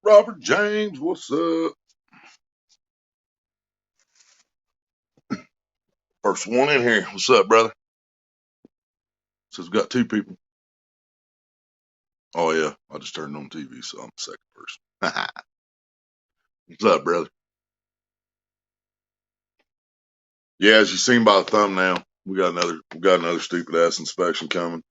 Robert James, what's up? First one in here. What's up, brother? Says we got two people. Oh yeah, I just turned on TV, so I'm the second person. What's up, brother? Yeah, as you seen by the thumbnail, we got another stupid ass inspection coming.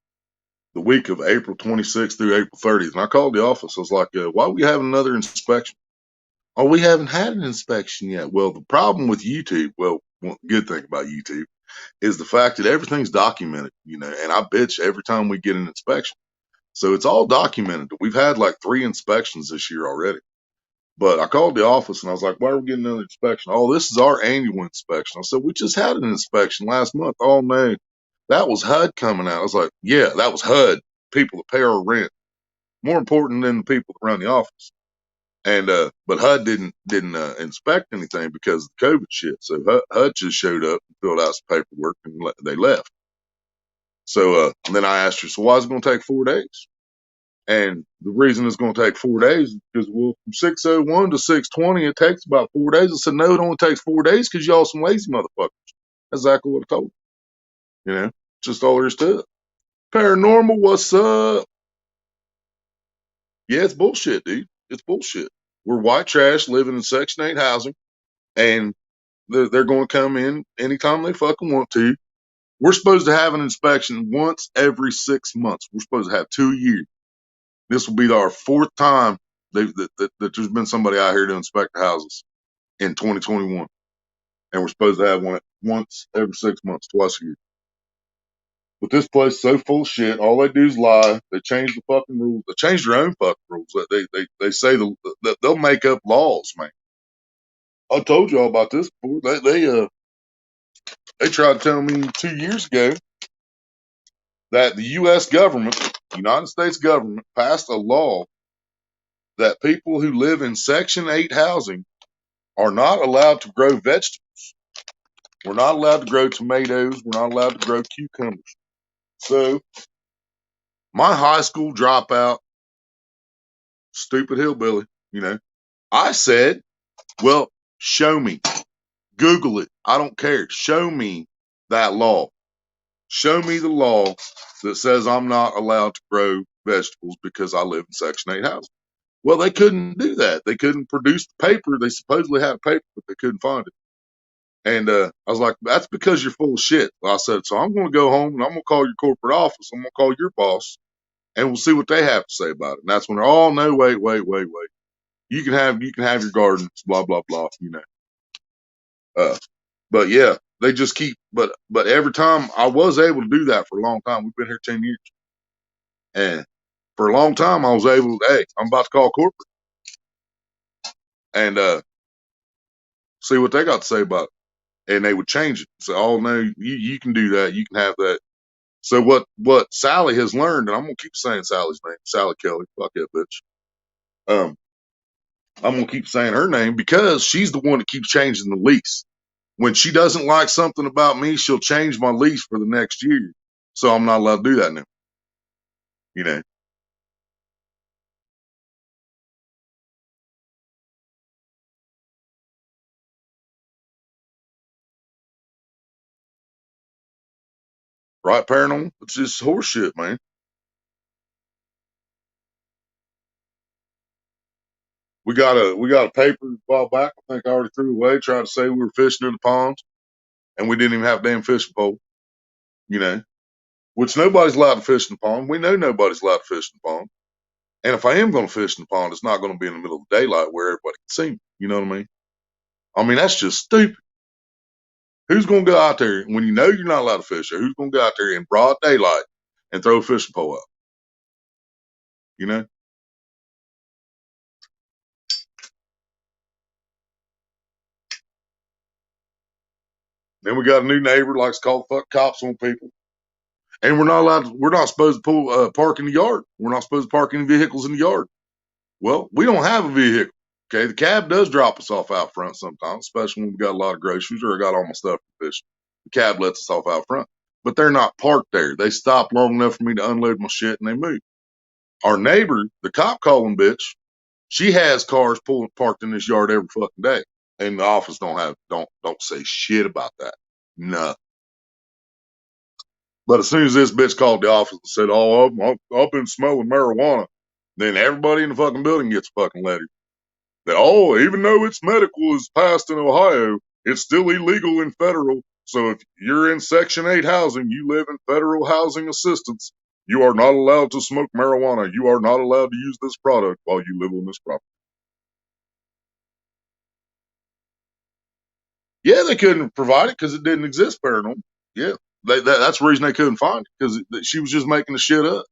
The week of April 26th through April 30th, and I called the office. I was like, "Why are we having another inspection?" Oh, we haven't had an inspection yet. Well, the problem with YouTube, one good thing about YouTube is the fact that everything's documented, and I bitch every time we get an inspection. So it's all documented. We've had like 3 inspections this year already. But I called the office and I was like, why are we getting another inspection? Oh, this is our annual inspection. I said, we just had an inspection last month. Oh, no, that was HUD coming out. I was like, yeah, that was HUD, people that pay our rent. More important than the people that run the office. And, but HUD didn't inspect anything because of the COVID shit. So HUD just showed up and filled out some paperwork and they left. So, then I asked her, so why is it going to take 4 days? And the reason it's going to take 4 days is because, well, from 6:01 to 6:20, it takes about 4 days. I said, no, it only takes 4 days because y'all some lazy motherfuckers. That's exactly what I told her. Just all there is to it. Paranormal, what's up? Yeah, it's bullshit, dude. It's bullshit. We're white trash living in Section 8 housing, and they're going to come in anytime they fucking want to. We're supposed to have an inspection once every 6 months. We're supposed to have 2 a year. This will be our 4th time that there's been somebody out here to inspect the houses in 2021, and we're supposed to have one once every 6 months, twice a year. But this place is so full of shit. All they do is lie. They change the fucking rules. They change their own fucking rules. They say that they'll make up laws, man. I told you all about this before. They tried to tell me 2 years ago that the U.S. government, United States government, passed a law that people who live in Section 8 housing are not allowed to grow vegetables. We're not allowed to grow tomatoes. We're not allowed to grow cucumbers. So my high school dropout, stupid hillbilly, I said, well, show me. Google it. I don't care. Show me that law. Show me the law that says I'm not allowed to grow vegetables because I live in Section 8 housing. Well, they couldn't do that. They couldn't produce the paper. They supposedly had paper, but they couldn't find it. And I was like, that's because you're full of shit. I said, so I'm going to go home and I'm going to call your corporate office. I'm going to call your boss and we'll see what they have to say about it. And that's when they're all, no, wait. You can have your gardens, blah, blah, blah, Uh, but yeah, they just keep, but every time I was able to do that for a long time. We've been here 10 years. And for a long time, I was able to, hey, I'm about to call corporate and see what they got to say about it. And they would change it. So, oh, no, you can do that. You can have that. So what Sally has learned, and I'm gonna keep saying Sally's name, Sally Kelly, fuck that bitch. Um, I'm gonna keep saying her name because she's the one that keeps changing the lease. When she doesn't like something about me, she'll change my lease for the next year. So I'm not allowed to do that now. You know. Right, paranormal? It's just horseshit, man. We got a paper a while back, I think I already threw away, tried to say we were fishing in the ponds and we didn't even have a damn fishing pole, you know. Which nobody's allowed to fish in the pond. We know nobody's allowed to fish in the pond. And if I am going to fish in the pond, it's not going to be in the middle of the daylight where everybody can see me. You know what I mean? I mean, that's just stupid. Who's going to go out there when you know you're not allowed to fish there? Who's going to go out there in broad daylight and throw a fishing pole out? You know? Then we got a new neighbor likes to call the fuck cops on people. And we're not supposed to park in the yard. We're not supposed to park any vehicles in the yard. Well, we don't have a vehicle. Okay. The cab does drop us off out front sometimes, especially when we got a lot of groceries or I got all my stuff for fishing. The cab lets us off out front, but they're not parked there. They stop long enough for me to unload my shit and they move. Our neighbor, the cop calling bitch, She has cars parked in this yard every fucking day, and the office don't say shit about that. No. But as soon as this bitch called the office and said, "Oh, I've been smelling marijuana," then everybody in the fucking building gets a fucking letter that, "Oh, even though it's medical is passed in Ohio, it's still illegal in federal. So if you're in Section 8 housing, you live in federal housing assistance, you are not allowed to smoke marijuana. You are not allowed to use this product while you live on this property." Yeah, they couldn't provide it because it didn't exist, paranormal. Yeah, that's the reason they couldn't find it, because she was just making the shit up.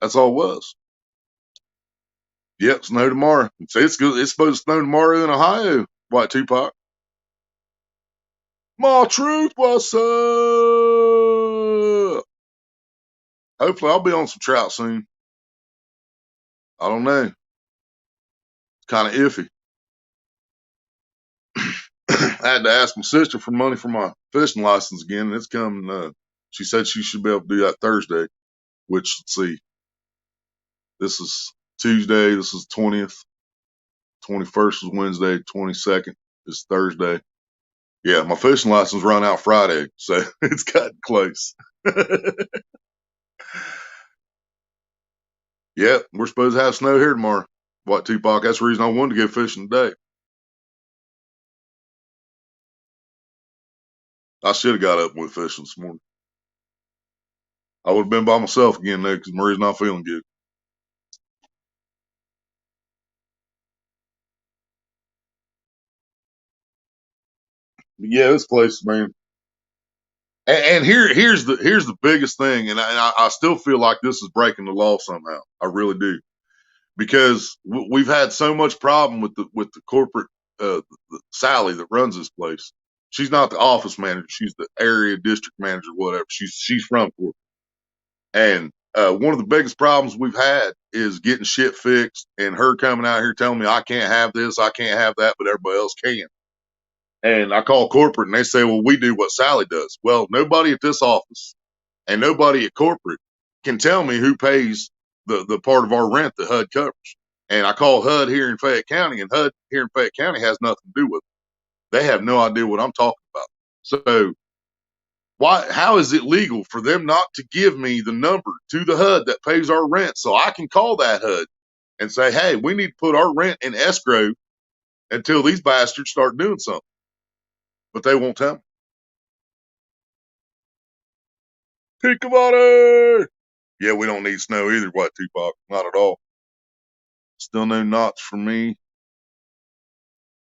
That's all it was. Yep, snow tomorrow. It's supposed to snow tomorrow in Ohio. White Tupac. My truth, what's up? Hopefully, I'll be on some trout soon. I don't know. It's kind of iffy. I had to ask my sister for money for my fishing license again, and it's coming. She said she should be able to do that Thursday, which, let's see, this is Tuesday, this is 20th, 21st is Wednesday, 22nd is Thursday. Yeah, my fishing license run out Friday, so it's gotten close. Yeah, we're supposed to have snow here tomorrow. What, Tupac? That's the reason I wanted to go fishing today. I should have got up and went fishing this morning. I would have been by myself again though, because Marie's not feeling good. But yeah, this place, man. And here's the biggest thing, and I still feel like this is breaking the law somehow. I really do, because we've had so much problem with the corporate Sally that runs this place. She's not the office manager; she's the area district manager, whatever. She's from corporate, and one of the biggest problems we've had is getting shit fixed, and her coming out here telling me I can't have this, I can't have that, but everybody else can. And I call corporate and they say, well, we do what Sally does. Well, nobody at this office and nobody at corporate can tell me who pays the part of our rent that HUD covers. And I call HUD here in Fayette County, and HUD here in Fayette County has nothing to do with it. They have no idea what I'm talking about. So how is it legal for them not to give me the number to the HUD that pays our rent so I can call that HUD and say, hey, we need to put our rent in escrow until these bastards start doing something? But they won't tell me. Peak of water. Yeah, we don't need snow either, White Tupac. Not at all. Still no knots for me.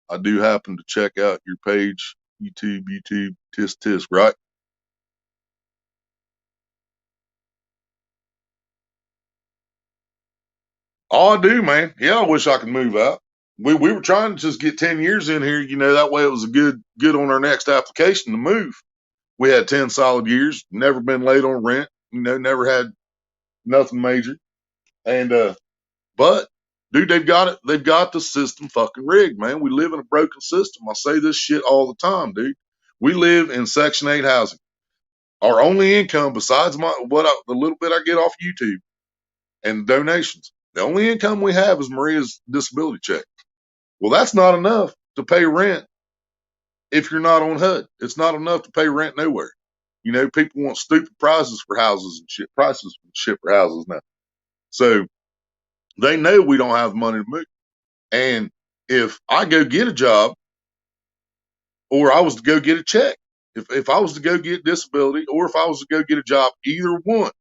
I do happen to check out your page, YouTube, tisk tisk, right? Oh, I do, man. Yeah, I wish I could move out. We were trying to just get 10 years in here, that way it was a good on our next application to move. We had 10 solid years, never been late on rent, never had nothing major. And but dude, they've got the system fucking rigged, man. We live in a broken system. I say this shit all the time, dude. We live in Section 8 housing. Our only income besides the little bit I get off YouTube and donations, the only income we have is Maria's disability check. Well, that's not enough to pay rent if you're not on HUD. It's not enough to pay rent nowhere. People want stupid prices for houses and shit, for houses now. So they know we don't have money to move. And if I go get a job or I was to go get a check, if I was to go get disability or if I was to go get a job, either one,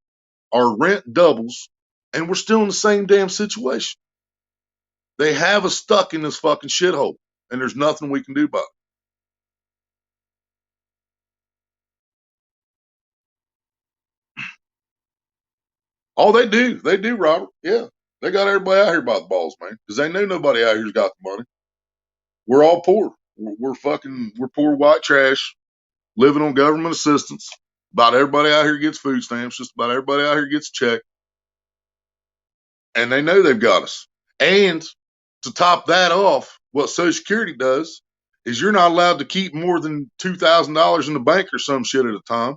our rent doubles and we're still in the same damn situation. They have us stuck in this fucking shithole and there's nothing we can do about it. Oh, they do, Robert. Yeah. They got everybody out here by the balls, man, because they know nobody out here's got the money. We're all poor. We're poor white trash living on government assistance. About everybody out here gets food stamps. Just about everybody out here gets a check. And they know they've got us. And to top that off, what Social Security does is you're not allowed to keep more than $2,000 in the bank or some shit at a time.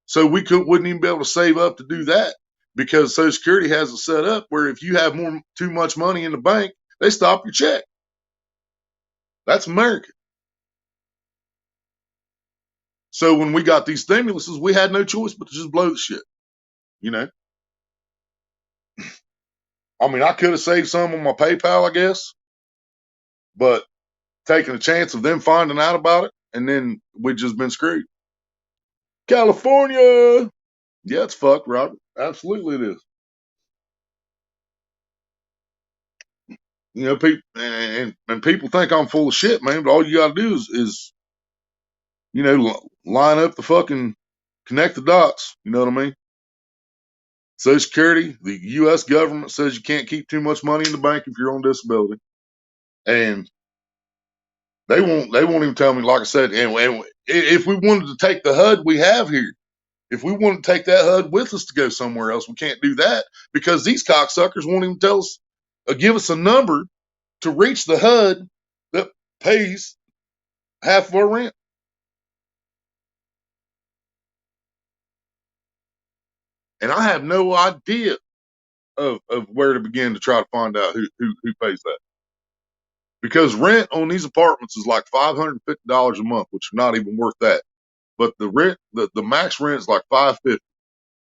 So we wouldn't even be able to save up to do that. because Social Security has it set up where if you have too much money in the bank, they stop your check. That's America. So when we got these stimuluses, we had no choice but to just blow the shit. You know, I mean, I could have saved some on my PayPal, I guess, but taking a chance of them finding out about it, and then we'd just been screwed. California. Yeah, it's fucked, Robert. Absolutely it is. You know, people and people think I'm full of shit, man. But all you got to do is line up the fucking connect the dots. You know what I mean? Social Security, the U.S. government says you can't keep too much money in the bank if you're on disability, and they won't even tell me. Like I said, and if we wanted to take the HUD we have here, if we want to take that HUD with us to go somewhere else, we can't do that because these cocksuckers won't even tell us, give us a number to reach the HUD that pays half of our rent. And I have no idea of where to begin to try to find out who pays that. Because rent on these apartments is like $550 a month, which is not even worth that. But the rent, the max rent is like $550.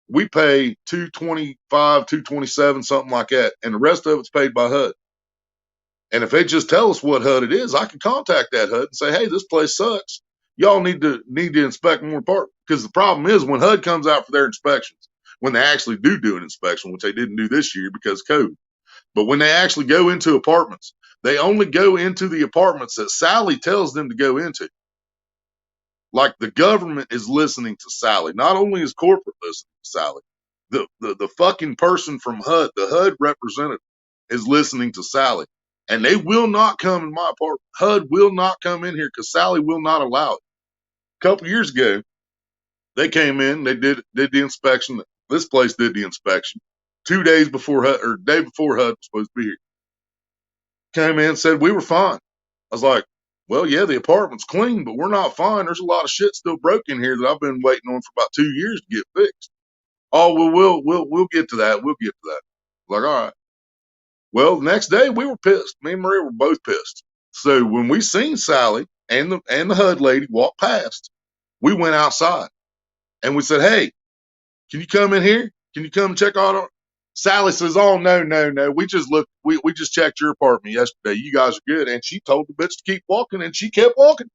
We pay $225, $227, something like that, and the rest of it's paid by HUD. And if they just tell us what HUD it is, I can contact that HUD and say, "Hey, this place sucks. Y'all need to inspect more apartments." Because the problem is when HUD comes out for their inspections, when they actually do an inspection, which they didn't do this year because of COVID, but when they actually go into apartments, they only go into the apartments that Sally tells them to go into. Like the government is listening to Sally. Not only is corporate listening to Sally, the fucking person from HUD, the HUD representative, is listening to Sally. And they will not come in my apartment. HUD will not come in here because Sally will not allow it. A couple years ago, they came in, they did the inspection. This place did the inspection 2 days before HUD, or day before HUD was supposed to be here. Came in and said we were fine. I was like, well, yeah, the apartment's clean, but we're not fine. There's a lot of shit still broken here that I've been waiting on for about 2 years to get fixed. Oh, well, we'll get to that. We'll get to that. Like, all right. Well, the next day we were pissed. Me and Maria were both pissed. So when we seen Sally and the HUD lady walk past, we went outside and we said, "Hey, can you come in here? Can you come check out our?" Sally says, "Oh, no, no, no. We just looked. We just checked your apartment yesterday. You guys are good." And she told the bitch to keep walking, and she kept walking.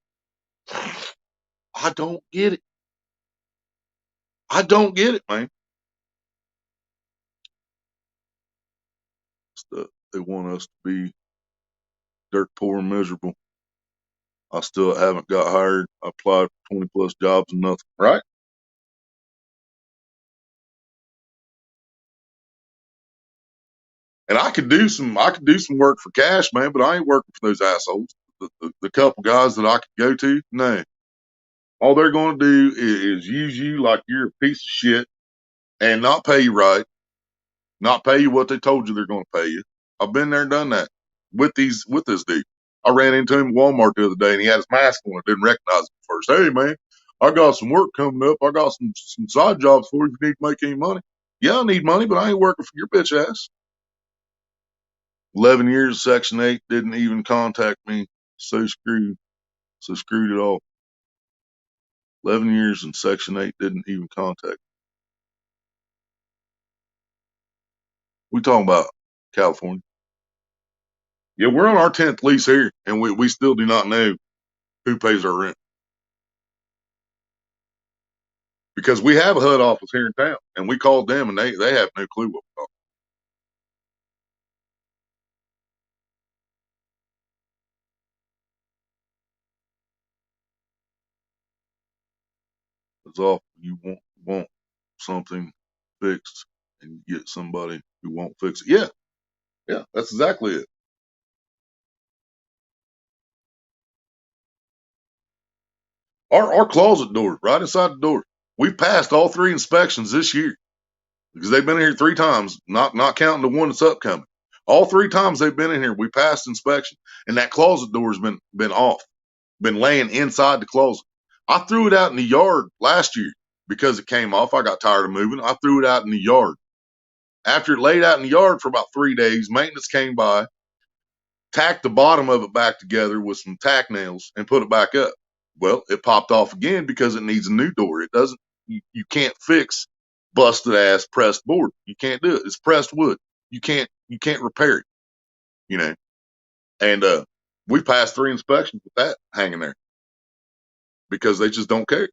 I don't get it. I don't get it, man. They want us to be dirt poor and miserable. I still haven't got hired. I applied for 20 plus jobs and nothing. Right? And I could do some work for cash, man, but I ain't working for those assholes. The couple guys that I could go to, no. All they're going to do is use you like you're a piece of shit and not pay you right, not pay you what they told you they're going to pay you. I've been there and done that with this dude. I ran into him at Walmart the other day and he had his mask on. I didn't recognize him at first. "Hey, man, I got some work coming up. I got some side jobs for you if you need to make any money." "Yeah, I need money, but I ain't working for your bitch ass." 11 years, Section 8 didn't even contact me. So screwed. So screwed it all. 11 years and Section 8 didn't even contact me. We talking about California. Yeah, we're on our 10th lease here, and we still do not know who pays our rent. Because we have a HUD office here in town, and we called them, and they have no clue what we're talking. It's awful. You want something fixed, and you get somebody who won't fix it. Yeah, yeah, that's exactly it. Our closet door, right inside the door. We've passed all 3 inspections this year because they've been here 3 times, not counting the one that's upcoming. All 3 times they've been in here, we passed inspection, and that closet door has been off, been laying inside the closet. I threw it out in the yard last year because it came off. I got tired of moving. I threw it out in the yard. After it laid out in the yard for about 3 days, maintenance came by, tacked the bottom of it back together with some tack nails, and put it back up. Well, it popped off again because it needs a new door. It doesn't. You can't fix busted ass pressed board. You can't do it. It's pressed wood. You can't repair it. You know. And we passed 3 inspections with that hanging there because they just don't care.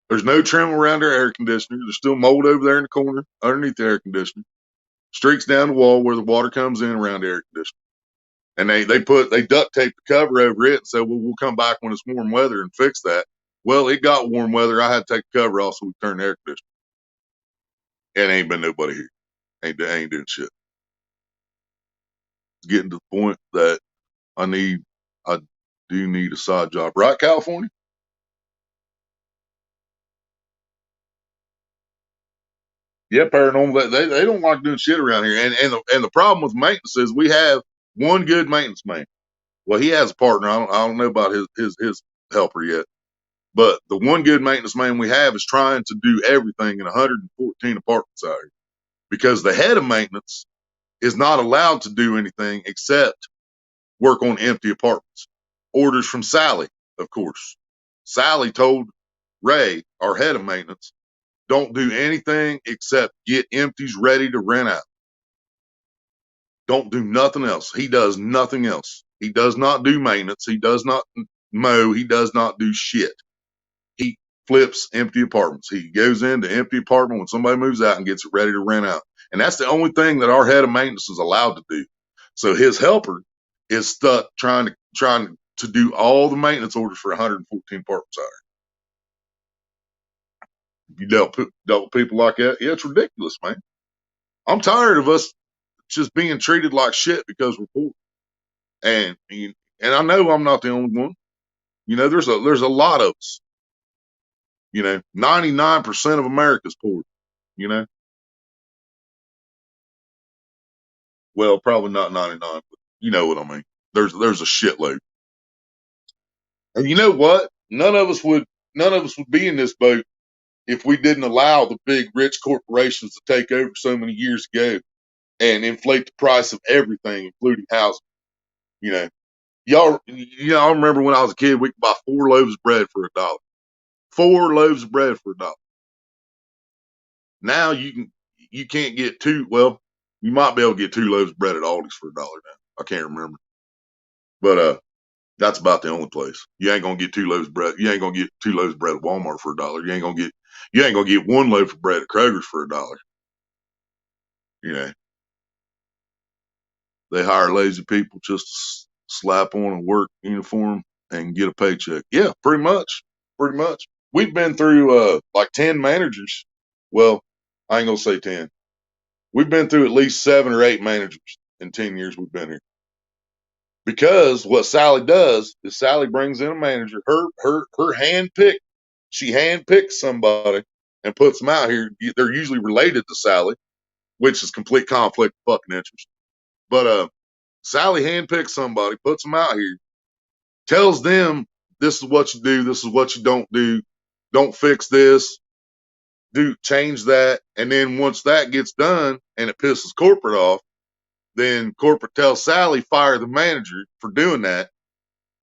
There's no trim around their air conditioner. There's still mold over there in the corner underneath the air conditioner. Streaks down the wall where the water comes in around the air conditioner. And they duct tape the cover over it and said, well, we'll come back when it's warm weather and fix that. Well, it got warm weather. I had to take the cover off so we could turn the air conditioner. And ain't been nobody here. Ain't doing shit. It's getting to the point that I do need a side job. Right, California? Yeah, paranormal. They don't like doing shit around here. And the problem with maintenance is we have one good maintenance man. Well, he has a partner. I don't know about his helper yet. But the one good maintenance man we have is trying to do everything in 114 apartments out here because the head of maintenance is not allowed to do anything except work on empty apartments. Orders from Sally, of course. Sally told Ray, our head of maintenance, don't do anything except get empties ready to rent out. Don't do nothing else. He does nothing else. He does not do maintenance. He does not mow. He does not do shit. He flips empty apartments. He goes into empty apartment when somebody moves out and gets it ready to rent out. And that's the only thing that our head of maintenance is allowed to do. So his helper is stuck trying to do all the maintenance orders for 114 apartments out here. You dealt with people like that? Yeah, it's ridiculous, man. I'm tired of us just being treated like shit because we're poor. And I know I'm not the only one. There's a lot of us. 99% of America's poor. You know, well, probably not 99, but you know what I mean. There's a shitload. And you know what? None of us would be in this boat if we didn't allow the big rich corporations to take over so many years ago and inflate the price of everything, including housing. You know, I remember when I was a kid, we could buy 4 loaves of bread for $1. 4 loaves of bread for $1. Now you can't get 2. Well, you might be able to get 2 loaves of bread at Aldi's for $1 now. I can't remember, but that's about the only place. You ain't gonna get 2 loaves of bread. You ain't gonna get 2 loaves of bread at Walmart for $1. You ain't gonna get 1 loaf of bread at Kroger's for $1. You know, they hire lazy people just to slap on a work uniform and get a paycheck. Yeah, pretty much. Pretty much. We've been through like 10 managers. Well, I ain't gonna say 10. We've been through at least 7 or 8 managers in 10 years we've been here. Because what Sally does is Sally brings in a manager, her handpicked. She handpicks somebody and puts them out here. They're usually related to Sally, which is complete conflict of fucking interest. But Sally handpicks somebody, puts them out here, tells them this is what you do, this is what you don't do, don't fix this, change that, and then once that gets done and it pisses corporate off, then corporate tells Sally fire the manager for doing that,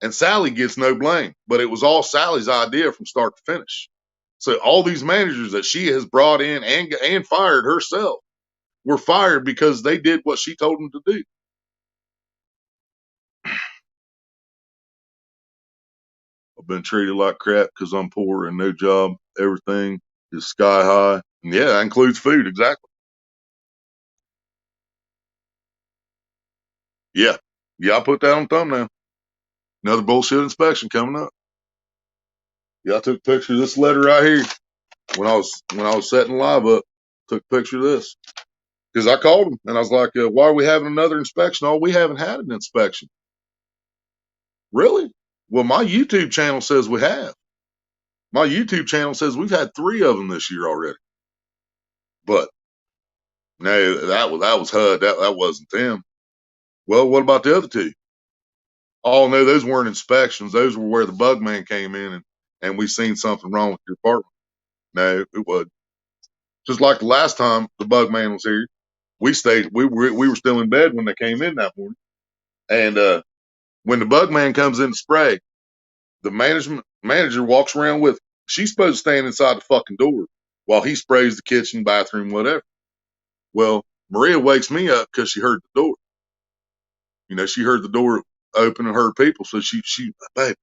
and Sally gets no blame. But it was all Sally's idea from start to finish. So all these managers that she has brought in and fired herself were fired because they did what she told them to do. I've been treated like crap because I'm poor and no job. Everything is sky high. And yeah, that includes food. Exactly. Yeah. Yeah, I put that on thumbnail. Another bullshit inspection coming up. Yeah, I took a picture of this letter right here when I was setting live up. Took a picture of this because I called him and I was like, "Why are we having another inspection? Oh, we haven't had an inspection." Really? Well, my YouTube channel says we have. My YouTube channel says we've had 3 of them this year already. But no, that was HUD. That wasn't them. Well, what about the other 2? Oh no, those weren't inspections. Those were where the bug man came in and we seen something wrong with your apartment. No, it wasn't. Just like the last time the bug man was here, we were still in bed when they came in that morning. And when the bug man comes in to spray, the manager walks around with, she's supposed to stand inside the fucking door while he sprays the kitchen, bathroom, whatever. Well, Maria wakes me up because she heard the door. You know, she heard the door open and heard people. So she, babe.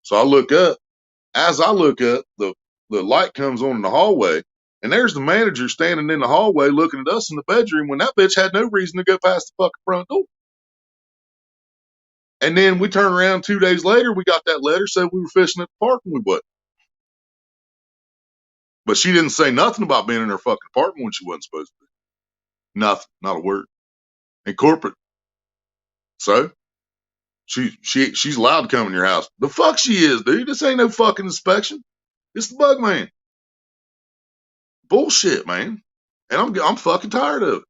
So I look up. As I look up, the light comes on in the hallway, and there's the manager standing in the hallway looking at us in the bedroom when that bitch had no reason to go past the fucking front door. And then we turn around 2 days later, we got that letter said we were fishing at the park and we wasn't. But she didn't say nothing about being in her fucking apartment when she wasn't supposed to be. Nothing, not a word. In corporate. So she's allowed to come in your house. The fuck she is, dude. This ain't no fucking inspection. It's the bug man. Bullshit, man. And I'm fucking tired of it.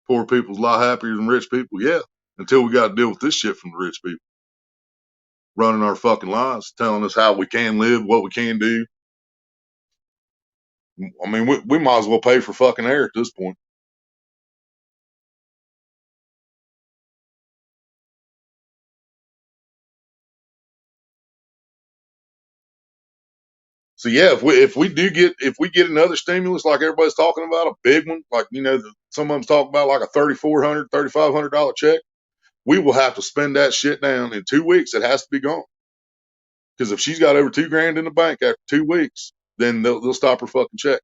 Poor people's a lot happier than rich people, yeah. Until we got to deal with this shit from the rich people. Running our fucking lives, telling us how we can live, what we can do. I mean, we might as well pay for fucking air at this point. So yeah, if we get another stimulus like everybody's talking about, a big one, like some of them's talking about like a $3,400, $3,500 check, we will have to spend that shit down in 2 weeks. It has to be gone. Because if she's got over $2,000 in the bank after 2 weeks, then they'll stop her fucking check.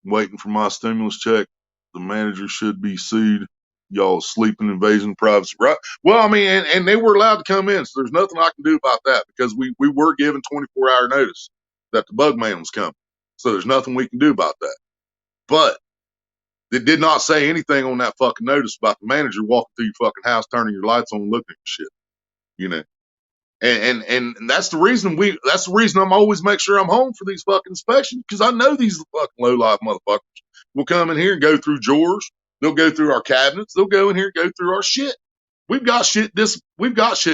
Waiting for my stimulus check. The manager should be sued. Y'all sleeping invasion of privacy, right? Well, I mean, and they were allowed to come in, so there's nothing I can do about that because we were given 24-hour notice that the bug man was coming. So there's nothing we can do about that. But it did not say anything on that fucking notice about the manager walking through your fucking house, turning your lights on, and looking at your shit. You know. And that's the reason I'm always make sure I'm home for these fucking inspections, because I know these fucking low life motherfuckers will come in here and go through drawers. They'll go through our cabinets. They'll go in here and go through our shit. We've got shit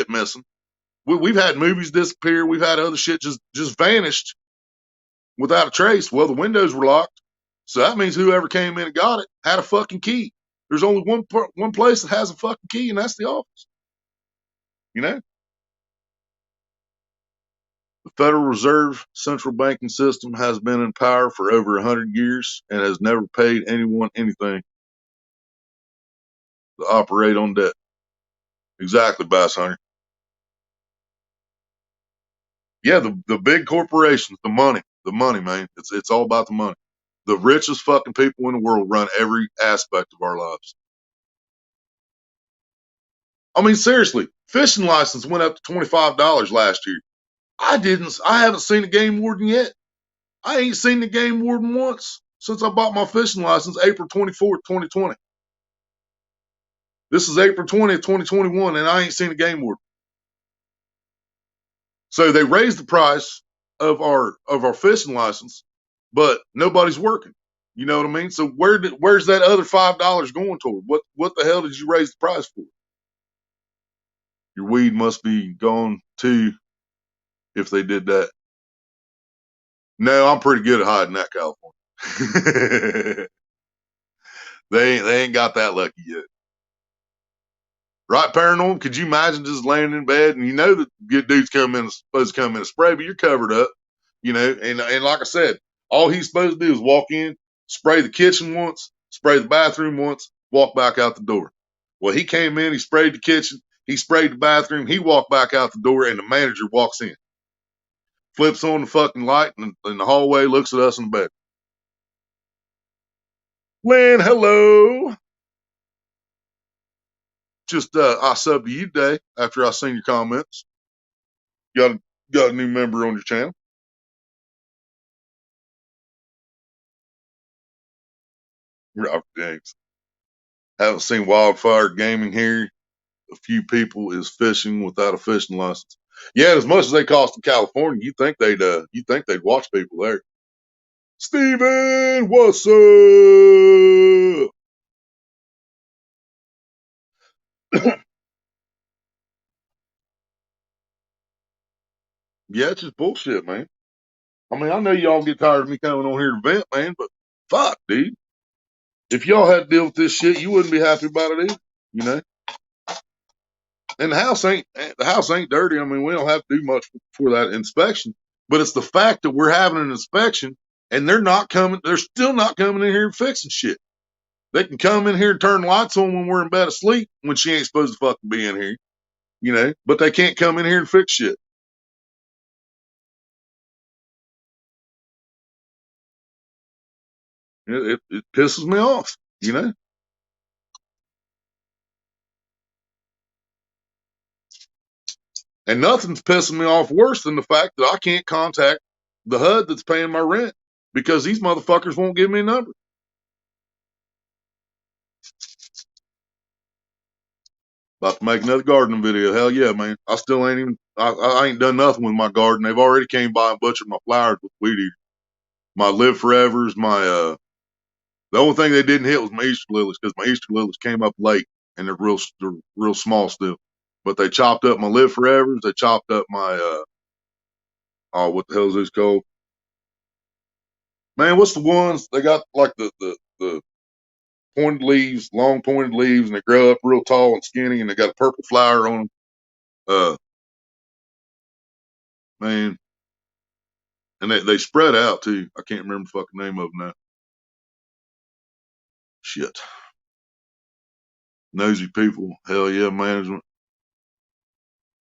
missing. We've had movies disappear. We've had other shit just vanished without a trace. Well, the windows were locked. So that means whoever came in and got it had a fucking key. There's only one place that has a fucking key, and that's the office. You know? The Federal Reserve central banking system has been in power for over 100 years and has never paid anyone anything to operate on debt. Exactly, Bass Hunter. Yeah, the big corporations, the money, man. It's all about the money. The richest fucking people in the world run every aspect of our lives. I mean, seriously, fishing license went up to $25 last year. I haven't seen a game warden yet. I ain't seen the game warden once since I bought my fishing license April 24th, 2020. This is April 20th, 2021, and I ain't seen a game warden. So they raised the price of our fishing license, but nobody's working. You know what I mean? So where's that other $5 going toward? What the hell did you raise the price for? Your weed must be gone too if they did that. No, I'm pretty good at hiding that, California. They ain't got that lucky yet. Right, Paranormal? Could you imagine just laying in bed and you know that good dude's supposed to come in and spray, but you're covered up, and like I said, all he's supposed to do is walk in, spray the kitchen once, spray the bathroom once, walk back out the door. Well, he came in, he sprayed the kitchen, he sprayed the bathroom, he walked back out the door, and the manager walks in, flips on the fucking light in the hallway, looks at us in the bed. Lynn, hello. Just I subbed to you today after I seen your comments. Got a new member on your channel. Rock James. Haven't seen Wildfire Gaming here. A few people is fishing without a fishing license. Yeah, as much as they cost in California, you think they'd watch people there. Steven, what's up? Yeah, it's just bullshit, man. I mean, I know y'all get tired of me coming on here to vent, man, but fuck, dude. If y'all had to deal with this shit, you wouldn't be happy about it either, you know? And the house ain't dirty. I mean, we don't have to do much for that inspection. But it's the fact that we're having an inspection and they're still not coming in here and fixing shit. They can come in here and turn lights on when we're in bed asleep when she ain't supposed to fucking be in here, you know, but they can't come in here and fix shit. It pisses me off, you know? And nothing's pissing me off worse than the fact that I can't contact the HUD that's paying my rent because these motherfuckers won't give me a number. About to make another gardening video. Hell yeah, man. I still ain't even, I ain't done nothing with my garden. They've already came by and butchered my flowers with weed eater. My live forevers, the only thing they didn't hit was my Easter lilies because my Easter lilies came up late and they're real small still. But they chopped up my live forevers. They chopped up my, what the hell is this called? Man, what's the ones they got like the pointed leaves, long pointed leaves, and they grow up real tall and skinny, and they got a purple flower on them. Man, and they spread out too. I can't remember the fucking name of them now. Shit, nosy people. Hell yeah, management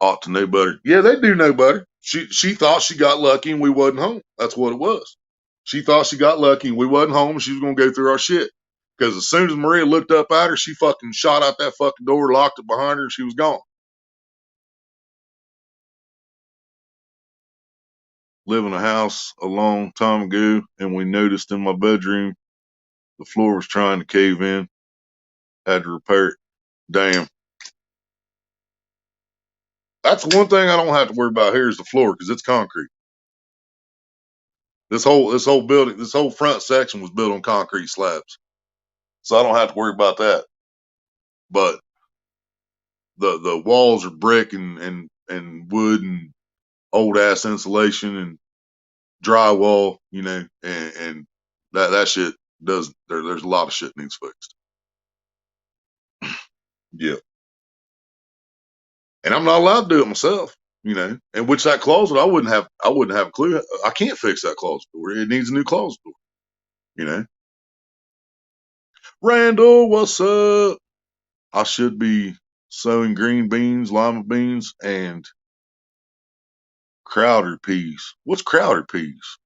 ought to know better. Yeah, they do know better. She thought she got lucky and we wasn't home. That's what it was. She thought she got lucky and we wasn't home. And she was gonna go through our shit. Because as soon as Maria looked up at her, she fucking shot out that fucking door, locked it behind her, and she was gone. Live in a house a long time ago, and we noticed in my bedroom the floor was trying to cave in. Had to repair it. Damn. That's one thing I don't have to worry about here is the floor because it's concrete. This whole building, this whole front section was built on concrete slabs, so I don't have to worry about that. But the walls are brick and wood and old ass insulation and drywall, you know, and that shit does there's a lot of shit needs fixed. Yeah. And I'm not allowed to do it myself, you know. And which that closet I wouldn't have a clue. I can't fix that closet door. It needs a new closet door, you know. Randall, what's up? I should be sowing green beans, lima beans, and Crowder peas. What's Crowder peas?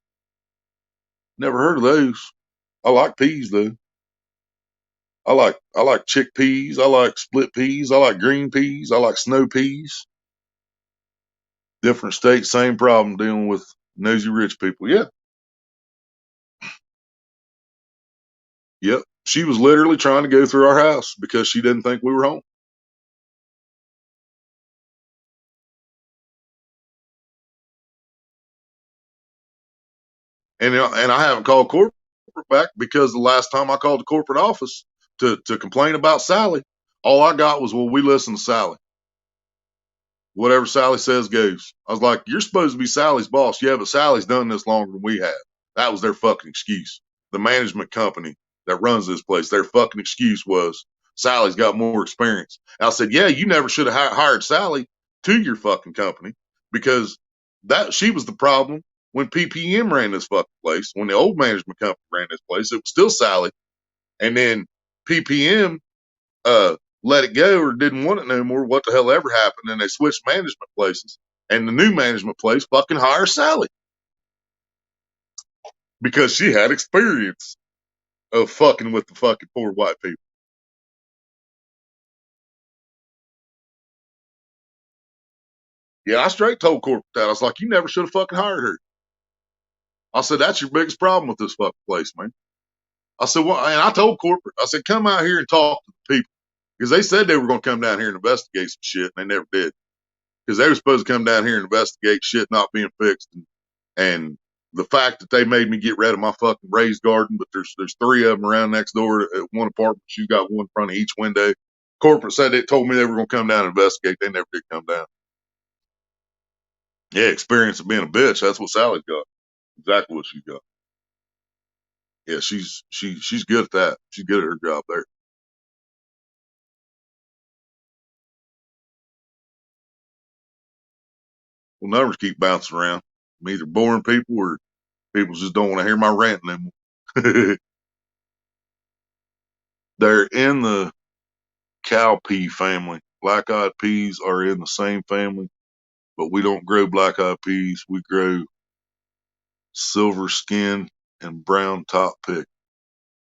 Never heard of those. I like peas though. I like chickpeas. I like split peas. I like green peas. I like snow peas. Different states, same problem dealing with nosy rich people. Yeah. Yep. She was literally trying to go through our house because she didn't think we were home. And I haven't called corporate back because the last time I called the corporate office to complain about Sally, all I got was, well, we listen to Sally. Whatever Sally says goes. I was like, you're supposed to be Sally's boss. Yeah, but Sally's done this longer than we have. That was their fucking excuse. The management company that runs this place, their fucking excuse was Sally's got more experience. And I said, yeah, you never should have hired Sally to your fucking company because that she was the problem when PPM ran this fucking place. When the old management company ran this place, it was still Sally. And then PPM uh, let it go or didn't want it no more. What the hell ever happened? And they switched management places. And the new management place fucking hired Sally because she had experience of fucking with the fucking poor white people. Yeah, I straight told corporate that. I was like, you never should have fucking hired her. I said, that's your biggest problem with this fucking place, man. I said, well, and I told corporate, I said, come out here and talk to the people. Because they said they were going to come down here and investigate some shit, and they never did. Because they were supposed to come down here and investigate shit not being fixed. And the fact that they made me get rid of my fucking raised garden, but there's three of them around next door at one apartment. She's got one in front of each window. Corporate said they told me they were going to come down and investigate. They never did come down. Yeah, experience of being a bitch. That's what Sally's got. Exactly what she's got. Yeah, she's good at that. She's good at her job there. Well, numbers keep bouncing around. I'm either boring people or people just don't want to hear my rant anymore. They're in the cowpea family. Black-eyed peas are in the same family, but we don't grow black-eyed peas. We grow silver skin and brown top pick.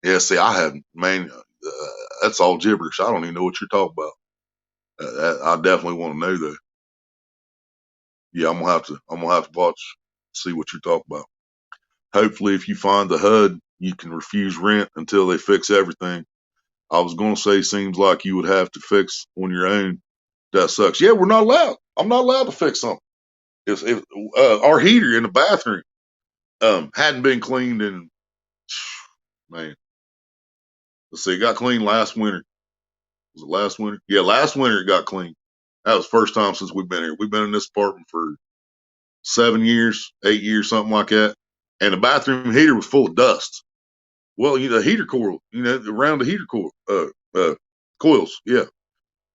Yeah, see, I haven't, man. That's all gibberish. I don't even know what you're talking about. I definitely want to know though. Yeah, I'm gonna have to watch, see what you're talking about. Hopefully, if you find the HUD, you can refuse rent until they fix everything. I was gonna say, seems like you would have to fix on your own. That sucks. Yeah, we're not allowed. I'm not allowed to fix something. If our heater in the bathroom hadn't been cleaned in, man, let's see, it got cleaned last winter. Was it last winter? Yeah, last winter it got cleaned. That was the first time since we've been here. We've been in this apartment for 7 years, 8 years, something like that. And the bathroom heater was full of dust. Well, the heater coil, around the heater coil, coils, yeah.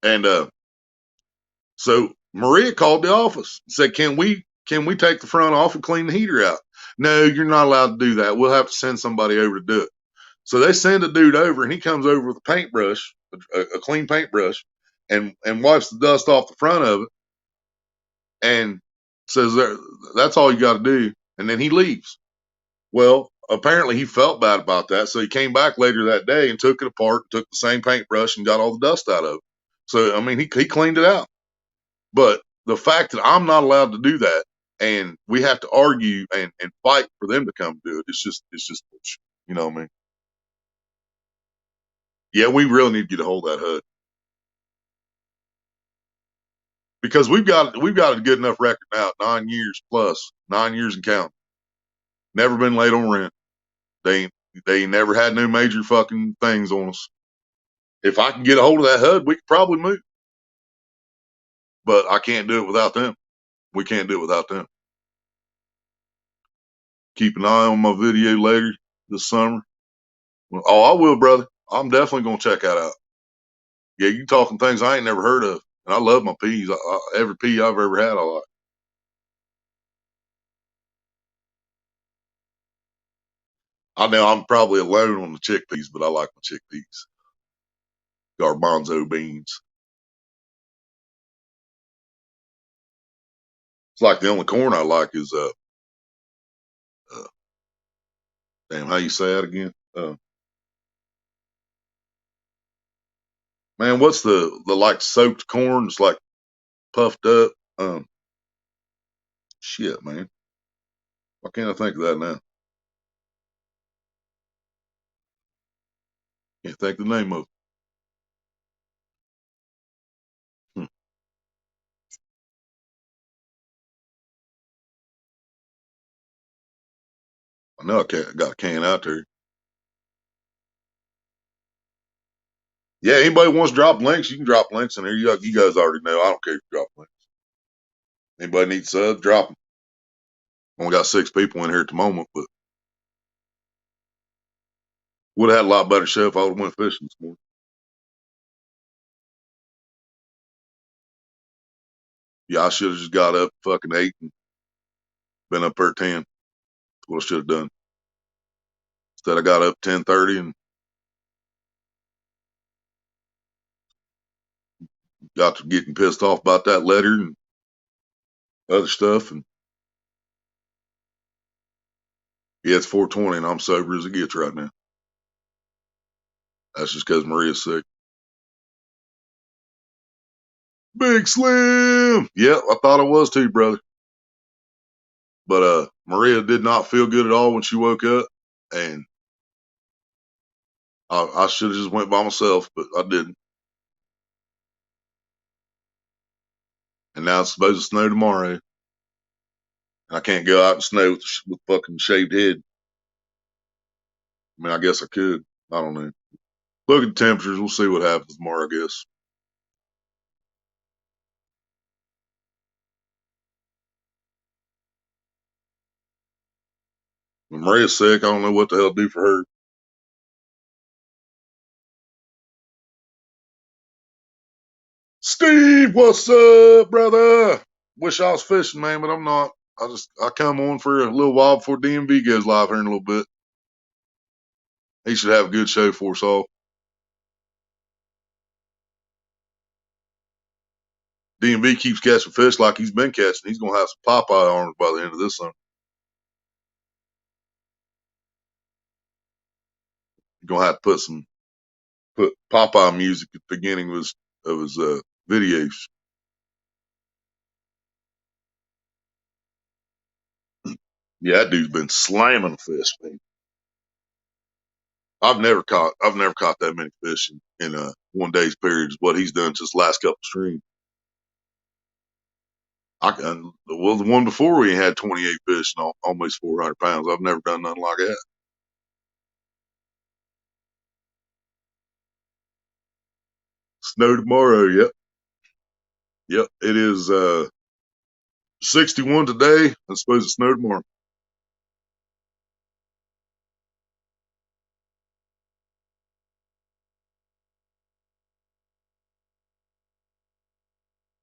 And so Maria called the office and said, "Can we take the front off and clean the heater out?" No, you're not allowed to do that. We'll have to send somebody over to do it. So they send a dude over, and he comes over with a paintbrush, a clean paintbrush, and wipes the dust off the front of it, and says, "That's all you got to do." And then he leaves. Well, apparently he felt bad about that, so he came back later that day and took it apart, took the same paintbrush and got all the dust out of it. So I mean, he cleaned it out. But the fact that I'm not allowed to do that, and we have to argue and fight for them to come do it, it's just bullshit. You know what I mean? Yeah, we really need to get a hold of that HUD because we've got a good enough record now, 9 years plus, 9 years and counting. Never been late on rent. They they never had no major fucking things on us. If I can get a hold of that HUD, we could probably move. But I can't do it without them. We can't do it without them. Keep an eye on my video later this summer. Oh, I will, brother. I'm definitely gonna check that out. Yeah, you talking things I ain't never heard of, and I love my peas. Every pea I've ever had, I like. I know I'm probably alone on the chickpeas, but I like my chickpeas. Garbanzo beans. It's like the only corn I like is uh damn, how you say that again? Man, what's the like soaked corn? It's like puffed up. Shit, man. Why can't I think of that now? Can't think of the name of it. Hmm. I know I got a can out there. Yeah, anybody wants to drop links, you can drop links in there. You guys already know. I don't care if you drop links. Anybody needs subs, drop them. Only got 6 people in here at the moment, but would have had a lot better show if I would have went fishing this morning. Yeah, I should have just got up fucking 8 and been up there at 10. That's what I should have done. Instead, I got up 10:30 and got to getting pissed off about that letter and other stuff. And yeah, it's 4:20 and I'm sober as it gets right now. That's just because Maria's sick. Big Slim. Yep, I thought I was too, brother. But Maria did not feel good at all when she woke up, and I should have just went by myself, but I didn't. And now it's supposed to snow tomorrow. I can't go out in snow with fucking shaved head. I mean, I guess I could. I don't know. Look at the temperatures. We'll see what happens tomorrow, I guess. When Maria's sick, I don't know what the hell to do for her. Steve, what's up, brother? Wish I was fishing, man, but I'm not. I come on for a little while before DMV goes live here in a little bit. He should have a good show for us all. DMV keeps catching fish like he's been catching. He's gonna have some Popeye arms by the end of this summer. You're gonna have to put Popeye music at the beginning of his videos. Yeah, that dude's been slamming fish, man. I've never caught that many fish in a 1 day's period. Is what he's done just last couple streams. Well, the one before we had 28 fish and almost 400 pounds. I've never done nothing like that. Snow tomorrow. Yep. Yep. It is 61 today. I suppose it's snow tomorrow.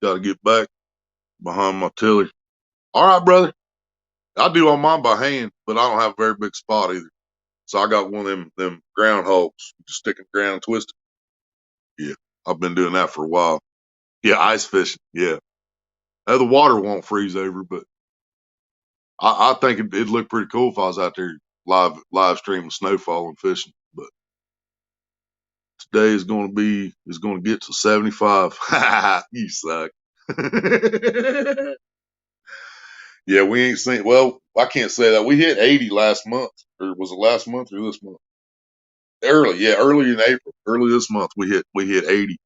Got to get back behind my tiller. All right, brother. I do all mine by hand, but I don't have a very big spot either. So I got one of them groundhogs. Just stick in the ground and twist it. Yeah. I've been doing that for a while. Yeah, ice fishing. Yeah. The water won't freeze over, but I think it'd look pretty cool if I was out there live streaming snowfall and fishing. But today is gonna get to 75. You suck. Yeah, we ain't seen. Well, I can't say that we hit 80 last month, or was it last month or this month? Early in April, early this month we hit 80,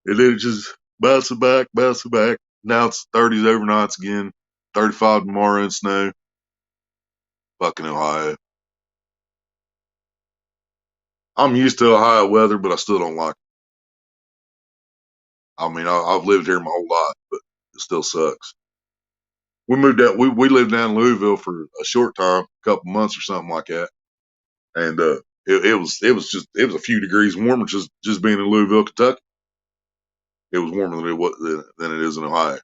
and then it just bouncing back, bouncing back. Now it's 30s overnights again, 35 tomorrow in snow. Fucking Ohio. I'm used to Ohio weather, but I still don't like it. I mean, I've lived here my whole life, but it still sucks. We moved out. We lived down in Louisville for a short time, a couple months or something like that, and it was a few degrees warmer just being in Louisville, Kentucky. It was warmer than it is in Ohio.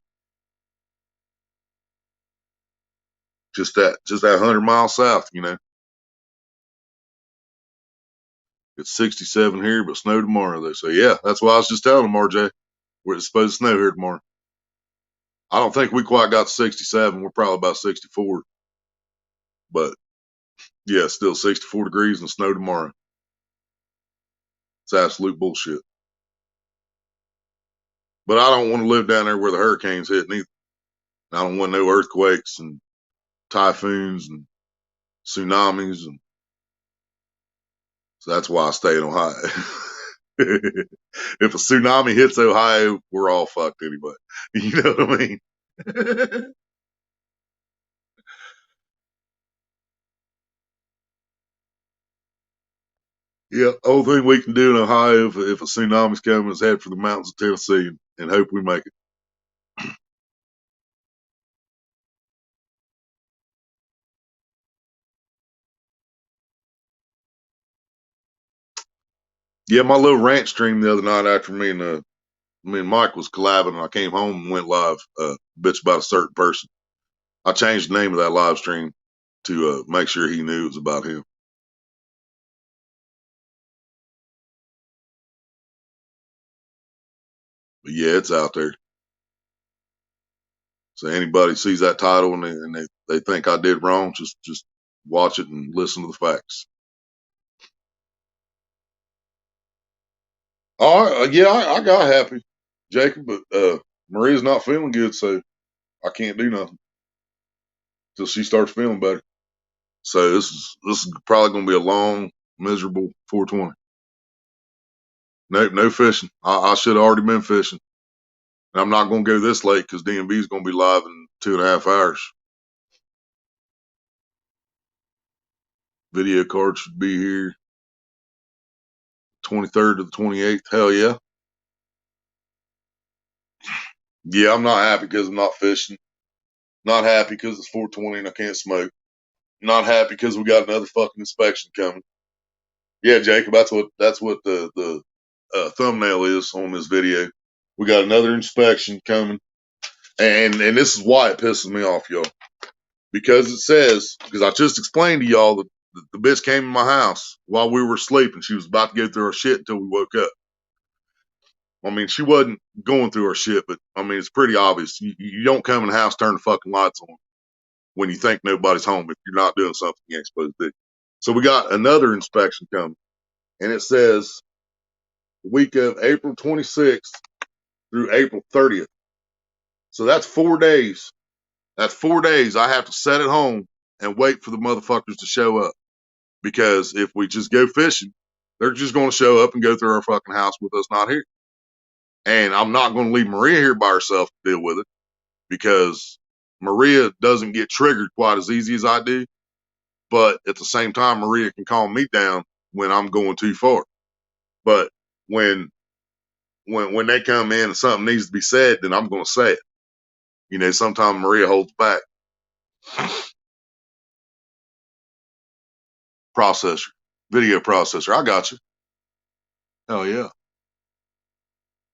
Just that 100 miles south, you know. It's 67 here, but snow tomorrow. They say, yeah, that's why I was just telling them, RJ, we're supposed to snow here tomorrow. I don't think we quite got to 67. We're probably about 64, but yeah, still 64 degrees and snow tomorrow. It's absolute bullshit. But I don't want to live down there where the hurricanes hit neither. I don't want no earthquakes and typhoons and tsunamis, and so that's why I stay in Ohio. If a tsunami hits Ohio, we're all fucked anyway. You know what I mean? Yeah, only thing we can do in Ohio if a tsunami's coming is head for the mountains of Tennessee and hope we make it. Yeah, my little rant stream the other night after me and Mike was collabing, and I came home and went live, bitch about a certain person. I changed the name of that live stream to make sure he knew it was about him. But yeah, it's out there. So anybody sees that title and they think I did wrong, just watch it and listen to the facts. All right, yeah, I got happy, Jacob, but Maria's not feeling good, so I can't do nothing till she starts feeling better. So this is probably going to be a long, miserable 420. No fishing. I should have already been fishing. And I'm not going to go this late because DMV is going to be live in 2.5 hours. Video card should be here 23rd to the 28th. Hell yeah. Yeah, I'm not happy because I'm not fishing. Not happy because it's 420 and I can't smoke. Not happy because we got another fucking inspection coming. Yeah, Jacob, that's what the thumbnail is on this video. We got another inspection coming, and this is why it pisses me off, y'all. Because it says, because I just explained to y'all that the bitch came in my house while we were sleeping. She was about to go through her shit until we woke up. I mean, she wasn't going through her shit, but I mean, it's pretty obvious. You don't come in the house, turn the fucking lights on when you think nobody's home if you're not doing something you ain't supposed to do. So we got another inspection coming, and it says the week of April 26th through April 30th. So that's 4 days. That's 4 days I have to sit at home and wait for the motherfuckers to show up. Because if we just go fishing, they're just going to show up and go through our fucking house with us not here. And I'm not going to leave Maria here by herself to deal with it because Maria doesn't get triggered quite as easy as I do. But at the same time, Maria can calm me down when I'm going too far. But when they come in and something needs to be said, then I'm going to say it. You know, sometimes Maria holds back. Processor, video processor. I got you. Oh yeah.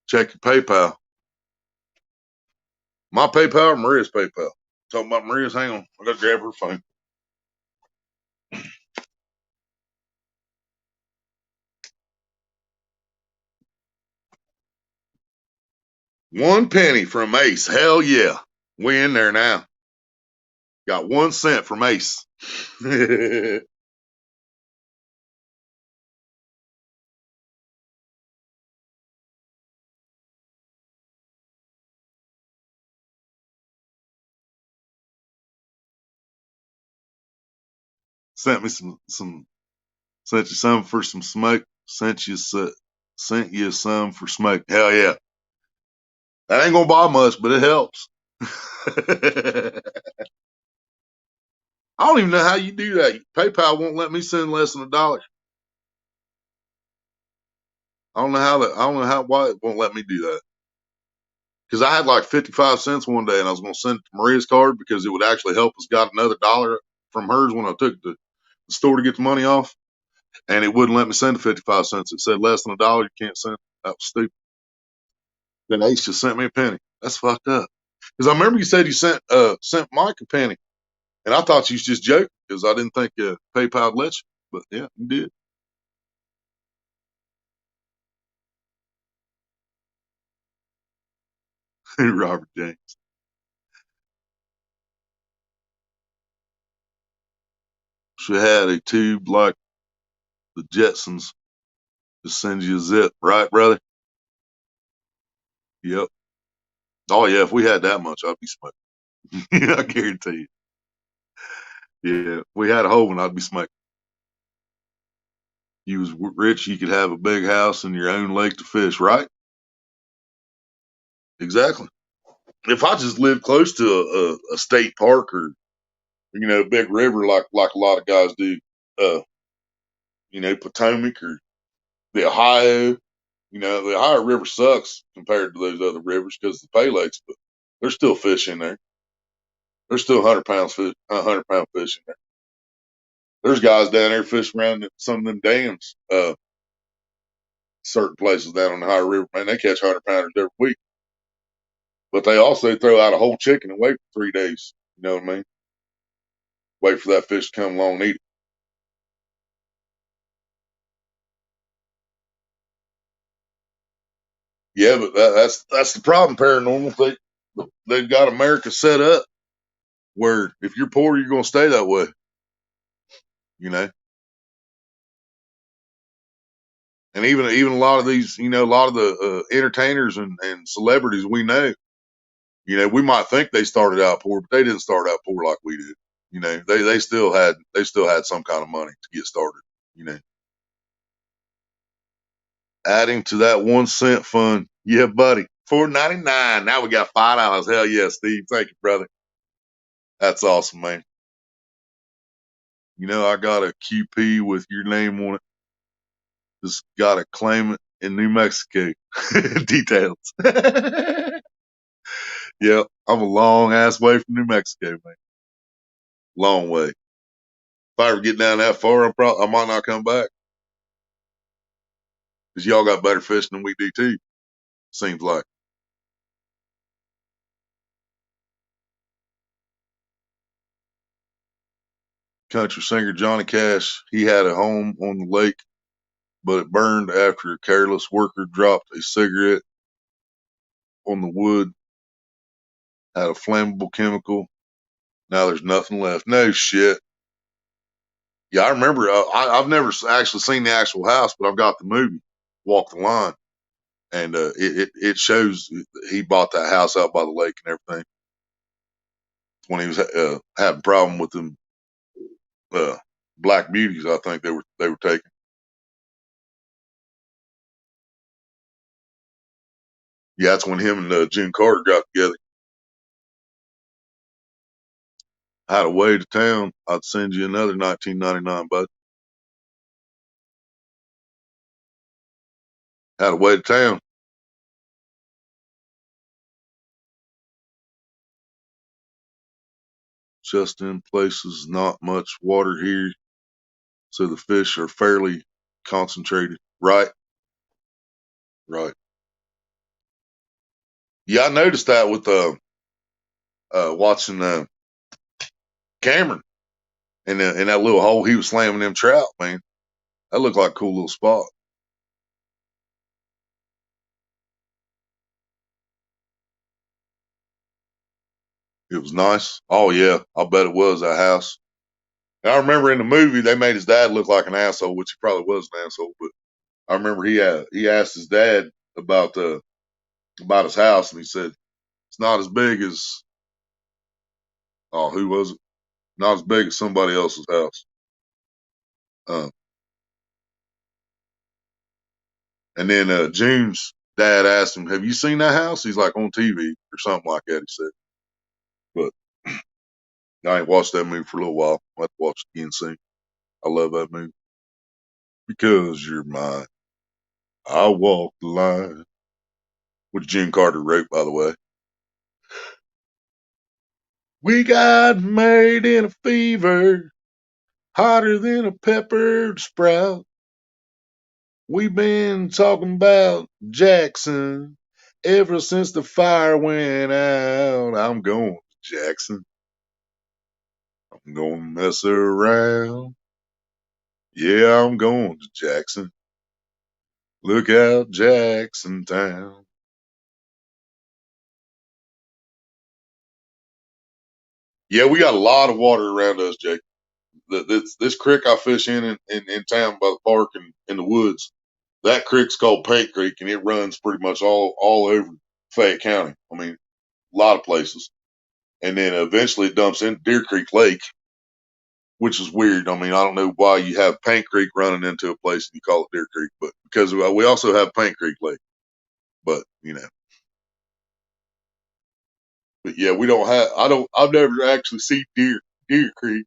Check your PayPal. My PayPal or Maria's PayPal? Talking about Maria's. Hang on. I got to grab her phone. One penny from Ace. Hell yeah. We in there now. Got 1 cent from Ace. Sent me some sent you some for some smoke. Sent you some for smoke. Hell yeah. That ain't gonna buy much, but it helps. I don't even know how you do that. PayPal won't let me send less than $1. I don't know why it won't let me do that. Because I had like 55 cents one day and I was going to send it to Maria's card because it would actually help us got another $1 from hers when I took it to the store to get the money off. And it wouldn't let me send the 55 cents. It said less than $1, you can't send. That was stupid. Then Ace just sent me a penny. That's fucked up. Because I remember you said you sent Mike a penny. And I thought you was just joking because I didn't think PayPal would let you. But yeah, you did. Robert James. She had a tube like the Jetsons. Just send you a zip, right, brother? Yep. Oh yeah, if we had that much, I'd be smoking. I guarantee you. Yeah, if we had a whole one, I'd be smoking. You was rich, you could have a big house and your own lake to fish, right? Exactly. If I just lived close to a state park or a big river like a lot of guys do, uh, Potomac or the Ohio, the Ohio River sucks compared to those other rivers because of the pay lakes, but there's still fish in there. There's still 100 pound fish in there. There's guys down there fishing around some of them dams, certain places down on the Ohio River, man, they catch 100 pounders every week. But they also throw out a whole chicken and wait for 3 days. You know what I mean? Wait for that fish to come along and eat it. Yeah, but that's the problem, paranormal. They've got America set up where if you're poor, you're gonna stay that way. You know, and even a lot of these, a lot of the entertainers and celebrities we know, we might think they started out poor, but they didn't start out poor like we did. They still had some kind of money to get started. You know, adding to that 1 cent fund. Yeah, buddy. 4.99. Now we got $5. Hell yeah, Steve. Thank you, brother. That's awesome, man. I got a QP with your name on it. Just gotta claim it in New Mexico. Details. Yep. I'm a long ass way from New Mexico, man. Long way. If I ever get down that far, I might not come back because y'all got better fishing than we do too. Seems like. Country singer Johnny Cash, he had a home on the lake, but it burned after a careless worker dropped a cigarette on the wood, had a flammable chemical. Now there's nothing left. No shit. Yeah, I remember. I've never actually seen the actual house, but I've got the movie, Walk the Line, and it shows he bought that house out by the lake and everything when he was having a problem with them uh, black beauties. I think they were taking. Yeah, that's when him and June Carter got together. Hideaway to town. I'd send you another 1999, bud. Hideaway to town. Just in places not much water here, so the fish are fairly concentrated. Right, right. Yeah, I noticed that with watching Cameron in that little hole he was slamming them trout. Man, that looked like a cool little spot. It was nice. Oh yeah, I bet it was that house. And I remember in the movie they made his dad look like an asshole, which he probably was an asshole. But I remember he asked his dad about his house, and he said it's not as big as who was it? Not as big as somebody else's house. Uh, and then June's dad asked him, "Have you seen that house?" He's like, "On TV or something like that." He said, but I ain't watched that movie for a little while. I'll have to watch it again soon. I love that movie. Because you're mine. I walk the line. Which June Carter wrote, by the way. We got married in a fever, hotter than a peppered sprout. We've been talking about Jackson ever since the fire went out. I'm going to Jackson. I'm going to mess around. Yeah, I'm going to Jackson. Look out, Jackson Town. Yeah, we got a lot of water around us, Jake. This creek I fish in town by the park and in the woods, that creek's called Paint Creek, and it runs pretty much all over Fayette County. I mean, a lot of places. And then eventually it dumps into Deer Creek Lake, which is weird. I mean, I don't know why you have Paint Creek running into a place and you call it Deer Creek, but because we also have Paint Creek Lake. But yeah, we don't have. I've never actually seen Deer Creek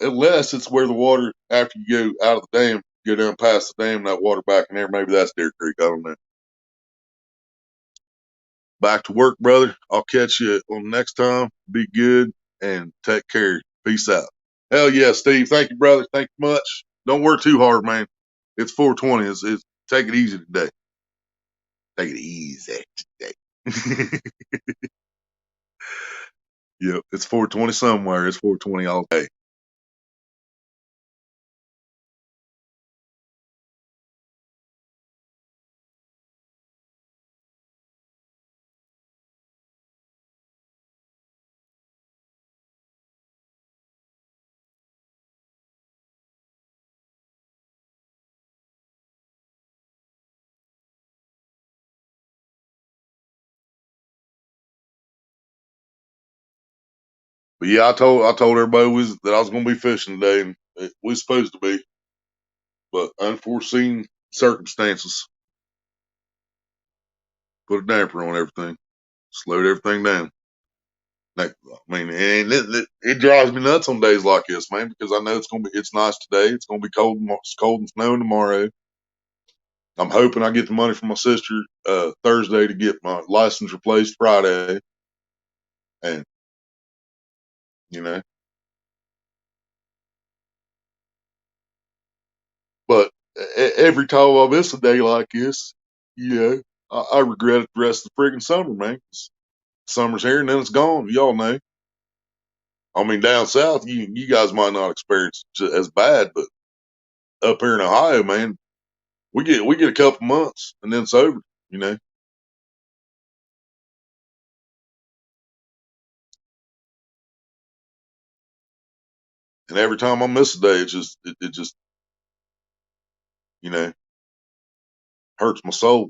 unless it's where the water after you go out of the dam, go down past the dam, that water back in there. Maybe that's Deer Creek. I don't know. Back to work, brother. I'll catch you on the next time. Be good and take care. Peace out. Hell yeah, Steve. Thank you, brother. Thank you much. Don't work too hard, man. It's 420. It's take it easy today. Take it easy today. Yep, it's 420 somewhere. It's 420 all day. But yeah, I told everybody that I was going to be fishing today, and we was supposed to be, but unforeseen circumstances put a damper on everything, slowed everything down. Like, I mean, and it drives me nuts on days like this, man, because I know it's nice today. It's gonna be cold. It's cold and snowing tomorrow. I'm hoping I get the money from my sister Thursday to get my license replaced Friday, and you know, But every time I miss a day like this, you know, I regret it the rest of the friggin' summer, man. Summer's here and then it's gone. Y'all know. I mean, down south, you guys might not experience it as bad, but up here in Ohio, man, we get a couple months and then it's over. You know. And every time I miss a day, it just you know hurts my soul.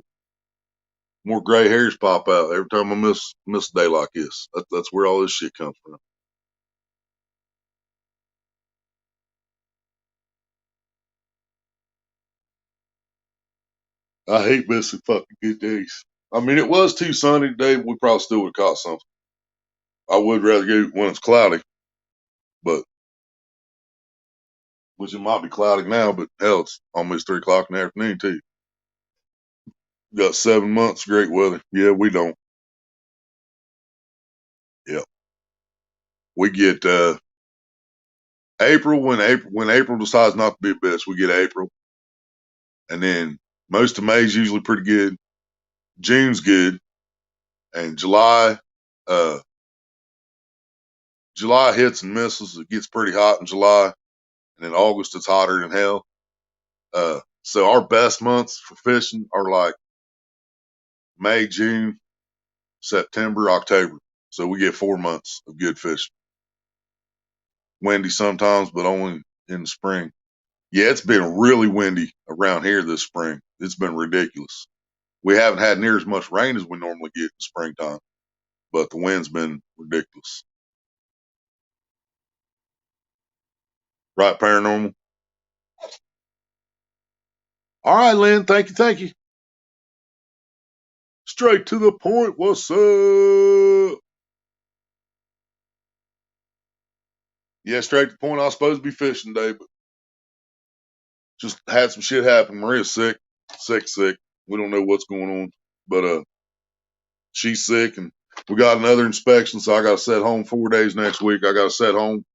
More gray hairs pop out every time I miss a day like this. That's where all this shit comes from. I hate missing fucking good days. I mean, it was too sunny today. We probably still would have caught something. I would rather go when it's cloudy, but which it might be cloudy now, but hell, it's almost 3 o'clock in the afternoon too. Got 7 months great weather. Yeah, we don't. Yeah, we get April decides not to be a bitch. We get April, and then most of May's usually pretty good. June's good, and uh, July hits and misses. It gets pretty hot in July, and in August it's hotter than hell. So our best months for fishing are like May, June, September, October. So we get 4 months of good fishing. Windy sometimes, but only in the spring. Yeah, it's been really windy around here this spring. It's been ridiculous. We haven't had near as much rain as we normally get in springtime, but the wind's been ridiculous. Right, paranormal? All right, Lynn. Thank you. Thank you. Straight to the point. What's up? Yeah, straight to the point. I was supposed to be fishing today, but just had some shit happen. Maria's sick. Sick. We don't know what's going on, but she's sick, and we got another inspection, so I got to set home 4 days next week. I got to set home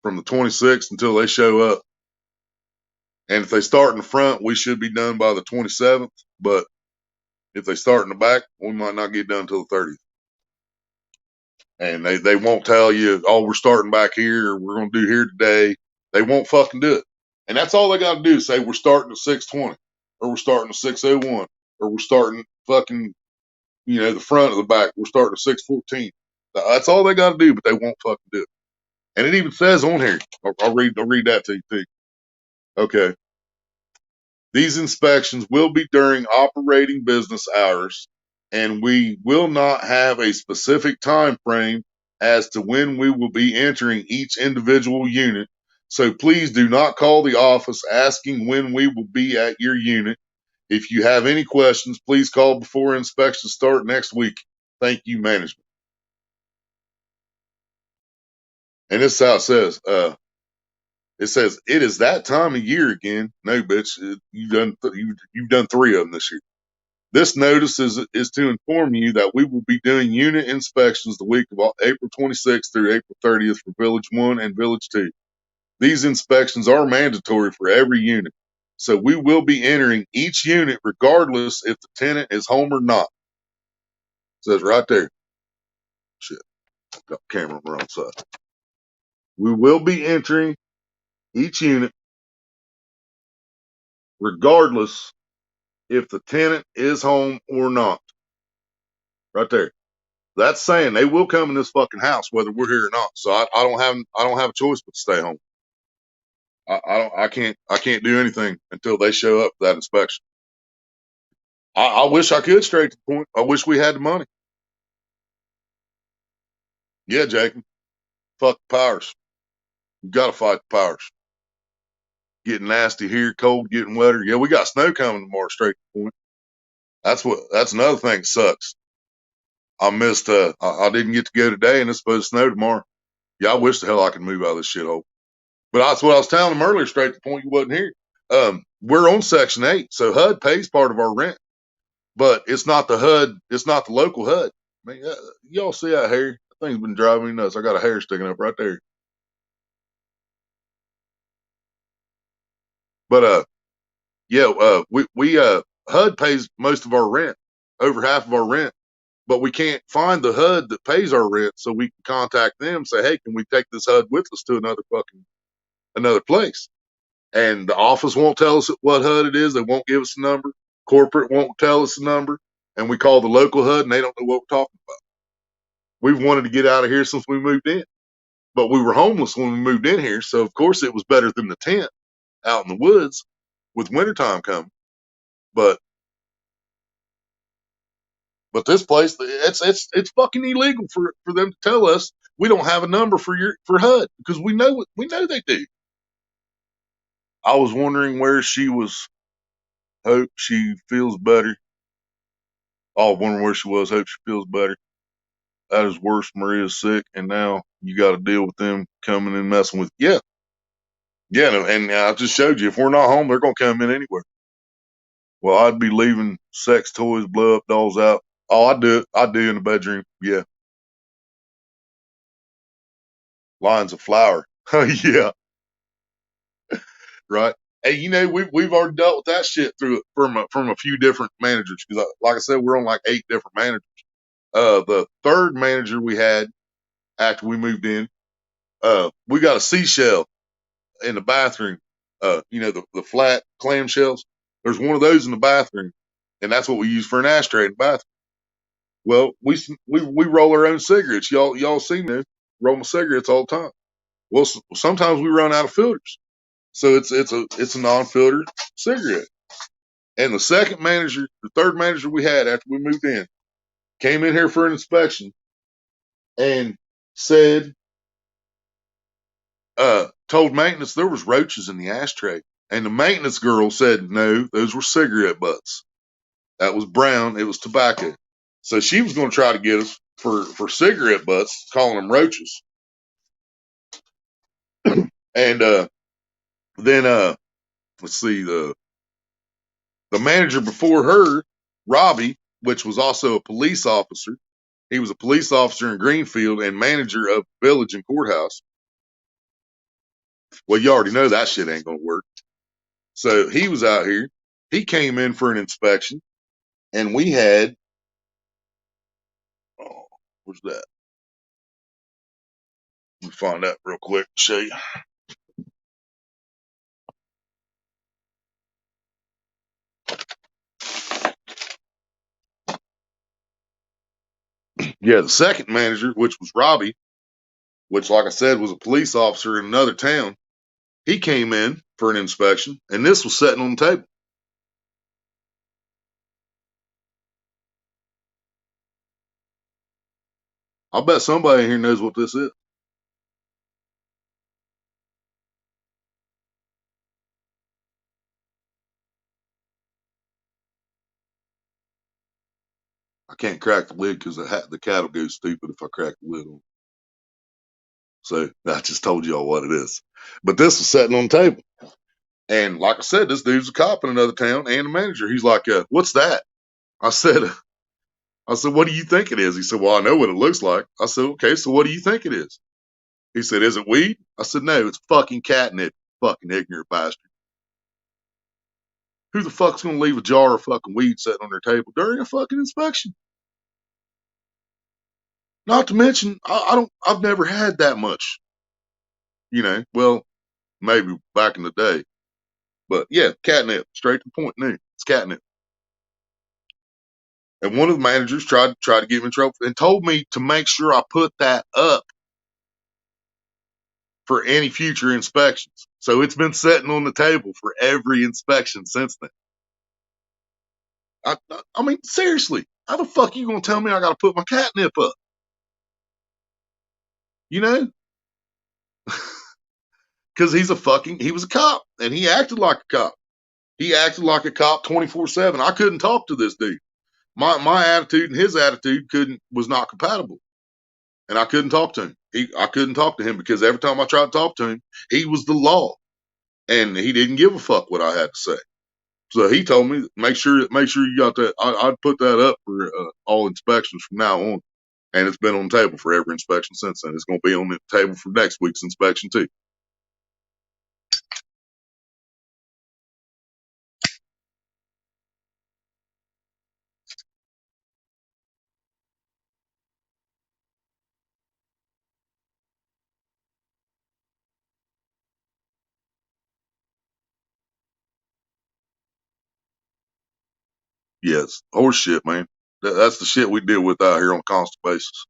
from the 26th until they show up. And if they start in the front, we should be done by the 27th. But if they start in the back, we might not get done until the 30th. And they won't tell you, oh, we're starting back here, or we're going to do here today. They won't fucking do it. And that's all they got to do is say, we're starting at 620, or we're starting at 601, or we're starting fucking, the front of the back. We're starting at 614. That's all they got to do, but they won't fucking do it. And it even says on here, I'll read that to you too. Okay. These inspections will be during operating business hours, and we will not have a specific time frame as to when we will be entering each individual unit. So please do not call the office asking when we will be at your unit. If you have any questions, please call before inspections start next week. Thank you, management. And this is how it says. It says it is that time of year again. No, bitch, you've done 3 of them this year. This notice is to inform you that we will be doing unit inspections the week of April 26th through April 30th for Village 1 and Village 2. These inspections are mandatory for every unit, so we will be entering each unit regardless if the tenant is home or not. It says right there. Shit, got the camera on the wrong side. We will be entering each unit regardless if the tenant is home or not. Right there. That's saying they will come in this fucking house whether we're here or not. So I don't have a choice but to stay home. I can't do anything until they show up for that inspection. I wish I could straight to the point. I wish we had the money. Yeah, Jacob. Fuck the powers. You gotta fight the powers. Getting nasty here, cold, getting wetter. Yeah, we got snow coming tomorrow straight to the point. That's another thing that sucks. I missed I didn't get to go today and it's supposed to snow tomorrow. Yeah, I wish the hell I could move out of this shithole. But that's what I was telling them earlier, straight to the point you wasn't here. We're on Section 8, so HUD pays part of our rent, but it's not the HUD, it's not the local HUD. I mean, y'all see that hair? That thing's been driving me nuts. I got a hair sticking up right there. But Yeah, we HUD pays most of our rent, over half of our rent, but we can't find the HUD that pays our rent, so we can contact them and say, hey, can we take this HUD with us to another place? And the office won't tell us what HUD it is. They won't give us a number. Corporate won't tell us a number. And we call the local HUD and they don't know what we're talking about. We've wanted to get out of here since we moved in, but we were homeless when we moved in here. So of course it was better than the tent out in the woods with wintertime coming. But this place, it's fucking illegal for them to tell us we don't have a number for HUD because we know they do. I was wondering where she was. Hope she feels better. Oh, wondering where she was. Hope she feels better. That is worse. Maria's sick, and now you got to deal with them coming and messing with. Yeah, yeah, and I just showed you. If we're not home, they're gonna come in anywhere. Well, I'd be leaving sex toys, blow up dolls out. Oh, I do it. I do in the bedroom. Yeah, lines of flour. Oh yeah, right. Hey, we've already dealt with that shit through from a few different managers because, like I said, we're on like 8 different managers. The third manager we had after we moved in, we got a seashell in the bathroom. The flat clamshells. There's one of those in the bathroom, and that's what we use for an ashtray in the bathroom. Well, we roll our own cigarettes. Y'all see me roll my cigarettes all the time. Well, sometimes we run out of filters, so it's a non-filtered cigarette. And the third manager we had after we moved in, came in here for an inspection and said, told maintenance there was roaches in the ashtray. And the maintenance girl said, no, those were cigarette butts. That was brown. It was tobacco. So she was going to try to get us for cigarette butts, calling them roaches. And then let's see, the manager before her, Robbie, which was also a police officer. He was a police officer in Greenfield and manager of village and courthouse. Well, you already know that shit ain't gonna work. So he was out here. He came in for an inspection, and we had, oh, where's that? Let me find that real quick. Show you. Yeah, the second manager, which was Robbie, which, like I said, was a police officer in another town. He came in for an inspection, and this was sitting on the table. I bet somebody in here knows what this is. I can't crack the lid because the cat will go stupid if I crack the lid on. So I just told y'all what it is. But this was sitting on the table. And like I said, this dude's a cop in another town and a manager. He's like, what's that? I said, what do you think it is? He said, well, I know what it looks like. I said, okay, so what do you think it is? He said, is it weed? I said, no, it's fucking catnip, fucking ignorant bastard. Who the fuck's going to leave a jar of fucking weed sitting on their table during a fucking inspection? Not to mention, I've never had that much, well, maybe back in the day. But yeah, catnip, straight to the point new. It's catnip. And one of the managers tried to get me in trouble and told me to make sure I put that up for any future inspections. So it's been sitting on the table for every inspection since then. I mean, seriously, how the fuck are you gonna tell me I gotta put my catnip up? You know? Because he was a cop and he acted like a cop. He acted like a cop 24/7. I couldn't talk to this dude. My attitude and his attitude was not compatible. And I couldn't talk to him. I couldn't talk to him because every time I tried to talk to him, he was the law. And he didn't give a fuck what I had to say. So he told me, make sure you got that. I'd put that up for all inspections from now on. And it's been on the table for every inspection since then. It's going to be on the table for next week's inspection too. Yes, horse shit, man. That's the shit we deal with out here on a constant basis.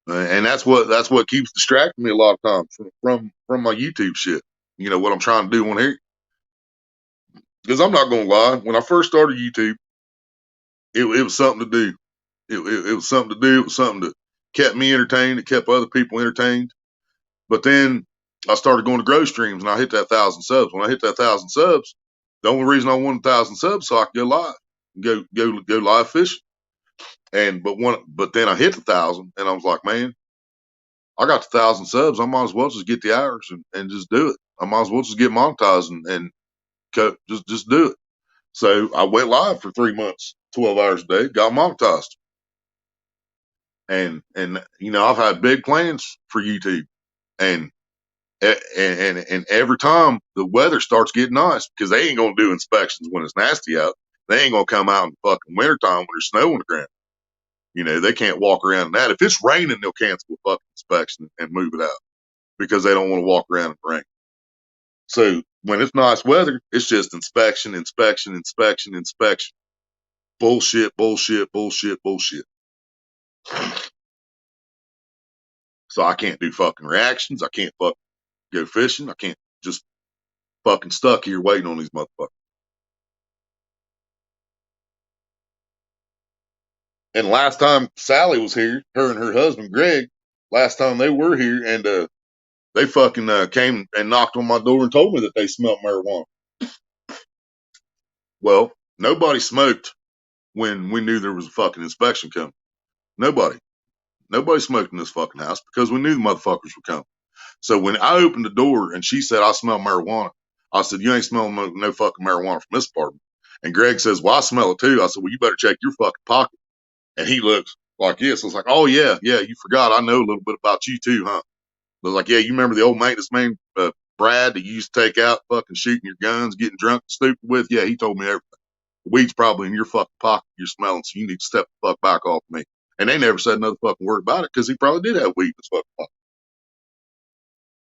And that's what keeps distracting me a lot of times from my YouTube shit. You know what I'm trying to do on here. Because I'm not gonna lie, when I first started YouTube, it was something to do. It was something to do. It was something that kept me entertained. It kept other people entertained. But then I started going to grow streams, and I hit that 1,000 subs. When I hit that 1,000 subs, the only reason I wanted 1,000 subs so I could go live, go live fishing. But then I hit the 1,000, and I was like, man, I got the 1,000 subs. I might as well just get the hours and just do it. I might as well just get monetized and just do it. So I went live for 3 months, 12 hours a day, got monetized. And you know, I've had big plans for YouTube, and every time the weather starts getting nice, because they ain't gonna do inspections when it's nasty out. They ain't gonna come out in the fucking wintertime when there's snow on the ground. You know, they can't walk around in that. If it's raining, they'll cancel the fucking inspection and move it out because they don't want to walk around in the rain. So when it's nice weather, it's just inspection, inspection, inspection, inspection. Bullshit, bullshit, bullshit, bullshit. So I can't do fucking reactions. I can't fucking go fishing. I can't just fucking stuck here waiting on these motherfuckers. And last time Sally was here, her and her husband Greg, last time they were here, and they fucking came and knocked on my door and told me that they smelled marijuana. Well, nobody smoked when we knew there was a fucking inspection coming. Nobody smoked in this fucking house because we knew the motherfuckers were coming. So when I opened the door and she said, I smell marijuana, I said, you ain't smelling no fucking marijuana from this apartment. And Greg says, well, I smell it too. I said, well, you better check your fucking pocket. And he looks like this. I was like, oh, yeah, you forgot. I know a little bit about you too, huh? I was like, yeah, you remember the old maintenance man, Brad, that you used to take out fucking shooting your guns, getting drunk and stupid with? Yeah, he told me everything. The weed's probably in your fucking pocket you're smelling, so you need to step the fuck back off me. And they never said another fucking word about it because he probably did have weed in his fucking pocket.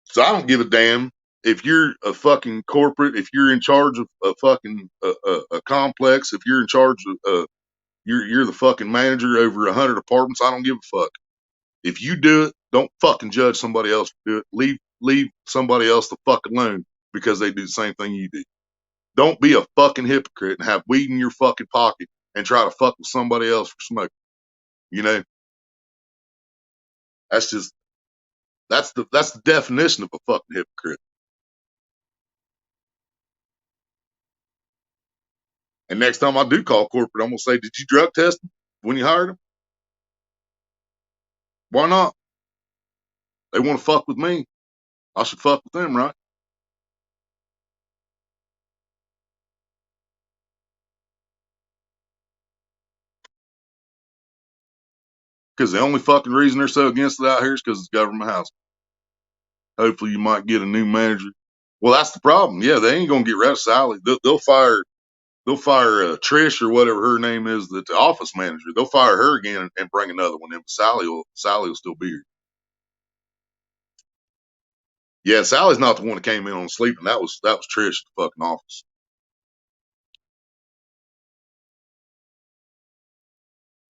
So I don't give a damn if you're a fucking corporate, if you're in charge of a fucking a complex, if you're in charge of you're the fucking manager over 100 apartments. I don't give a fuck. If you do it, don't fucking judge somebody else to do it. Leave somebody else the fuck alone because they do the same thing you do. Don't be a fucking hypocrite and have weed in your fucking pocket and try to fuck with somebody else for smoking. You know, that's just that's the definition of a fucking hypocrite. And next time I do call corporate, I'm gonna say, did you drug test them when you hired them? Why not? They want to fuck with me. I should fuck with them, right? Because the only fucking reason they're so against it out here is because it's government housing. Hopefully you might get a new manager. Well, that's the problem. Yeah, they ain't gonna get rid of Sally. They'll fire Trish or whatever her name is, the office manager. They'll fire her again and bring another one in. Sally will still be here. Yeah, Sally's not the one that came in on sleeping. That was Trish at the fucking office.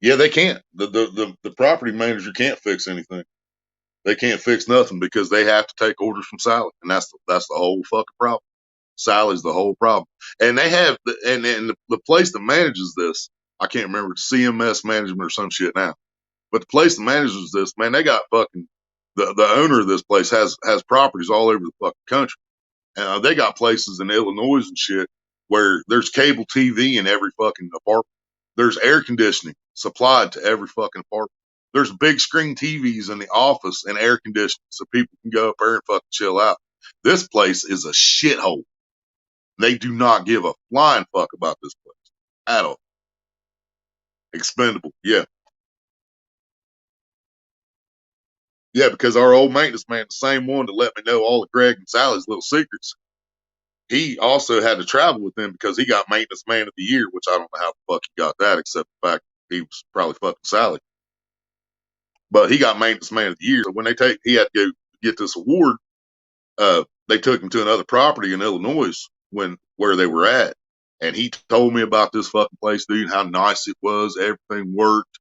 Yeah, they can't. The property manager can't fix anything. They can't fix nothing because they have to take orders from Sally, and that's the whole fucking problem. Sally's the whole problem, and they have and the place that manages this, I can't remember, CMS management or some shit now, but the place that manages this, man, they got fucking the owner of this place has properties all over the fucking country. They got places in Illinois and shit where there's cable TV in every fucking apartment. There's air conditioning supplied to every fucking apartment. There's big screen TVs in the office and air conditioning so people can go up there and fucking chill out. This place is a shithole. They do not give a flying fuck about this place at all. Expendable. Yeah. Yeah, because our old maintenance man, the same one to let me know all of Greg and Sally's little secrets, he also had to travel with them because he got maintenance man of the year, which I don't know how the fuck he got that, except the fact he was probably fucking Sally. But he got maintenance man of the year. So when he had to go get this award, they took him to another property in Illinois where they were at. And he told me about this fucking place, dude, how nice it was. Everything worked.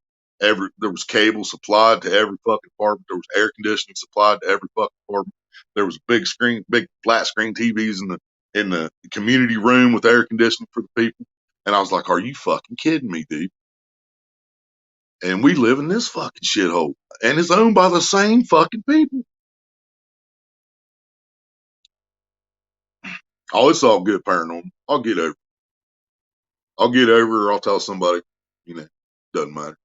There was cable supplied to every fucking apartment. There was air conditioning supplied to every fucking apartment. There was big flat screen TVs in the community room with air conditioning for the people. And I was like, are you fucking kidding me, dude? And we live in this fucking shithole. And it's owned by the same fucking people. Oh, it's all good, paranormal. I'll get over. I'll get over, or I'll tell somebody. You know, doesn't matter.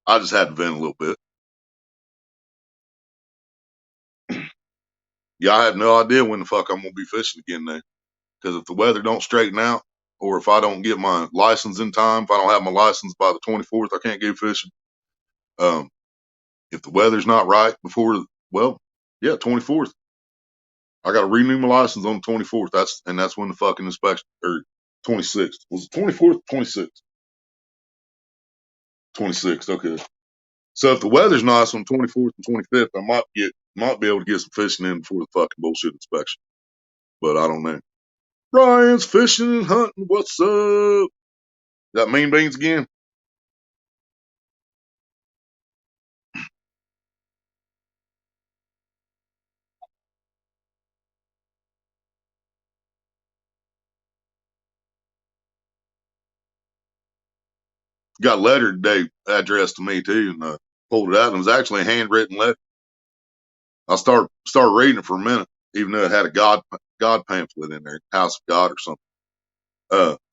I just had to vent a little bit. Yeah, I have no idea when the fuck I'm gonna be fishing again now. Because if the weather don't straighten out, or if I don't get my license in time, if I don't have my license by the 24th, I can't go fishing. Um, if the weather's not right before, well, yeah, 24th. I got to renew my license on the 24th. That's when the fucking inspection, or 26th. Was it 24th? 26th. 26th. Okay. So if the weather's nice on 24th and 25th, I might be able to get some fishing in before the fucking bullshit inspection. But I don't know. Ryan's fishing and hunting. What's up? That Mean Beans again? Got a letter today addressed to me too, and pulled it out. And it was actually a handwritten letter. I started reading it for a minute, even though it had a God pamphlet in there, House of God or something.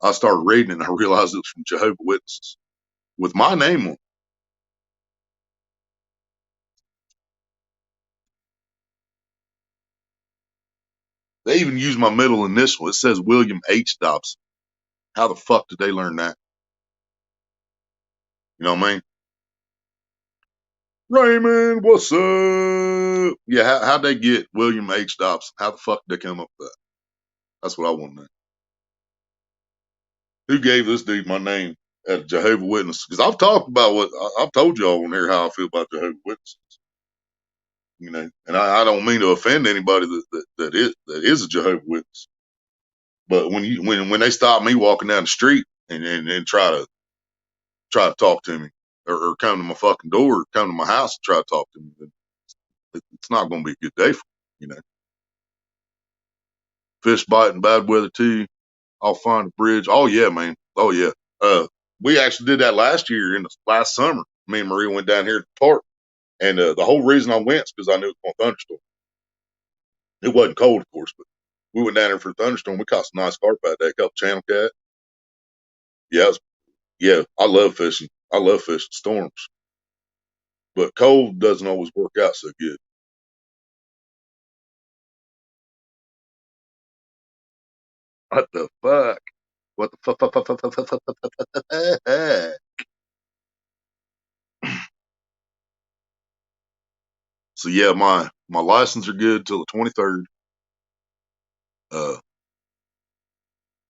I started reading it and I realized it was from Jehovah's Witnesses with my name on it. They even used my middle initial. It says William H. Dobson. How the fuck did they learn that? You know what I mean? Raymond, what's up? Yeah, how'd they get William H. Dobson? How the fuck did they come up with that? That's what I want to know. Who gave this dude my name at Jehovah's Witnesses? Because I've talked about I've told y'all on here how I feel about Jehovah's Witnesses. You know, and I don't mean to offend anybody that is a Jehovah's Witness. But when they stop me walking down the street and try to talk to me or come to my fucking door, come to my house and try to talk to me, it's not going to be a good day for me, you know. Fish biting, bad weather too. I'll find a bridge. Oh yeah, man. Oh yeah. We actually did that last year last summer. Me and Maria went down here to the park, and the whole reason I went is because I knew it was going to thunderstorm. It wasn't cold, of course, but we went down there for a thunderstorm. We caught some nice carp that day, a couple channel cat. Yeah, yeah. I love fishing. I love fishing storms, but cold doesn't always work out so good. What the fuck? What the fuck? So yeah, my license are good till the 23rd. Uh,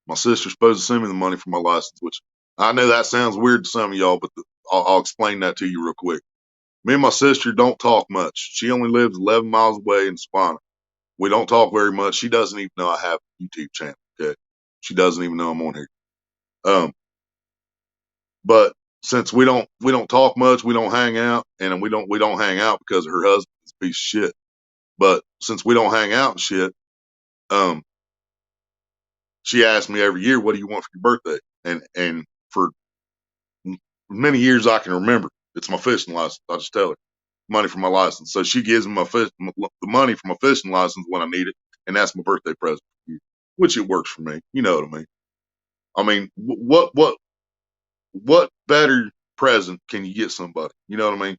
my sister's supposed to send me the money for my license, which I know that sounds weird to some of y'all, but I'll explain that to you real quick. Me and my sister don't talk much. She only lives 11 miles away in Spina. We don't talk very much. She doesn't even know I have a YouTube channel. Okay, she doesn't even know I'm on here. Um, but since we don't talk much, we don't hang out, and we don't hang out because her husband's a piece of shit. But since we don't hang out and shit, um, she asks me every year, "What do you want for your birthday?" And for many years I can remember, it's my fishing license. I just tell her money for my license. So she gives me the money for my fishing license when I need it, and that's my birthday present, which it works for me. You know what I mean? I mean, what better present can you get somebody? You know what I mean?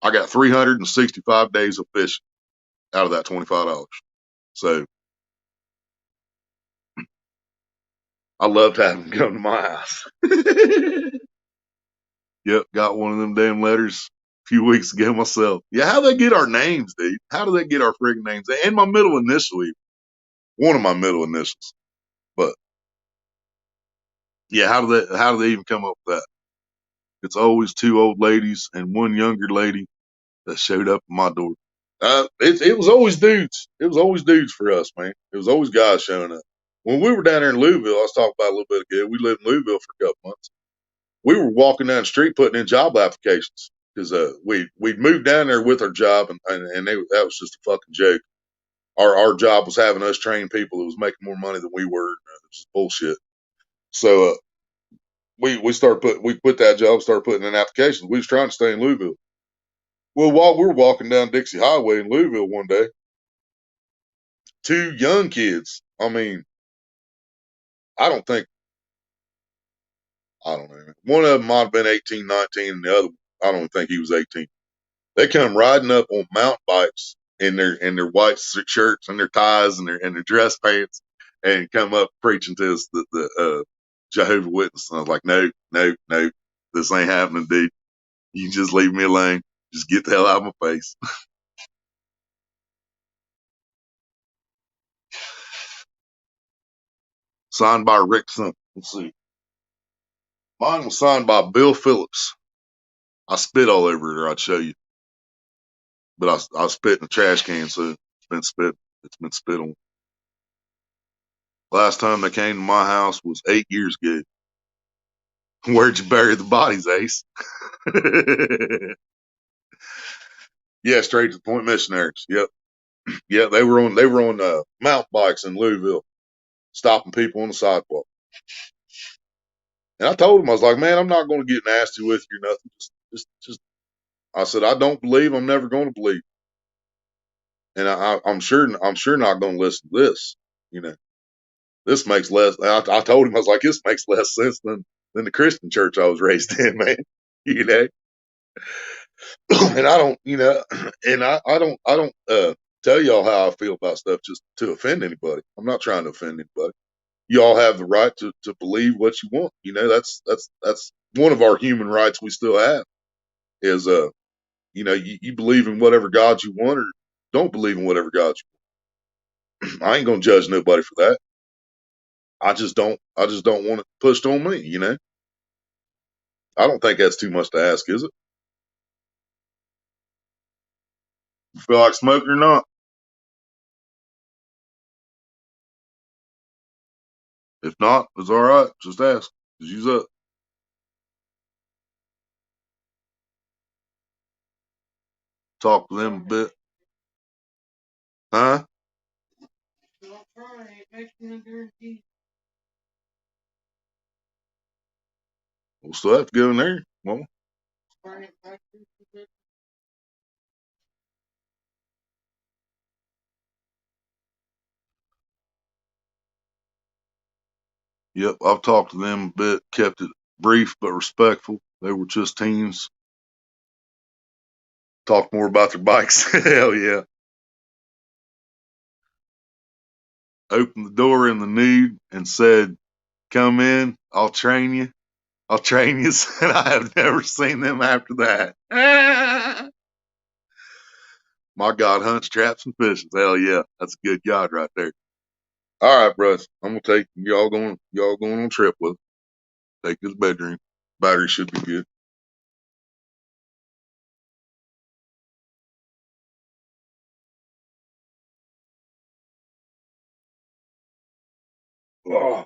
I got 365 days of fishing out of that $25. So I loved having them come to my house. Yep, got one of them damn letters a few weeks ago myself. Yeah, how they get our names, dude? How do they get our friggin' names? And my middle initial, even. One of my middle initials. But yeah, how do they even come up with that? It's always two old ladies and one younger lady that showed up at my door. It was always dudes. It was always dudes for us, man. It was always guys showing up. When we were down there in Louisville, I was talking about a little bit ago. We lived in Louisville for a couple months. We were walking down the street putting in job applications because we'd moved down there with our job, and that was just a fucking joke. Our job was having us train people that was making more money than we were. It was just bullshit. So we quit that job, started putting in applications. We was trying to stay in Louisville. Well, while we were walking down Dixie Highway in Louisville one day, two young kids. I mean, I don't think I don't know. One of them might have been 18, 19, and the other I don't think he was 18. They come riding up on mountain bikes in their white shirts and their ties and their dress pants, and come up preaching to us the Jehovah Witness. And I was like, no, no, no, this ain't happening, dude. You just leave me alone. Just get the hell out of my face. Signed by Rick something. Let's see. Mine was signed by Bill Phillips. I spit all over it, or I'd show you. But I spit in a trash can, so it's been spit. It's been spit on. Last time they came to my house was 8 years ago. Where'd you bury the bodies, Ace? Yeah, straight to the Point Missionaries. Yep, yeah, they were on mountain bikes in Louisville, stopping people on the sidewalk. And I told them, I was like, man, I'm not going to get nasty with you or nothing. Just. I said, I don't believe. I'm never going to believe. And I'm sure not going to listen to this. You know, this makes less. I told him, I was like, this makes less sense than the Christian church I was raised in, man. You know, and I don't, you know, and I don't tell y'all how I feel about stuff just to offend anybody. I'm not trying to offend anybody. You all have the right to believe what you want. You know, that's one of our human rights we still have is you know, you believe in whatever God you want or don't believe in whatever God you want. I ain't gonna judge nobody for that. I just don't want it pushed on me, you know. I don't think that's too much to ask, is it? You feel like smoking or not? If not, it's all right. Just ask. Just use up. Talk to them a bit. Huh? We'll still have to go in there. Well, yep, I've talked to them a bit, kept it brief but respectful. They were just teens. Talked more about their bikes. Hell yeah. Opened the door in the nude and said, come in, I'll train you. I'll train you. And I have never seen them after that. My God hunts, traps, and fishes. Hell yeah. That's a good God right there. All right, bros. I'm gonna take y'all going on a trip with. Take this bedroom. Battery should be good. Oh,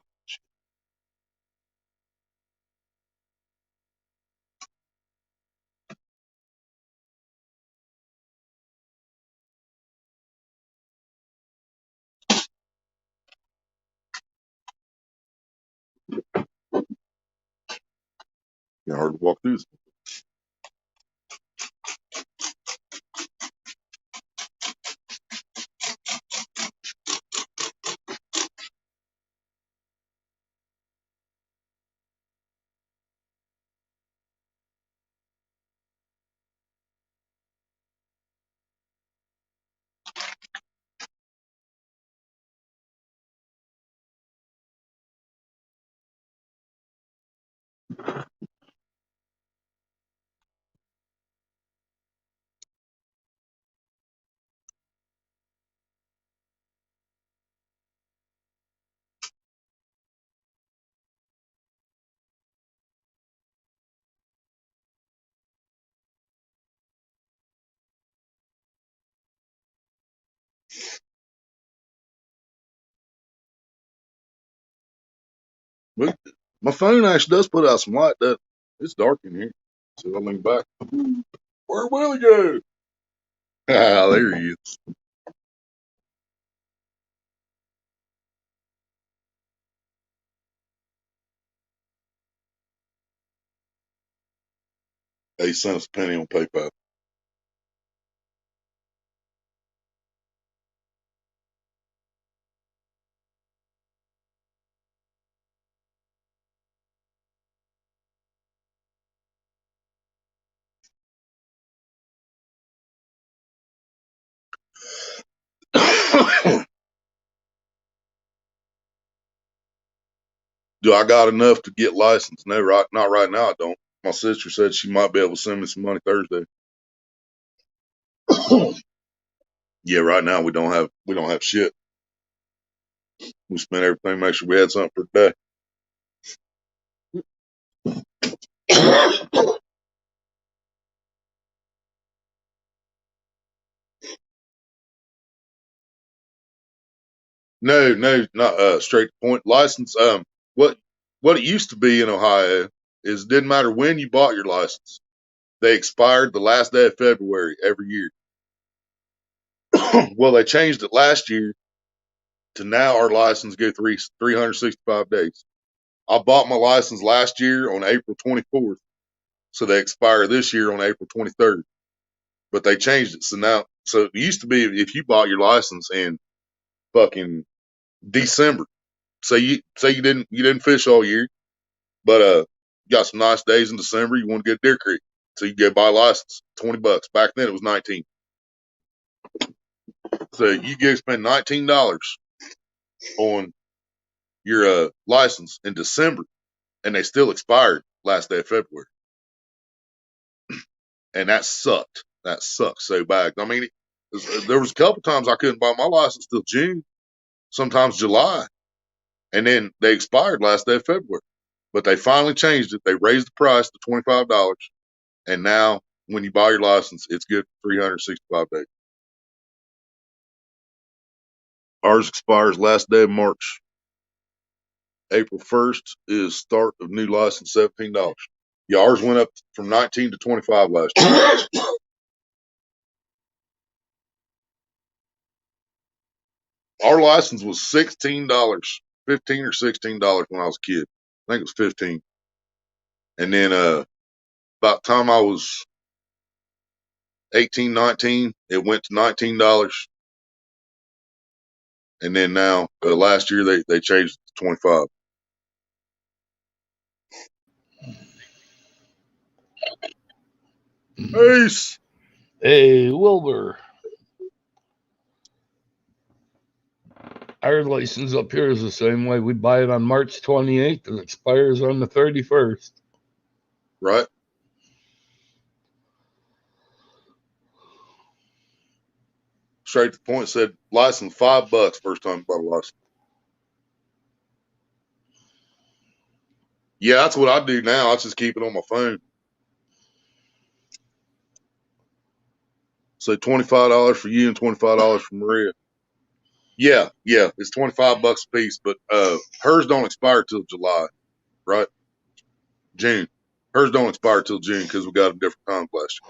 yeah, hard to walk through this. But my phone actually does put out some light. That it's dark in here. So I lean back. Where will he go? Ah, there he is. He sent us a penny on PayPal. Do I got enough to get licensed? No, not right now. I don't. My sister said she might be able to send me some money Thursday. Yeah, right now we don't have shit. We spent everything, make sure we had something for the day. No, no, not straight to point license. What what it used to be in Ohio is it didn't matter when you bought your license. They expired the last day of February every year. Well, they changed it last year to now our license go 365 days. I bought my license last year on April 24th, so they expire this year on April 23rd. But they changed it, so it used to be if you bought your license in fucking December, say you didn't fish all year, but you got some nice days in December, you want to get Deer Creek, so you go buy a license, $20. Back then it was 19. So you go spend $19 on your license in December, and they still expired last day of February, and that sucked. That sucked so bad. I mean, there was a couple times I couldn't buy my license till June, sometimes July, and then they expired last day of February. But they finally changed it. They raised the price to $25, and now when you buy your license, it's good for 365 days. Ours expires last day of March. April 1st is start of new license, $17. Yeah, ours went up from 19 to 25 last year. Our license was $16, 15 or $16 when I was a kid. I think it was 15. And then about the time I was 18, 19, it went to $19. And then now last year they changed it to 25. Ace. Hey, Wilbur. Our license up here is the same way. We buy it on March 28th and expires on the 31st. Right. Straight to the point, said license $5 first time you bought a license. Yeah, that's what I do now. I just keep it on my phone. So $25 for you and $25 for Maria. Yeah, it's $25 a piece, but hers don't expire till July, right? June. Hers don't expire till June because we got a different time last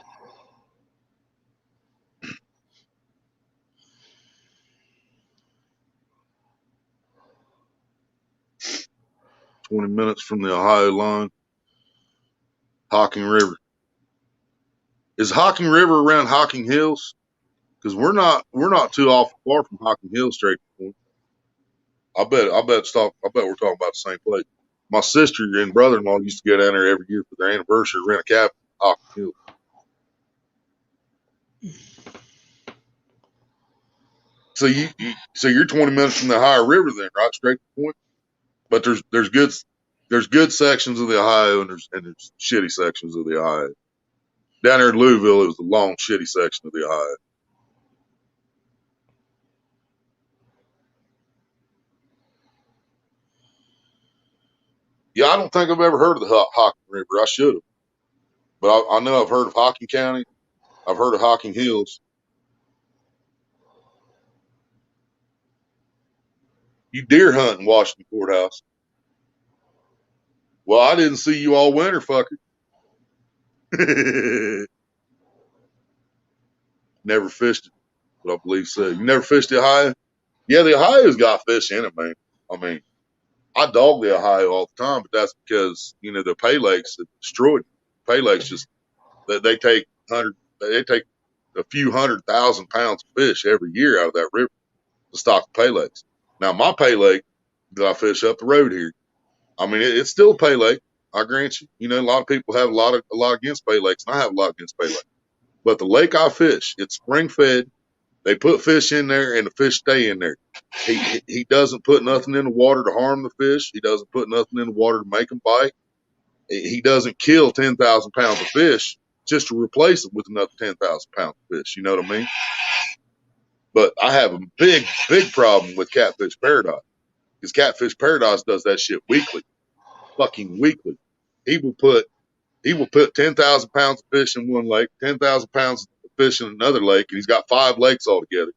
year. 20 minutes from the Ohio line. Hocking River. Is Hocking River around Hocking Hills? Because we're not too far from Hocking Hills straight to the point. I bet we're talking about the same place. My sister and brother-in-law used to go down there every year for their anniversary, rent a cabin in Hocking Hills. So you're 20 minutes from the Ohio River then, right? Straight to the point. But there's good sections of the Ohio and there's shitty sections of the Ohio. Down there in Louisville, it was the long shitty section of the Ohio. Yeah, I don't think I've ever heard of the Hocking River. I should have, but I know I've heard of Hocking County. I've heard of Hocking Hills. You deer hunt in Washington Courthouse. Well, I didn't see you all winter, fucker. Never fished it, but I believe so. You never fished the Ohio? Yeah, the Ohio's got fish in it, man. I mean, I dog the Ohio all the time, but that's because, the Pay Lakes have destroyed it. Pay Lakes just, they take they take a few 100,000 pounds of fish every year out of that river to stock the Pay Lakes. Now, my Pay Lake that I fish up the road here, I mean, it's still a Pay Lake. I grant you. A lot of people have a lot against Pay Lakes, and I have a lot against Pay Lakes. But the lake I fish, it's spring fed. They put fish in there, and the fish stay in there. He doesn't put nothing in the water to harm the fish. He doesn't put nothing in the water to make them bite. He doesn't kill 10,000 pounds of fish just to replace it with another 10,000 pounds of fish. You know what I mean? But I have a big, big problem with Catfish Paradise, because Catfish Paradise does that shit weekly, fucking weekly. He will put 10,000 pounds of fish in one lake, 10,000 pounds of fish in another lake, and he's got 5 lakes altogether.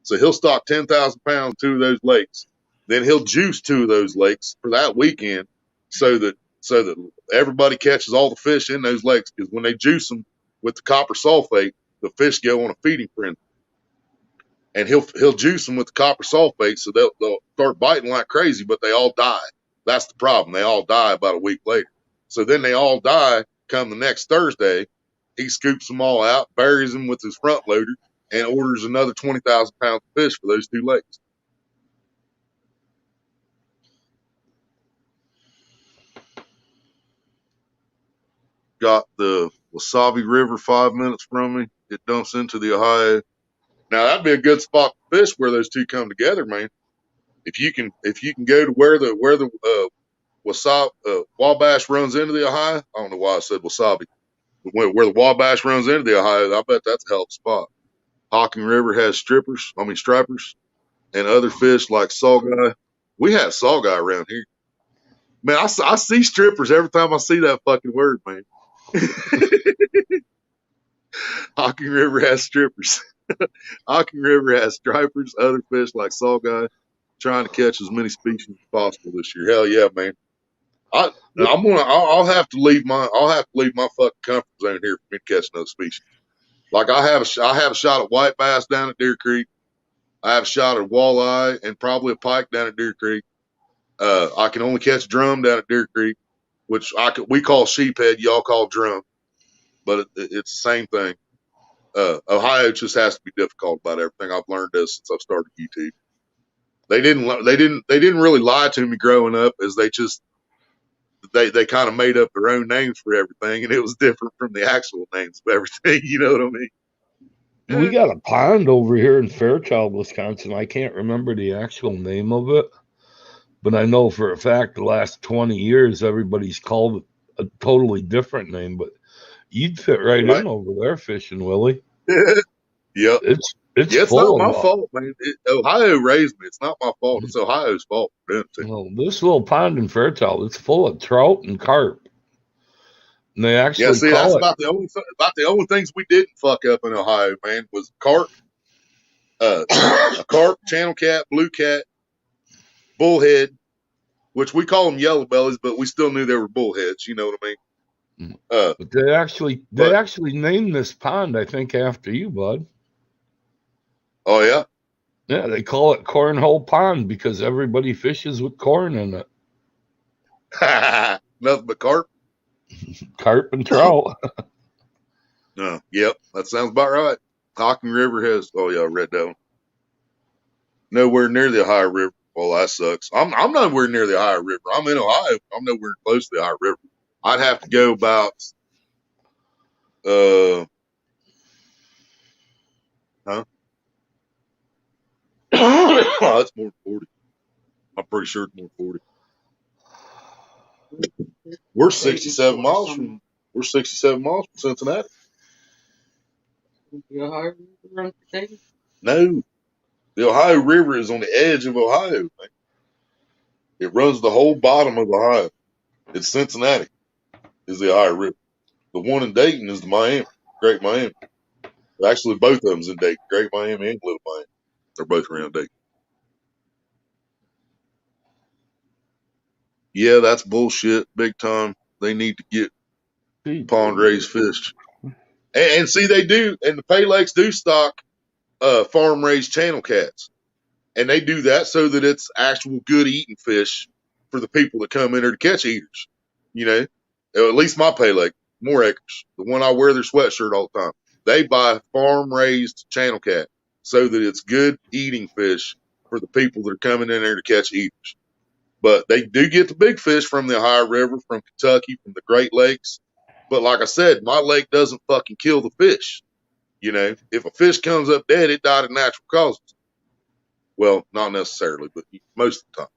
So he'll stock 10,000 pounds in 2 of those lakes. Then he'll juice 2 of those lakes for that weekend, so that everybody catches all the fish in those lakes. Because when they juice them with the copper sulfate, the fish go on a feeding frenzy. And he'll juice them with the copper sulfate, so they'll start biting like crazy, but they all die. That's the problem. They all die about a week later. So then they all die come the next Thursday. He scoops them all out, buries them with his front loader, and orders another 20,000 pounds of fish for those 2 lakes. Got the Wasabi River 5 minutes from me. It dumps into the Ohio. Now that'd be a good spot to fish where those 2 come together, man. If you can go to where the Wabash runs into the Ohio. I don't know why I said Wasabi. Where the Wabash runs into the Ohio, I bet that's a hell of a spot. Hocking River has stripers, and other fish like saugeye. We have saugeye around here. Man, I see strippers every time I see that fucking word, man. Hocking River has strippers. Hocking River has stripers, other fish like saugeye. Trying to catch as many species as possible this year. Hell yeah, man. I'll have to leave my fucking comfort zone here for me to catch another species. Like I have a shot at white bass down at Deer Creek. I have a shot at walleye and probably a pike down at Deer Creek. I can only catch drum down at Deer Creek, which we call sheephead, y'all call drum, but it's the same thing. Ohio just has to be difficult about everything. I've learned this since I've started YouTube. They didn't really lie to me growing up, as they kind of made up their own names for everything, and it was different from the actual names of everything. You know what I mean? We got a pond over here in Fairchild, Wisconsin. I can't remember the actual name of it, but I know for a fact the last 20 years everybody's called it a totally different name. But you'd fit right in over there fishing, Willie. Yep. It's not my fault, man. Ohio raised me. It's not my fault. It's Ohio's fault. Well, this little pond in Fairchild, it's full of trout and carp. And they actually that's about the only things we didn't fuck up in Ohio, man, was carp, a carp, channel cat, blue cat, bullhead, which we call them yellow bellies, but we still knew they were bullheads. You know what I mean? But they actually named this pond, I think, after you, bud. Oh yeah. Yeah, they call it Cornhole Pond because everybody fishes with corn in it. Nothing but carp. Carp and trout. Yep, that sounds about right. Hocking River has. Oh yeah, I read that one. Nowhere near the Ohio River. Well, that sucks. I'm nowhere near the Ohio River. I'm in Ohio. I'm nowhere close to the Ohio River. I'd have to go about. That's more than 40. I'm pretty sure it's more than 40. We're 67 miles from Cincinnati. The Ohio River runs through? No, the Ohio River is on the edge of Ohio. Man. It runs the whole bottom of Ohio. It's Cincinnati is the Ohio River. The one in Dayton is the Miami, Great Miami. Actually, both of them's in Dayton, Great Miami and Little Miami. They're both around Dayton. Yeah, that's bullshit, big time. They need to get pond raised fish. And see, they do, and the Pay Lakes do stock farm raised channel cats, and they do that so that it's actual good eating fish for the people that come in there to catch eaters. You know, at least my Pay Lake, More Acres, the one I wear their sweatshirt all the time. They buy farm raised channel cat so that it's good eating fish for the people that are coming in there to catch eaters. But they do get the big fish from the Ohio River, from Kentucky, from the Great Lakes. But like I said, my lake doesn't fucking kill the fish. You know, if a fish comes up dead, it died of natural causes. Well, not necessarily, but most of the time.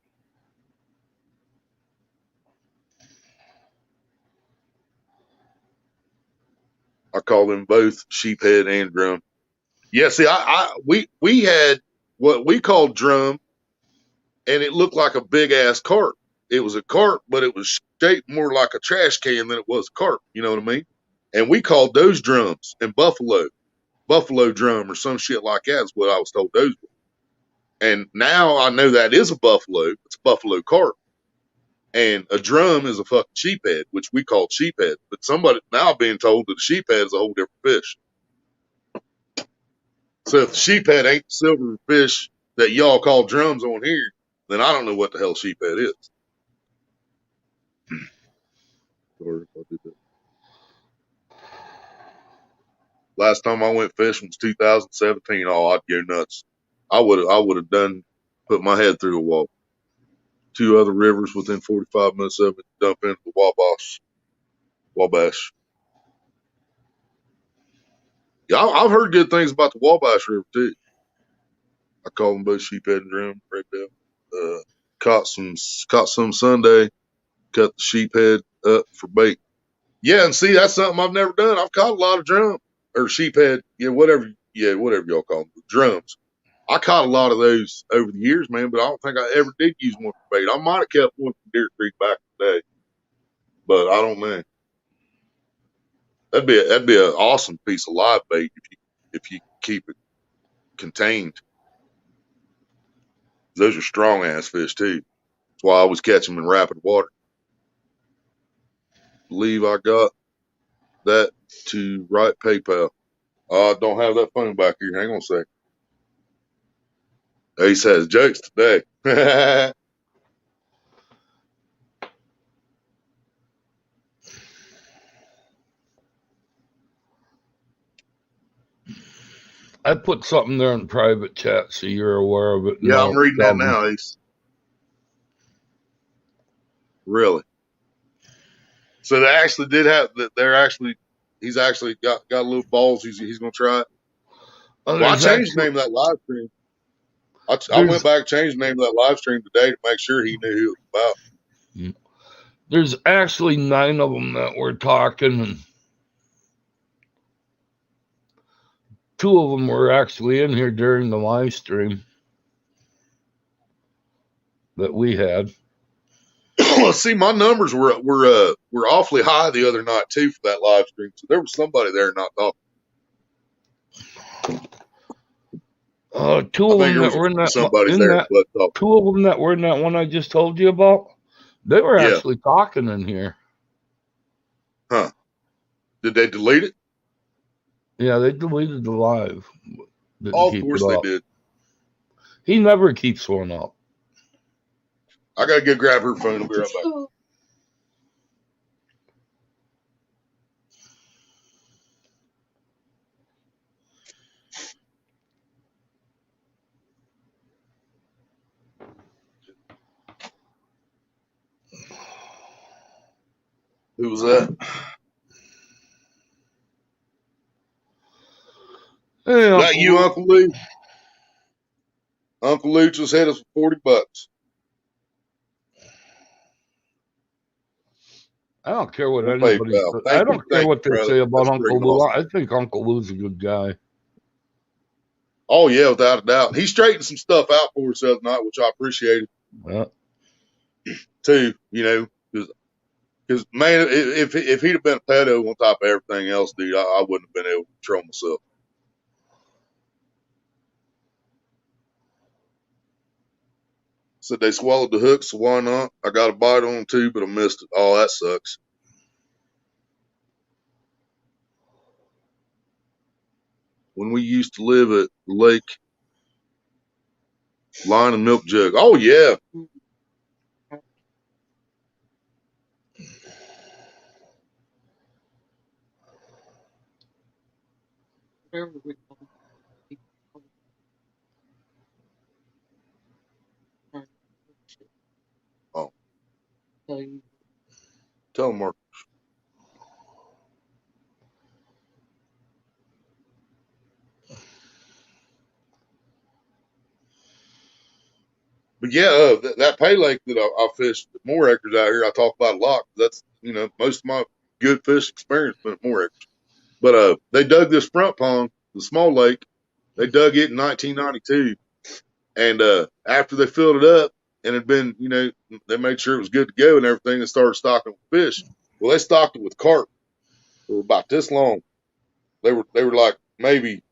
I call them both sheephead and drum. Yeah, see, we had what we called drum, and it looked like a big ass cart. It was a cart, but it was shaped more like a trash can than it was a cart. You know what I mean? And we called those drums and buffalo drum or some shit like that is what I was told those were. And now I know that is a buffalo. It's a buffalo cart. And a drum is a fucking sheephead, which we call sheephead. But somebody now being told that a sheephead is a whole different fish. So if the sheephead ain't the silver fish that y'all call drums on here, then I don't know what the hell sheephead is. Sorry if I did that. Last time I went fishing was 2017. Oh, I'd go nuts. I would have put my head through a wall. 2 other rivers within 45 minutes of it, dump into the Wabash. Yeah, I've heard good things about the Wabash River too. I call them both sheephead and drum right there. Caught some Sunday, cut the sheephead up for bait. Yeah, and see, that's something I've never done. I've caught a lot of drum or sheephead, whatever y'all call them, drums. I caught a lot of those over the years, man, but I don't think I ever did use one for bait. I might have kept one from Deer Creek back in the day, but I don't know. That'd be an awesome piece of live bait if you keep it contained. Those are strong ass fish too. That's why I always catch them in rapid water. Believe I got that to write PayPal. I don't have that phone back here. Hang on a second. Ace has jokes today. I put something there in private chat so you're aware of it. Yeah, I'm reading that now, Ace. Really? So they actually did have that. He's actually got a little balls. He's gonna try it. Well, I changed the name of that live stream. I went back and changed the name of that live stream today to make sure he knew who it was about. There's actually 9 of them that we're talking, and 2 of them were actually in here during the live stream that we had. See, my numbers were awfully high the other night too for that live stream, so there was somebody there not talking. 2 of them that were in that. Somebody's there. 2 of them that were in that one I just told you about. They were actually talking in here. Huh? Did they delete it? Yeah, they deleted the live. Oh, of course they did. He never keeps one up. I gotta go grab her phone. I'll be right back. Who was that? Hey, that you, Uncle Lou? Uncle Lou just hit us for $40. I don't care what anybody. I don't care what they say about Uncle Lou. I think Uncle Lou's a good guy. Oh yeah, without a doubt. He straightened some stuff out for us the other night, which I appreciated. Yeah. Too, because man, if he'd have been a pedo on top of everything else, dude, I wouldn't have been able to control myself. Said they swallowed the hook, so why not? I got a bite on too, but I missed it. Oh, that sucks. When we used to live at the lake, line and milk jug. Oh yeah. Whatever we call it. Oh, So you tell them, Mark. But yeah, that pay lake that I fished at More Acres out here, I talk about a lot. That's, most of my good fish experience been at More Acres. But they dug this front pond, the small lake. They dug it in 1992, and after they filled it up and had been, they made sure it was good to go and everything, and started stocking with fish. Well, they stocked it with carp. They were about this long. They were like maybe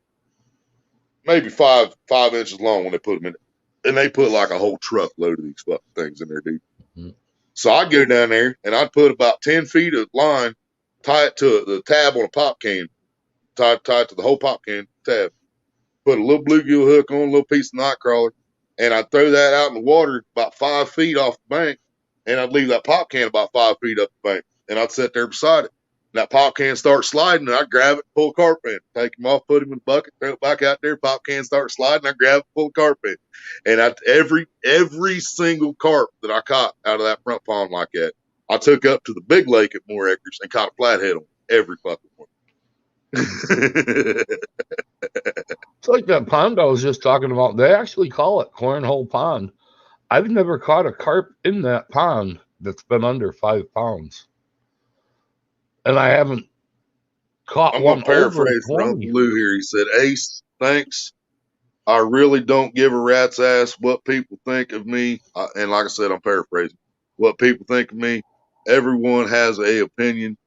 5 inches long when they put them in. And they put like a whole truckload of these fucking things in there, dude. Mm-hmm. So I'd go down there and I'd put about 10 feet of line, tie it to the tab on a pop can, tie it to the whole pop can tab, put a little bluegill hook on, a little piece of night crawler, and I'd throw that out in the water about 5 feet off the bank, and I'd leave that pop can about 5 feet up the bank, and I'd sit there beside it. And that pop can starts sliding, and I'd grab it, pull a carp in, take him off, put him in the bucket, throw it back out there, pop can starts sliding, I grab it, pull a carp in. And every single carp that I caught out of that front pond like that, I took up to the big lake at More Acres and caught a flathead on every fucking one. It's like that pond I was just talking about. They actually call it Cornhole Pond. I've never caught a carp in that pond that's been under 5 pounds. And I haven't caught I'm one going to paraphrase over for 20. Uncle Lou here. He said, Ace, thanks. I really don't give a rat's ass what people think of me. And like I said, I'm paraphrasing. What people think of me. Everyone has a opinion,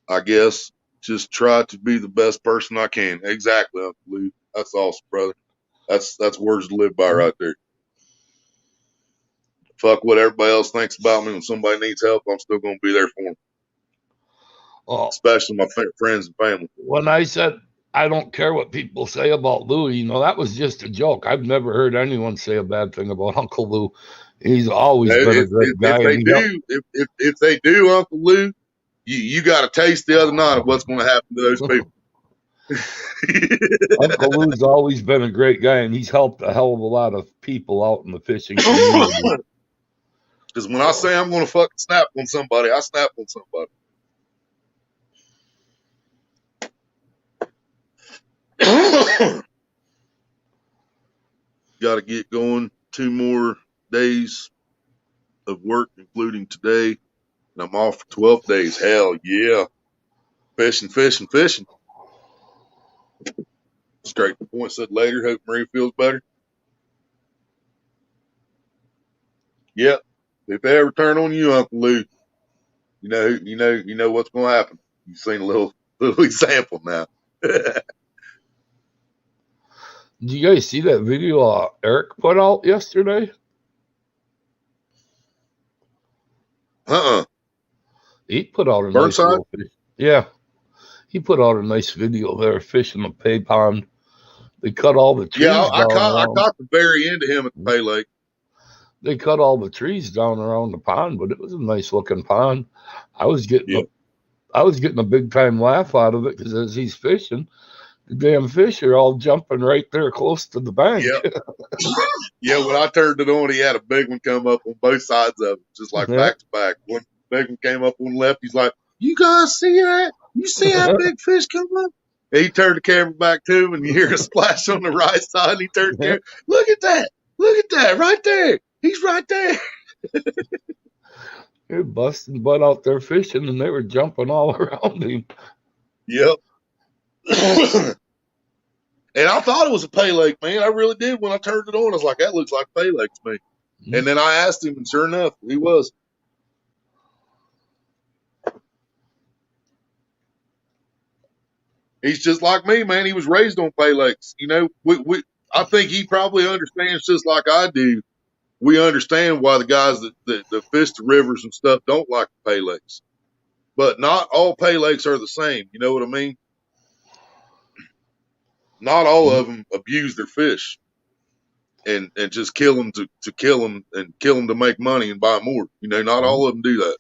I guess. Just try to be the best person I can. Exactly, Uncle Lou. That's awesome, brother. That's words to live by right there. Fuck what everybody else thinks about me. When somebody needs help, I'm still going to be there for them. Oh, Especially my friends and family. when I said I don't care what people say about Louie, that was just a joke. I've never heard anyone say a bad thing about Uncle Lou. He's always been a great guy. If they do, Uncle Lou, you got a taste the other night of what's going to happen to those people. Uncle Lou's always been a great guy, and he's helped a hell of a lot of people out in the fishing community. Because when I say I'm going to fucking snap on somebody, I snap on somebody. Got to get going. 2 more days of work, including today, and I'm off for 12 days. Hell yeah. Fishing. Straight to the point, said later. Hope Marie feels better. Yep. If they ever turn on you, Uncle Lou, you know what's going to happen. You've seen a little example now. Did you guys see that video Eric put out yesterday? He put out a Burnside? nice video. Yeah. He put out a nice video there fishing the pay pond. They cut all the trees down. I caught the very end of him at the Pay Lake. They cut all the trees down around the pond, but it was a nice looking pond. I was getting a big time laugh out of it because as he's fishing, the damn fish are all jumping right there close to the bank. Yep. Yeah, when I turned it on, he had a big one come up on both sides of it, just like back to back. One big one came up on the left. He's like, "You guys see that? You see that big fish come up?" And he turned the camera back to him, and you hear a splash on the right side. And he turned the camera. Look at that, right there. He's right there. They're busting butt out there fishing, and they were jumping all around him. Yep. And I thought it was a Pay Lake, man. I really did. When I turned it on, I was like, that looks like Pay Lake to me. Mm-hmm. And then I asked him, and sure enough, he was. He's just like me, man. He was raised on Pay Lakes. I think he probably understands just like I do we understand why the guys that fish the rivers and stuff don't like the pay lakes. But not all pay lakes are the same. You know what I mean? Not all of them abuse their fish and just kill them to kill them and kill them to make money and buy more. You know, not all of them do that.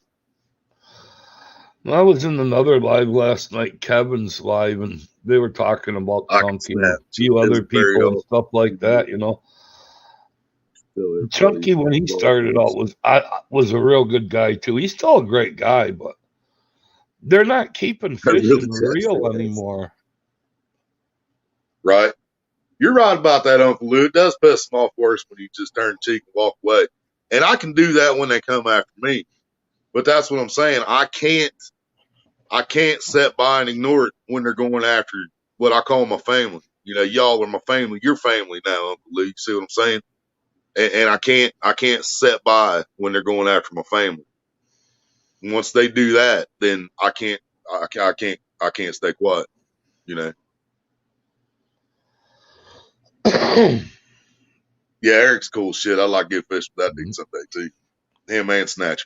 I was in another live last night, Kevin's live, and they were talking about Chunky and a few other people and stuff like that, you know. Chunky, when he started out, was a real good guy too. He's still a great guy, but they're not keeping fishing real anymore. Right. You're right about that, Uncle Lou. It does piss them off worse when you just turn the cheek and walk away. And I can do that when they come after me. But that's what I'm saying. I can't sit by and ignore it when they're going after what I call my family. You know, y'all are my family. You're family now, Uncle Lou. You see what I'm saying? And I can't sit by when they're going after my family. And once they do that, then I can't stay quiet. You know. Yeah, Eric's cool shit. I like to get fish with that dude someday too. Him and Snatcher.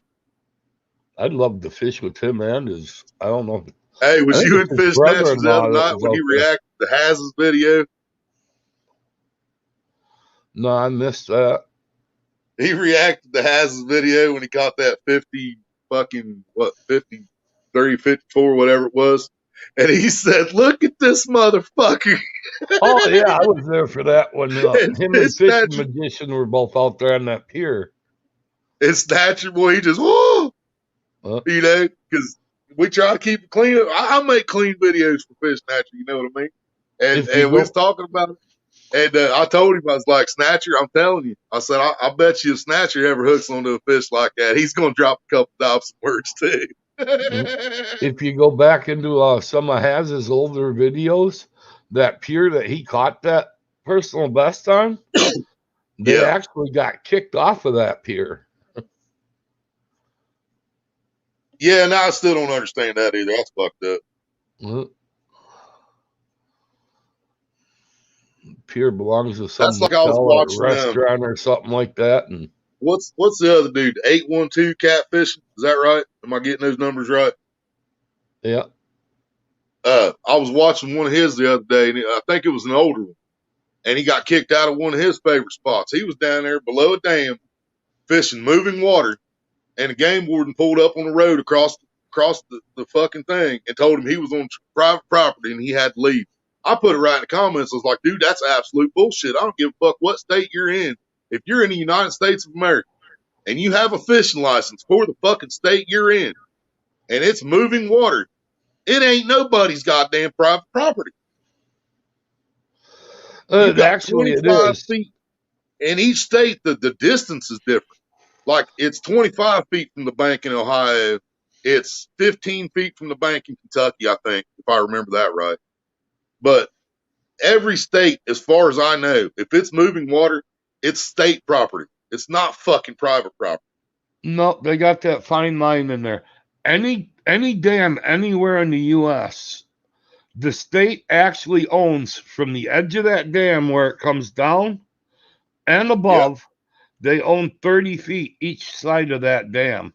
I'd love to fish with him and his. I don't know. Hey, was you in Fish Snatchers the other night when he reacted to Haz's video? No, I missed that. He reacted to Haz's video when he caught that 50 fucking 50, 30, 54, whatever it was. And he said, "Look at this motherfucker." Oh yeah, I was there for that one. Him and Fishing Magician were both out there on that pier. And Snatcher boy, he just whoa, you know, because we try to keep it clean. I make clean videos for Fish Snatcher, you know what I mean? And we was talking about it. And I told him, I was like, Snatcher, I'm telling you. I said, I bet you if Snatcher ever hooks onto a fish like that, he's going to drop a couple Dobson words too. If you go back into some of Haz's older videos, that pier that he caught that personal best on, they actually got kicked off of that pier. Yeah, and I still don't understand that either. That's fucked up. Pier belongs to some That's like I was watching restaurant or something like that. And what's the other dude? 812 Catfishing? Is that right? Am I getting those numbers right? Yeah. I was watching one of his the other day, and I think it was an older one, and he got kicked out of one of his favorite spots. He was down there below a dam fishing moving water, and a game warden pulled up on the road across the fucking thing and told him he was on private property and he had to leave. I put it right in the comments. I was like, dude, that's absolute bullshit. I don't give a fuck what state you're in. If you're in the United States of America and you have a fishing license for the fucking state you're in and it's moving water, it ain't nobody's goddamn private property. You got actually, 25 feet. In each state, the distance is different. Like, it's 25 feet from the bank in Ohio. It's 15 feet from the bank in Kentucky, I think, if I remember that right. But every state, as far as I know, if it's moving water, it's state property. It's not fucking private property. No, they got that fine line in there. Any dam anywhere in the U.S., the state actually owns from the edge of that dam where it comes down and above, they own 30 feet each side of that dam.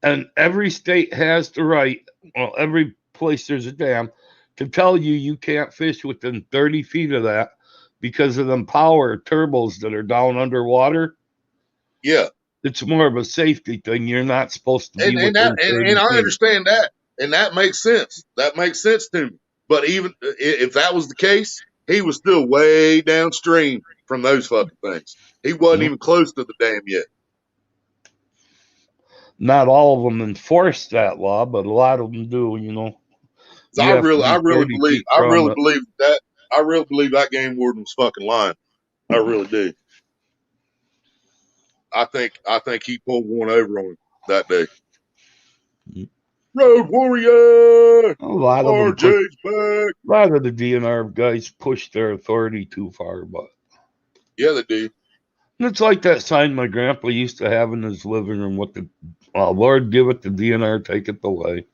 And every state has the right, well, every place there's a dam, to tell you can't fish within 30 feet of that because of them power turbos that are down underwater. Yeah. It's more of a safety thing. You're not supposed to be and I understand that. And that makes sense. That makes sense to me. But even if that was the case, he was still way downstream from those fucking things. He wasn't even close to the dam yet. Not all of them enforce that law, but a lot of them do, you know. I really believe that game warden was fucking lying. I really do. I think he pulled one over on him that day. Road Warrior. A lot of RJ's back. A lot of the DNR guys push their authority too far, but yeah, they do. And it's like that sign my grandpa used to have in his living room: "What the Lord give it, the DNR take it away."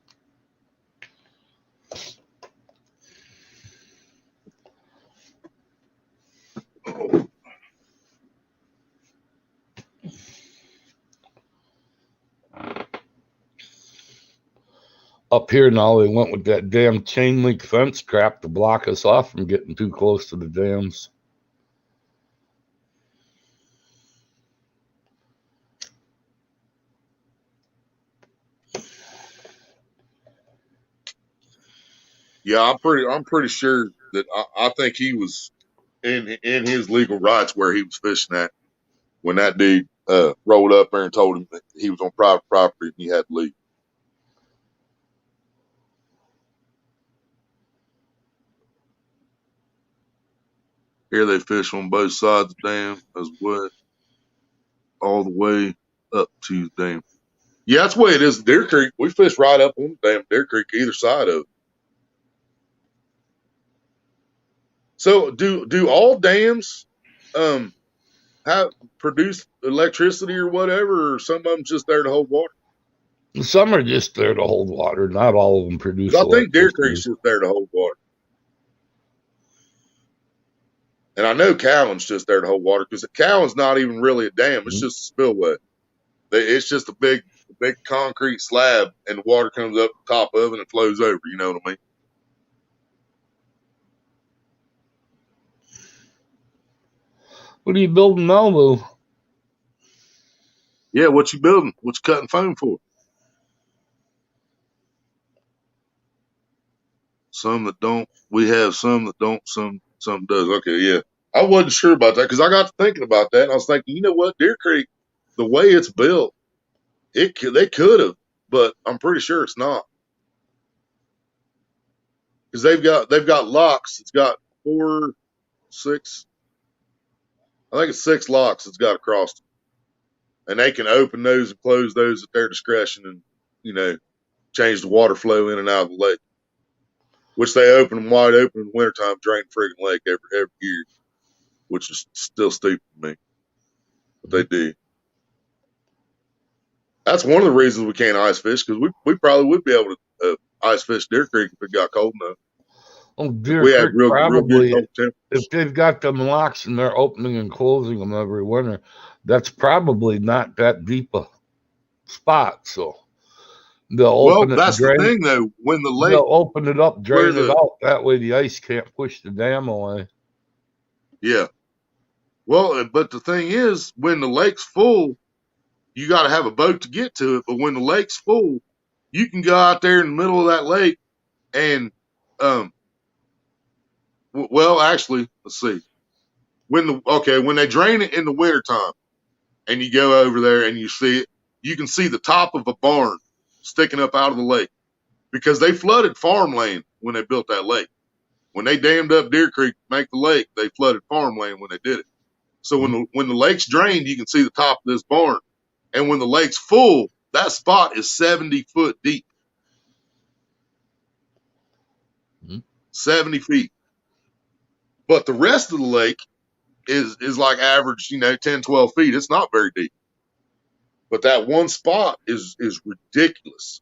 Up here now, they went with that damn chain link fence crap to block us off from getting too close to the dams. Yeah, I'm pretty sure that I think he was in his legal rights where he was fishing at when that dude rolled up there and told him that he was on private property and he had to leave. Here they fish on both sides of the dam as well, all the way up to the dam. Yeah, that's the way it is in Deer Creek. We fish right up on the damn Deer Creek, either side of it. So do all dams have produce electricity or whatever, or some of them just there to hold water? Some are just there to hold water. Not all of them produce 'Cause I think Deer electricity. Creek's just there to hold water. And I know Cowan's just there to hold water because Cowan's not even really a dam. It's just a spillway. It's just a big concrete slab, and the water comes up the top of it and it flows over. You know what I mean? What are you building now, Lou? Yeah, what you building? What you cutting foam for? Some that don't. We have some that don't. Some does. Okay, yeah. I wasn't sure about that because I got to thinking about that, and I was thinking, you know what, Deer Creek, the way it's built, they could have, but I'm pretty sure it's not because they've got locks. It's got 4, 6. I think it's 6 locks it's got across them. And they can open those and close those at their discretion and, you know, change the water flow in and out of the lake. Which they open them wide open in the wintertime, drain the friggin' lake every year. Which is still stupid to me. But they do. That's one of the reasons we can't ice fish, because we probably would be able to ice fish Deer Creek if it got cold enough. Oh, Deer We Creek had real probably, good cold temperatures. if they've got them locks and they're opening and closing them every winter, that's probably not that deep a spot. So they'll open it, That's drain the it. thing, though. When the lake, They'll open it up, drain where it out. That way the ice can't push the dam away. yeah. Well, but the thing is, when the lake's full, you got to have a boat to get to it. But when the lake's full, you can go out there in the middle of that lake and, well, actually, let's see. When they drain it in the wintertime and you go over there and you see it, you can see the top of a barn sticking up out of the lake because they flooded farmland when they built that lake. When they dammed up Deer Creek to make the lake, they flooded farmland when they did it. So when the lake's drained, you can see the top of this barn. And when the lake's full, that spot is 70 foot deep. 70 feet. But the rest of the lake is like average, 10, 12 feet. It's not very deep. But that one spot is ridiculous.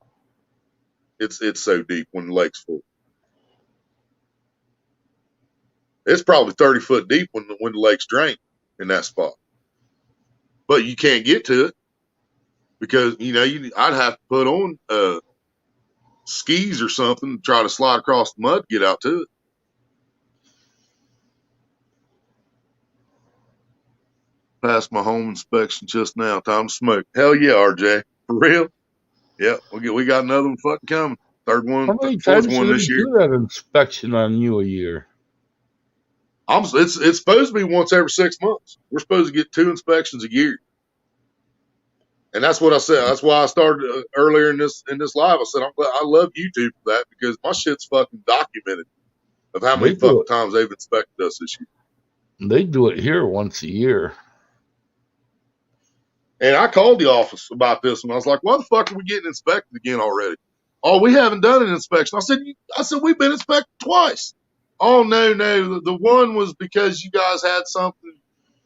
It's so deep when the lake's full. It's probably 30 foot deep when the lake's drained in that spot. But you can't get to it because, I'd have to put on skis or something to try to slide across the mud to get out to it. Passed my home inspection just now. Time to smoke. Hell yeah, RJ. For real? Yeah, we got another one fucking coming. Third one, How many fourth times one do this they year. do that inspection on you a year? It's supposed to be once every 6 months. We're supposed to get 2 inspections a year. And that's what I said. That's why I started earlier in this live. I said, I love YouTube for that because my shit's fucking documented of how many fucking times they've inspected us this year. They do it here once a year. And I called the office about this and I was like, why the fuck are we getting inspected again already? Oh, we haven't done an inspection. I said, we've been inspected twice. Oh, no. The one was because you guys had something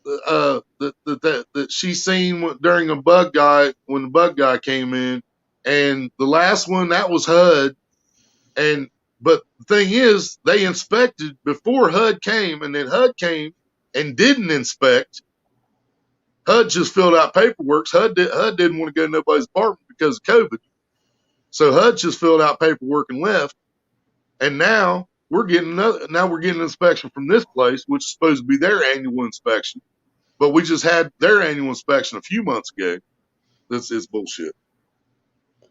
that she seen during when the bug guy came in. And the last one, that was HUD. But the thing is, they inspected before HUD came, and then HUD came and didn't inspect. HUD just filled out paperwork. HUD didn't want to go to nobody's apartment because of COVID. So HUD just filled out paperwork and left. And now we're getting an inspection from this place, which is supposed to be their annual inspection. But we just had their annual inspection a few months ago. This is bullshit.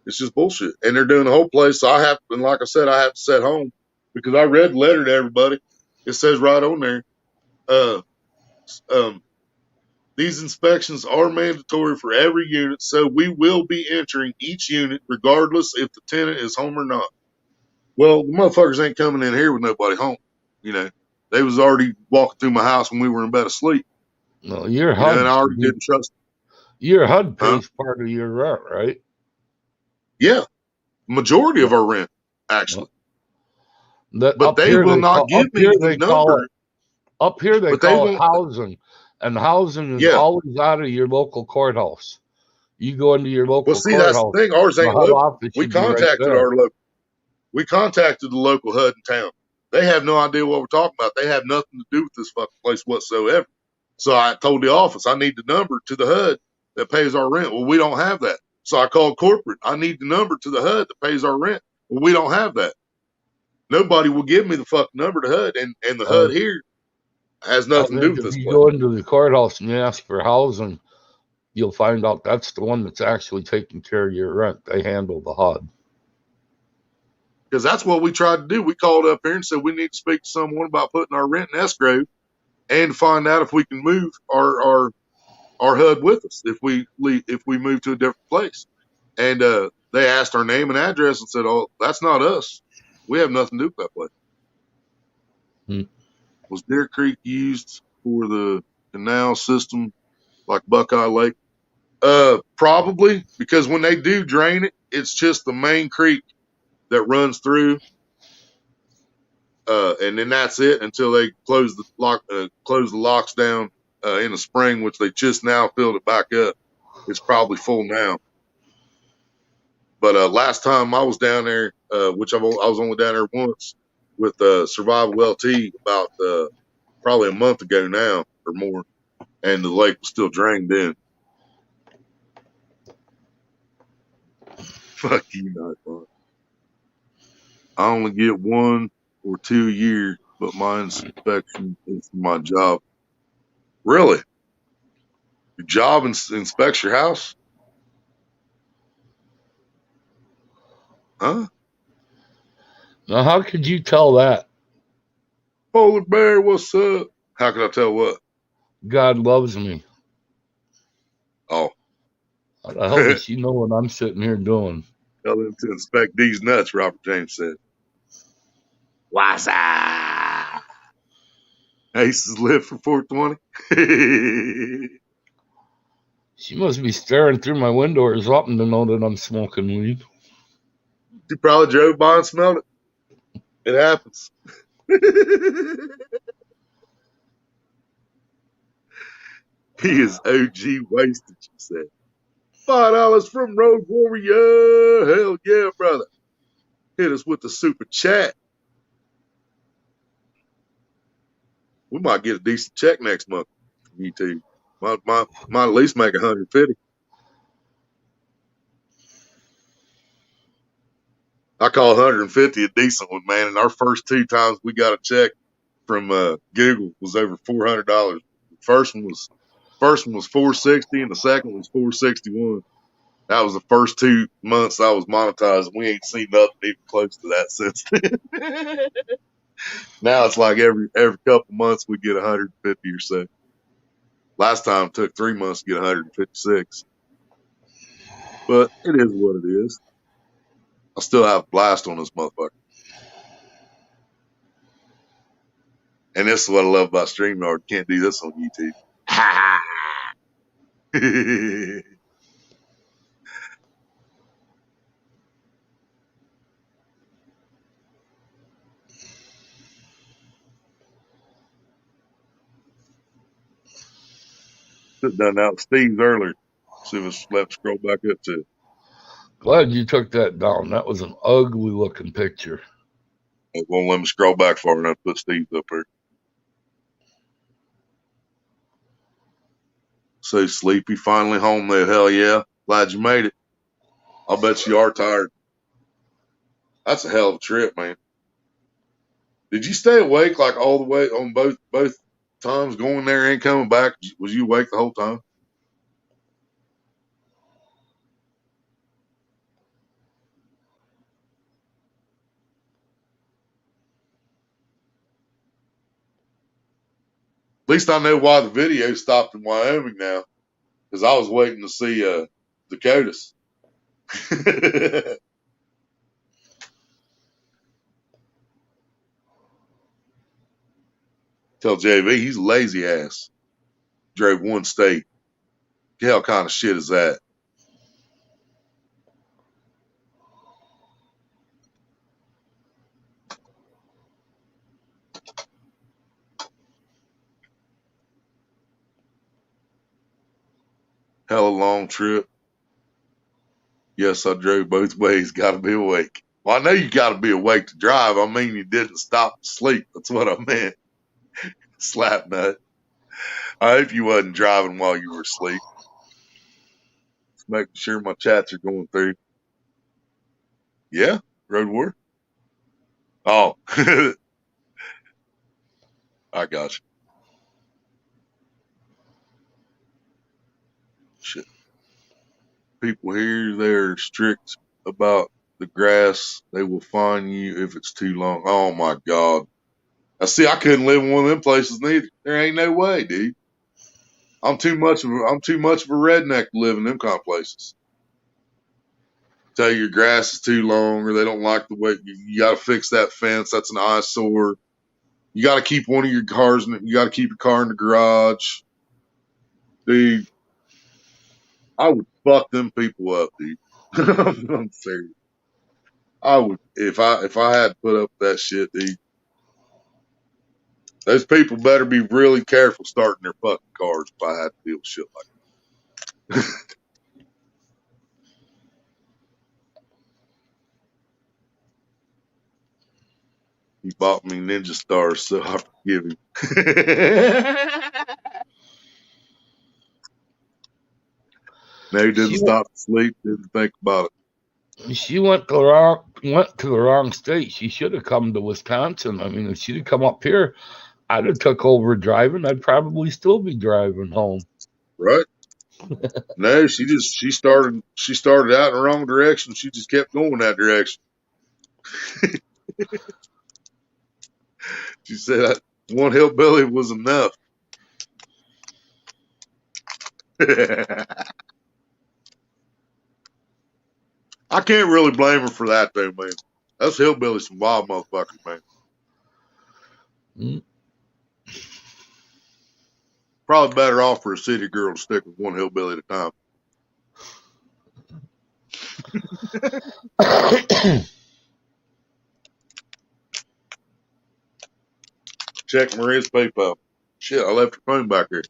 It's just bullshit. And they're doing the whole place. So and like I said, I have to sit home because I read the letter to everybody. It says right on there, these inspections are mandatory for every unit, so we will be entering each unit regardless if the tenant is home or not. Well, the motherfuckers ain't coming in here with nobody home. You know, they was already walking through my house when we were in bed asleep. No, your You know, HUD. and I already didn't trust them. Your HUD pays part of your rent, right? Yeah, majority of our rent, actually. But they will not give me the number. Up here they call it housing, and housing is always out of your local courthouse. You go into your local courthouse. Well, see, that's the thing. Ours ain't local. We contacted we contacted the local HUD in town. They have no idea what we're talking about. They have nothing to do with this fucking place whatsoever. So I told the office, I need the number to the HUD that pays our rent. Well, we don't have that. So I called corporate. I need the number to the HUD that pays our rent. Well, we don't have that. Nobody will give me the fucking number to HUD, and the HUD here has nothing to do with this place. If you go into the courthouse and you ask for housing, you'll find out that's the one that's actually taking care of your rent. They handle the HUD. Because that's what we tried to do. We called up here and said we need to speak to someone about putting our rent in escrow and find out if we can move our HUD with us if we move to a different place. And they asked our name and address and said, "Oh, that's not us. We have nothing to do with that place." Was Deer Creek used for the canal system like Buckeye Lake? Probably, because when they do drain it, it's just the main creek that runs through, and then that's it until they close the locks down in the spring, which they just now filled it back up. It's probably full now. But last time I was down there, which I was only down there once with Survival LT about probably a month ago now or more, and the lake was still drained in. Fuck you, Nightbot. I only get 1 or 2 a year, but my inspection is my job. Really? Your job inspects your house? Huh? Now, how could you tell that? Polar Bear, what's up? How could I tell what? God loves me. Oh. How the hell does she know what I'm sitting here doing? Tell them to inspect these nuts, Robert James said. What's up? Aces live for 420. She must be staring through my window or something to know that I'm smoking weed. She probably drove by and smelled it. It happens. He is OG wasted, she said. $5 from Road Warrior. Hell yeah, brother. Hit us with the super chat. We might get a decent check next month from YouTube. Might at least make 150. I call 150 a decent one, man. And our first 2 times we got a check from Google was over $400. First one was $460, and the second was $461. That was the first 2 months I was monetized. We ain't seen nothing even close to that since then. Now it's like every couple months we get 150 or so. Last time it took 3 months to get 156. But it is what it is. I still have a blast on this motherfucker. And this is what I love about StreamYard. You can't do this on YouTube. Ha ha! Should have done that with Steve's earlier. See if it's left scroll back up to. Glad you took that down. That was an ugly looking picture. It won't let me scroll back far enough to put Steve's up here. So sleepy, finally home there. Hell yeah. Glad you made it. I'll bet you are tired. That's a hell of a trip, man. Did you stay awake like all the way on both times going there and coming back? Was you awake the whole time? At least I know why the video stopped in Wyoming now, because I was waiting to see Dakotas. Tell JV he's a lazy ass. Drove one state. The hell kind of shit is that? Hell of a long trip. Yes, I drove both ways. Got to be awake. Well, I know you got to be awake to drive. I mean, you didn't stop to sleep. That's what I meant. Slap nut. I hope you wasn't driving while you were asleep. Just making sure my chats are going through. Yeah, Road War. Oh, I got you. Shit. People here, they're strict about the grass. They will fine you if it's too long. Oh my God. I see. I couldn't live in one of them places neither. There ain't no way, dude. I'm too much of a redneck to live in them kind of places. Tell you your grass is too long, or they don't like the way you got to fix that fence. That's an eyesore. You got to keep one of your cars. You got to keep your car in the garage, dude. I would fuck them people up, dude. I'm serious. I would if I had to put up with that shit, dude. Those people better be really careful starting their fucking cars if I had to deal with shit like that. He bought me Ninja Stars, so I forgive him. No, he didn't stop to sleep, didn't think about it. She went to the wrong state. She should have come to Wisconsin. I mean, if she'd have come up here, I'd have took over driving. I'd probably still be driving home. Right? No, she started out in the wrong direction. She just kept going that direction. She said one hillbilly was enough. I can't really blame her for that though, man. Those hillbillies some wild motherfuckers, man. Probably better off for a city girl to stick with one hillbilly at a time. Check Maria's PayPal. Shit, I left her phone back here.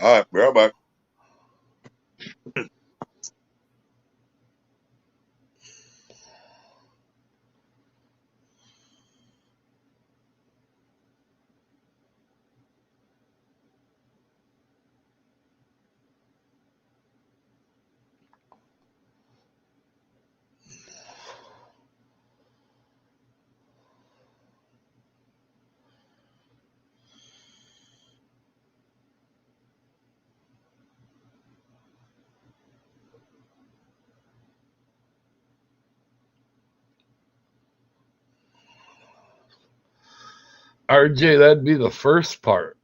All right, be right back. RJ, that'd be the first part.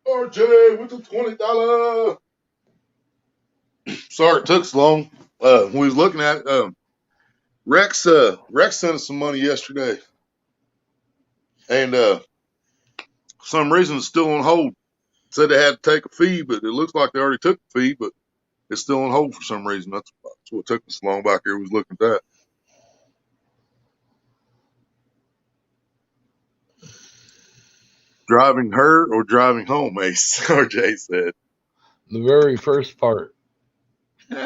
RJ with the $20. Sorry it took so long. We was looking at Rex sent us some money yesterday. And for some reason it's still on hold. Said they had to take a fee, but it looks like they already took the fee, but it's still on hold for some reason. That's what took us so long back here. We was looking at that. Driving her or driving home, Ace, RJ said. The very first part. Think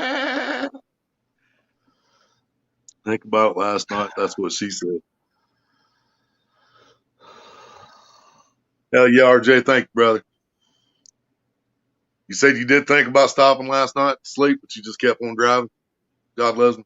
about it last night. That's what she said. Hell yeah, RJ. Thank you, brother. You said you did think about stopping last night to sleep, but you just kept on driving. God loves me.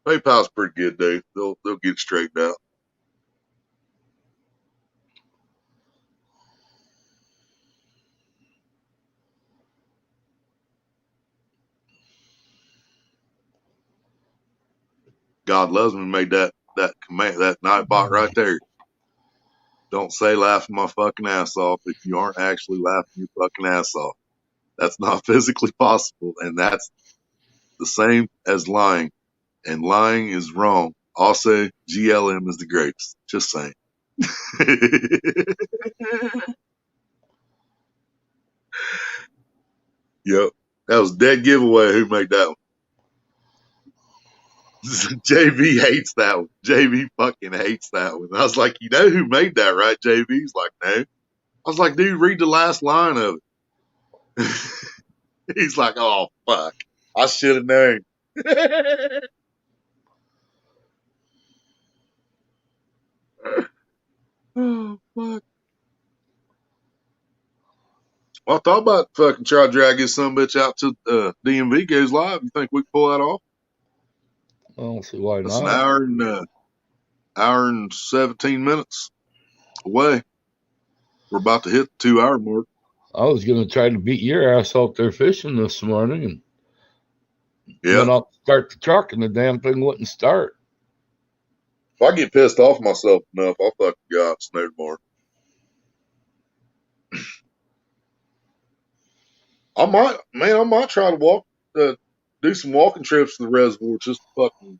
PayPal's pretty good, dude. They'll get it straightened out. God loves me made that command, that Nightbot right there. Don't say laughing my fucking ass off if you aren't actually laughing your fucking ass off. That's not physically possible, and that's the same as lying. And lying is wrong. Also, GLM is the greatest. Just saying. Yep. That was dead giveaway. Who made that one? JV hates that one. JV fucking hates that one. I was like, you know who made that, right, JV? He's like, no. I was like, dude, read the last line of it. He's like, oh, fuck. I should have known. Oh, fuck. Well, I thought about fucking try to drag this son bitch out to DMV goes live. You think we can pull that off? I don't see why That's not. an hour and 17 minutes away. We're about to hit the 2 hour mark. I was going to try to beat your ass out there fishing this morning and went out to start the truck and the damn thing wouldn't start. If I get pissed off myself enough, I'll fucking go out and snow tomorrow. I might try to do some walking trips to the reservoir just to fucking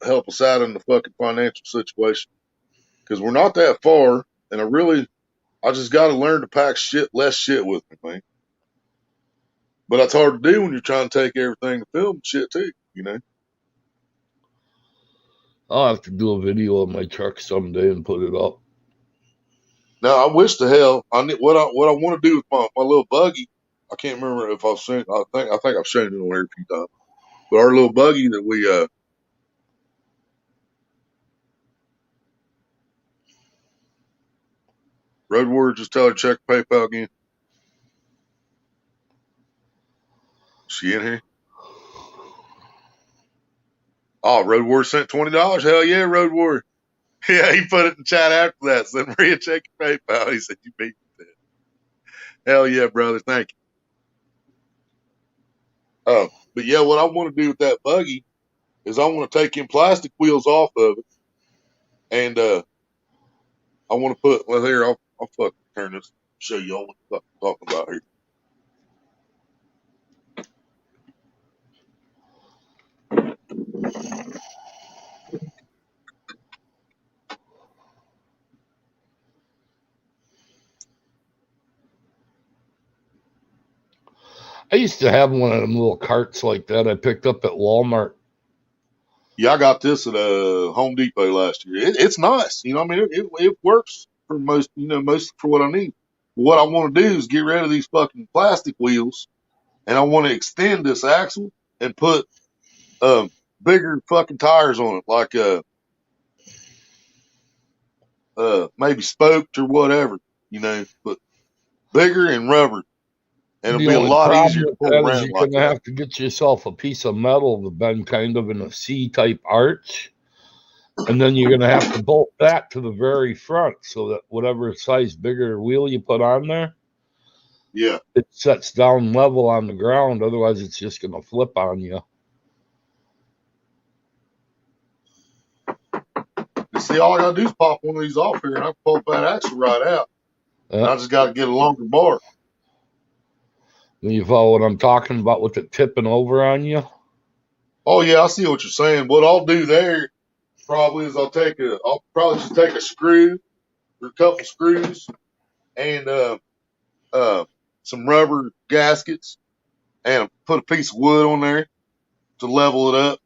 help us out in the fucking financial situation. Because we're not that far, and I just got to learn to pack less shit with me, man. But that's hard to do when you're trying to take everything to film and shit too, you know. I'll have to do a video of my truck someday and put it up. Now I wish the hell what I want to do with my little buggy. I can't remember if I've seen. I think I've shown it on here a few times. But our little buggy that we Road Warrior, just tell her to check PayPal again. She in here? Oh, Road Warrior sent $20. Hell yeah, Road Warrior. Yeah, he put it in chat after that. Send Maria check your PayPal. He said you beat me. Hell yeah, brother. Thank you. But yeah, what I want to do with that buggy is I want to take in plastic wheels off of it, and I want to put. Well, here I'll fucking turn this. Show y'all what I'm talking about here. I used to have one of them little carts like that I picked up at Walmart. Yeah, I got this at Home Depot last year. It's nice, you know. I mean, it works for most for what I need. What I want to do is get rid of these fucking plastic wheels, and I want to extend this axle and put bigger fucking tires on it, like maybe spoked or whatever, you know, but bigger and rubber, and it'll The be a only lot problem easier to with pull that is around you're like going to that. have to get yourself a piece of metal to bend kind of in a C-type arch, and then you're going to have to bolt that to the very front so that whatever size bigger wheel you put on there, Yeah. it sets down level on the ground. Otherwise, it's just going to flip on you. You see, all I gotta do is pop one of these off here, and I can pull that axle right out. And I just got to get a longer bar. You follow what I'm talking about with it tipping over on you? Oh yeah, I see what you're saying. What I'll do there probably is I'll probably just take a screw or a couple screws and some rubber gaskets and put a piece of wood on there to level it up.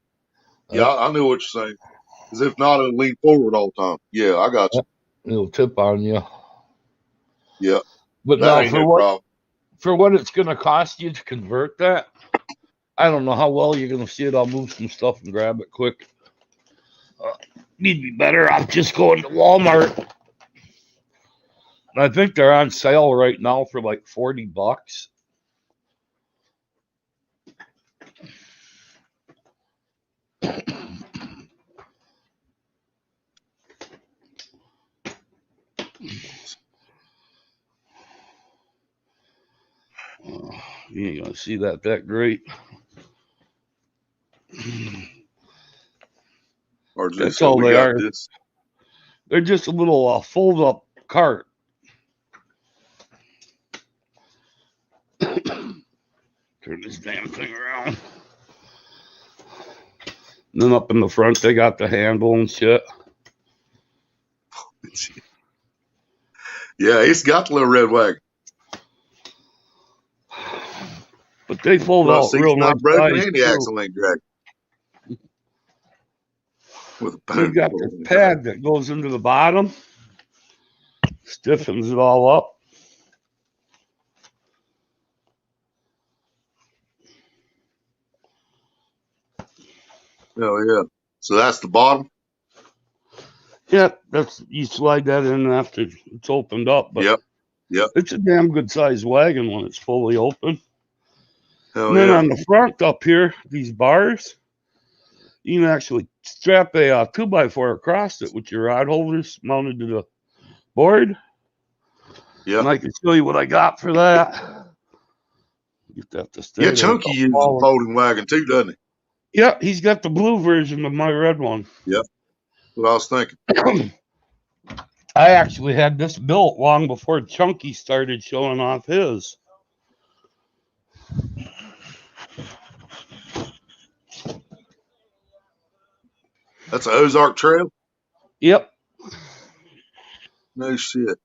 Yeah, I know what you're saying. Because if not, it'll lean forward all the time. Yeah, I got you. It'll tip on you. Yeah, But that now ain't no problem. for what it's going to cost you to convert that, I don't know how well you're going to see it. I'll move some stuff and grab it quick. You'd be better off just going to Walmart. I think they're on sale right now for like $40. You ain't gonna see that great. Or That's all we they got are. this. They're just a little fold-up cart. Turn this damn thing around. And then up in the front, they got the handle and shit. Yeah, it's got the little red wagon. But they fold Well, out seat's real not nice broken size and the too. axle ain't dragging. With a They bone got this pad that goes into the bottom, stiffens it all up. Oh yeah. So that's the bottom. Yeah, you slide that in after it's opened up. But Yep. It's a damn good sized wagon when it's fully open. Hell And then yeah. on the front up here, these bars, you can actually strap a 2x4 across it with your rod holders mounted to the board. Yeah. And I can show you what I got for that. Get that to stay Yeah, there. Chunky uses a folding wagon too, doesn't he? Yeah, he's got the blue version of my red one. Yep. What I was thinking. I actually had this built long before Chunky started showing off his. That's an Ozark Trail? Yep. No shit.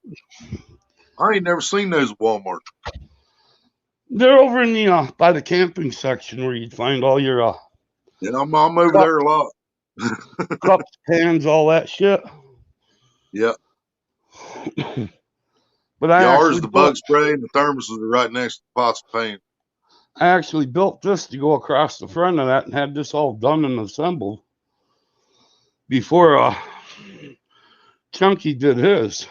I ain't never seen those at Walmart. They're over in the by the camping section where you'd find all your Yeah, I'm over there a lot. cups, pans, all that shit. Yeah. But ours, the bug spray and the thermoses are right next to the pots of paint. I actually built this to go across the front of that and had this all done and assembled before Chunky did his.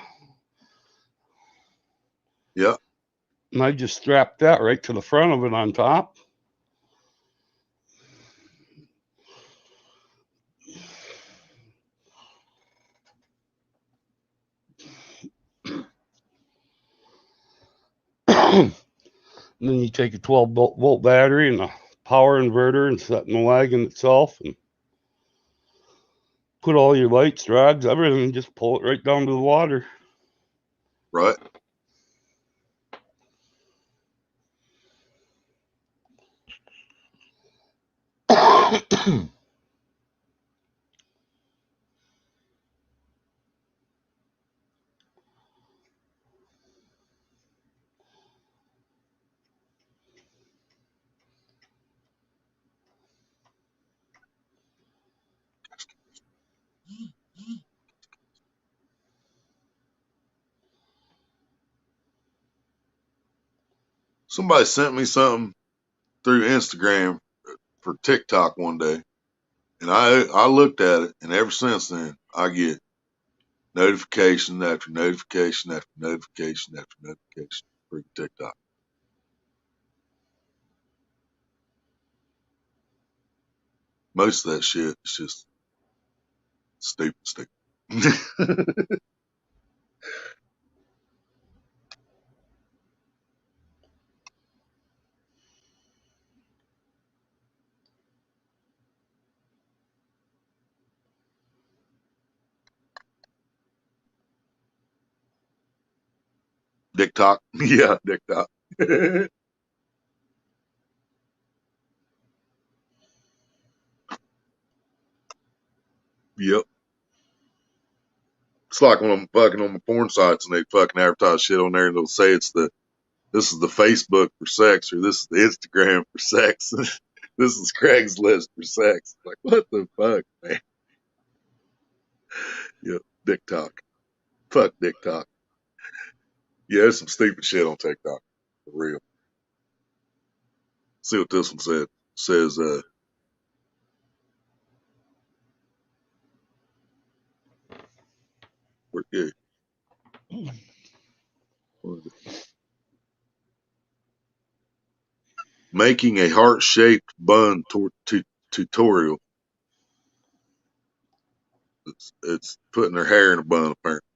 Yeah. And I just strapped that right to the front of it on top. And then you take a 12-volt battery and a power inverter and set in the wagon itself and put all your lights, rods, everything, just pull it right down to the water. Right. Somebody sent me something through Instagram for TikTok one day, and I looked at it, and ever since then I get notification after notification after notification after notification for TikTok. Most of that shit is just stupid. TikTok. Yeah, TikTok. Yep. It's like when I'm fucking on my porn sites and they fucking advertise shit on there and they'll say this is the Facebook for sex, or this is the Instagram for sex. This is Craigslist for sex. Like, what the fuck, man? Yeah, TikTok. Fuck TikTok. Yeah, there's some stupid shit on TikTok. For real. See what this one said. It says, we're good. Making a heart-shaped bun tutorial. It's putting their hair in a bun, apparently.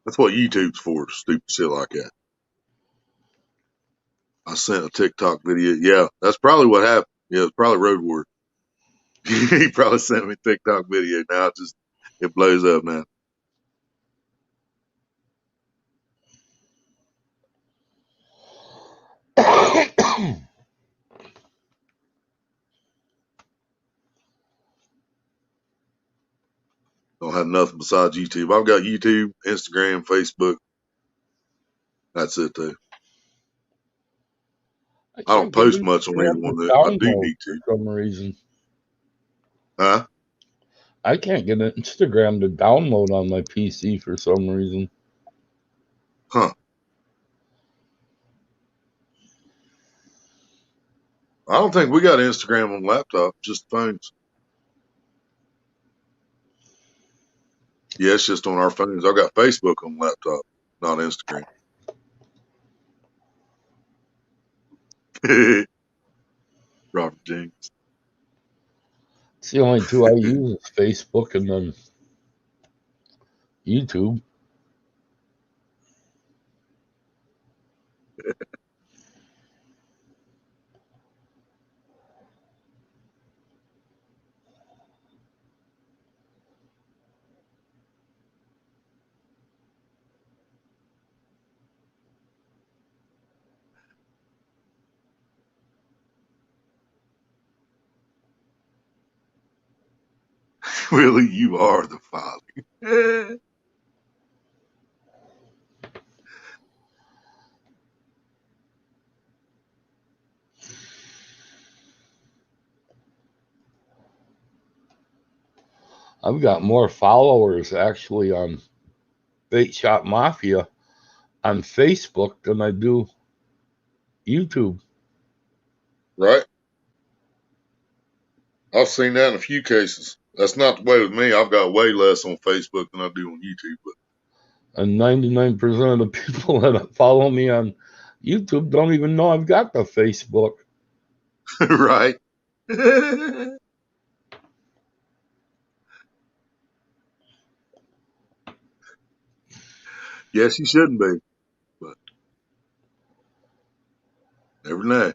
That's what YouTube's for, stupid shit like that. I sent a TikTok video. Yeah, that's probably what happened. Yeah, it's probably Road Warrior. He probably sent me a TikTok video. Now it blows up now. Don't have nothing besides YouTube. I've got YouTube, Instagram, Facebook. That's it, though. I don't post much on either one. I do need to. For some reason. Huh? I can't get Instagram to download on my PC for some reason. Huh. I don't think we got Instagram on laptop, just phones. Yeah, it's just on our phones. I've got Facebook on laptop, not Instagram. Robert James. It's the only two I use is Facebook and then YouTube. Really, you are the father. I've got more followers actually on Bait Shop Mafia on Facebook than I do YouTube. Right? I've seen that in a few cases. That's not the way with me. I've got way less on Facebook than I do on YouTube. And 99% of the people that follow me on YouTube don't even know I've got the Facebook. Right? Yes, you shouldn't be. But never know.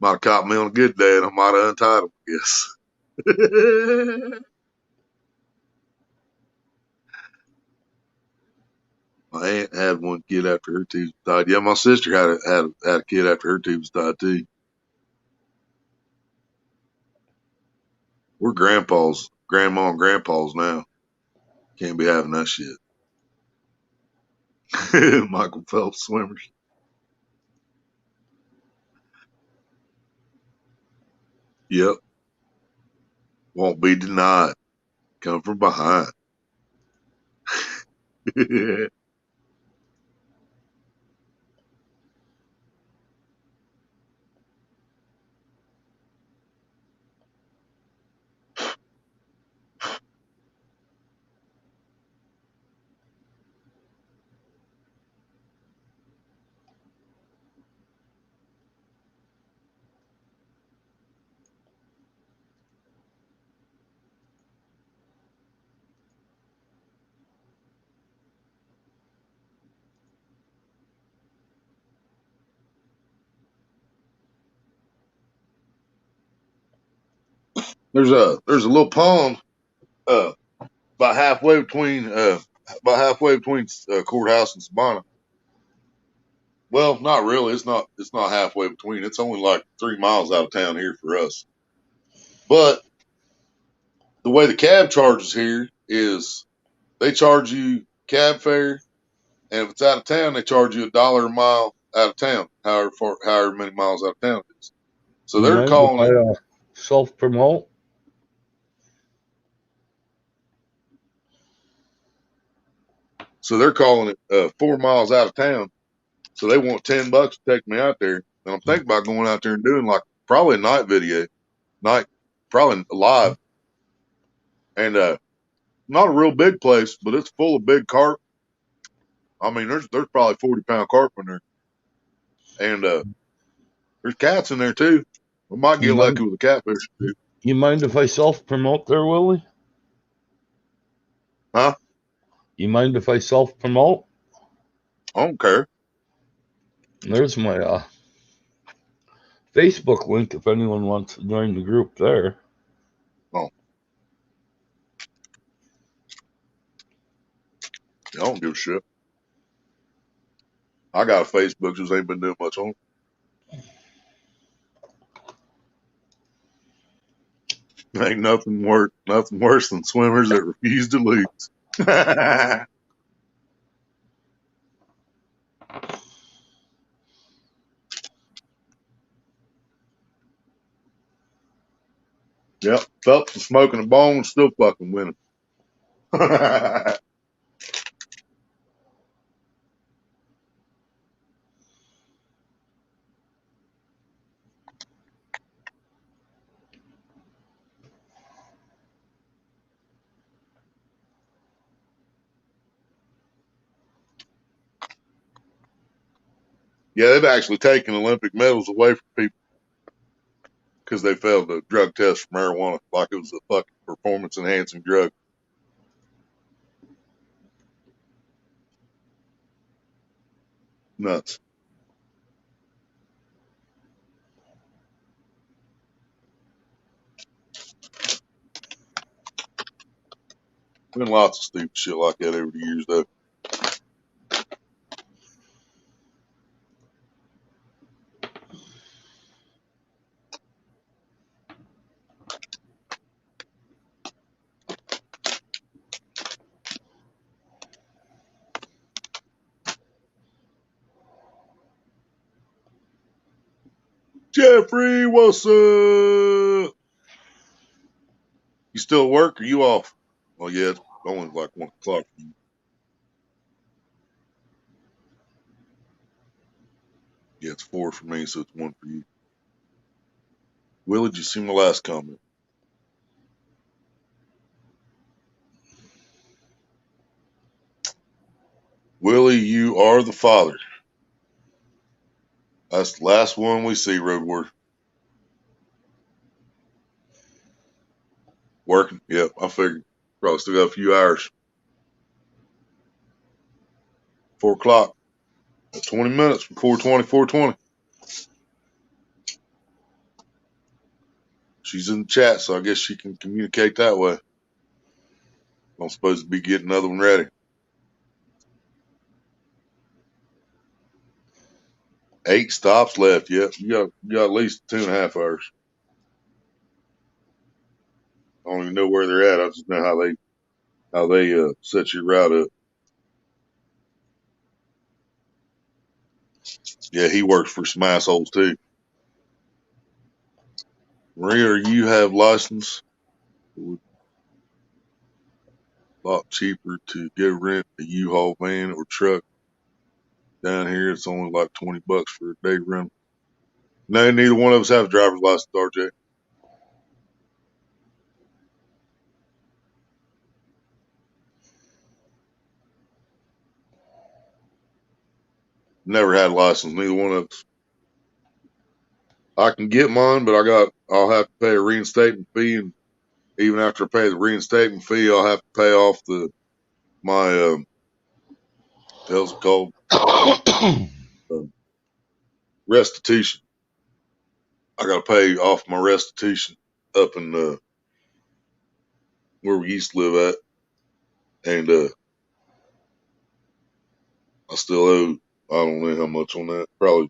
Might have caught me on a good day and I might have untied him, I guess. My aunt had one kid after her tubes died. Yeah, my sister had a kid after her tubes died too. We're grandma and grandpas now. Can't be having that shit. Michael Phelps swimmers. Yep. Won't be denied. Come from behind. There's a little pond about halfway between courthouse and Sabana. Well, not really. It's not halfway between. It's only like 3 miles out of town here for us. But the way the cab charges here is they charge you cab fare, and if it's out of town, they charge you $1 a mile out of town, however many miles out of town it is. So You they're mind if calling it. I self promote? So they're calling it 4 miles out of town. So they want $10 to take me out there. And I'm thinking about going out there and doing like probably a night video, probably live. And not a real big place, but it's full of big carp. I mean, there's probably 40-pound carp in there, and there's cats in there too. We might You get mind, lucky with a catfish too. you mind if I self promote there, Willie? Huh? You mind if I self promote? I don't care. There's my Facebook link if anyone wants to join the group there. Oh, I don't give a shit. I got a Facebook, just ain't been doing much on it. Ain't nothing worse than swimmers that refuse to lose. Yep, Phelps is smoking a bone, still fucking winning. Yeah, they've actually taken Olympic medals away from people because they failed a drug test for marijuana, like it was a fucking performance enhancing drug. Nuts. Been lots of stupid shit like that over the years, though. Jeffrey, what's up? You still at work or you off? Oh, yeah, it's only like 1 o'clock for you. Yeah, it's 4 for me, so it's 1 for you. Willie, did you see my last comment? Willie, you are the father. That's the last one we see, Road Warrior. Working? Yep, I figured. Probably still got a few hours. 4 o'clock. 20 minutes from 4:20, 4:20. She's in the chat, so I guess she can communicate that way. I'm supposed to be getting another one ready. 8 stops left. Yep, you got at least 2.5 hours. I don't even know where they're at. I just know how they set your route up. Yeah, he works for some assholes too. Maria, you have license? It would be a lot cheaper to go rent a U-Haul van or truck. Down here, it's only like $20 for a day rent. No, neither one of us have a driver's license, RJ. Never had a license, neither one of us. I can get mine, but I'll have to pay a reinstatement fee, and even after I pay the reinstatement fee, I'll have to pay off my how's it called? Restitution. I got to pay off my restitution up in where we used to live at, and I still owe I don't know how much on that. Probably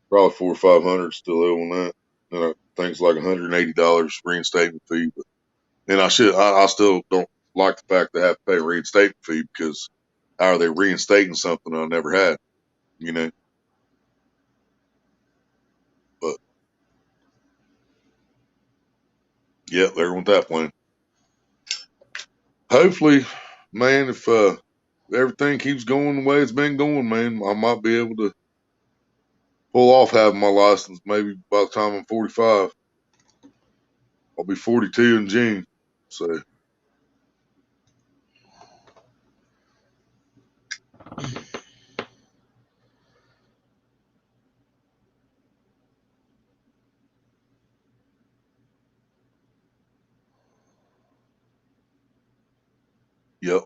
400 or 500 still owe on that. And I think it's like $180 reinstatement fee. But and I still don't like the fact they have to pay a reinstatement fee because how are they reinstating something I never had? You know. But yeah, there went that plane. Hopefully, man, if everything keeps going the way it's been going, man, I might be able to pull off having my license maybe by the time I'm 45. I'll be 42 in June. So, yep.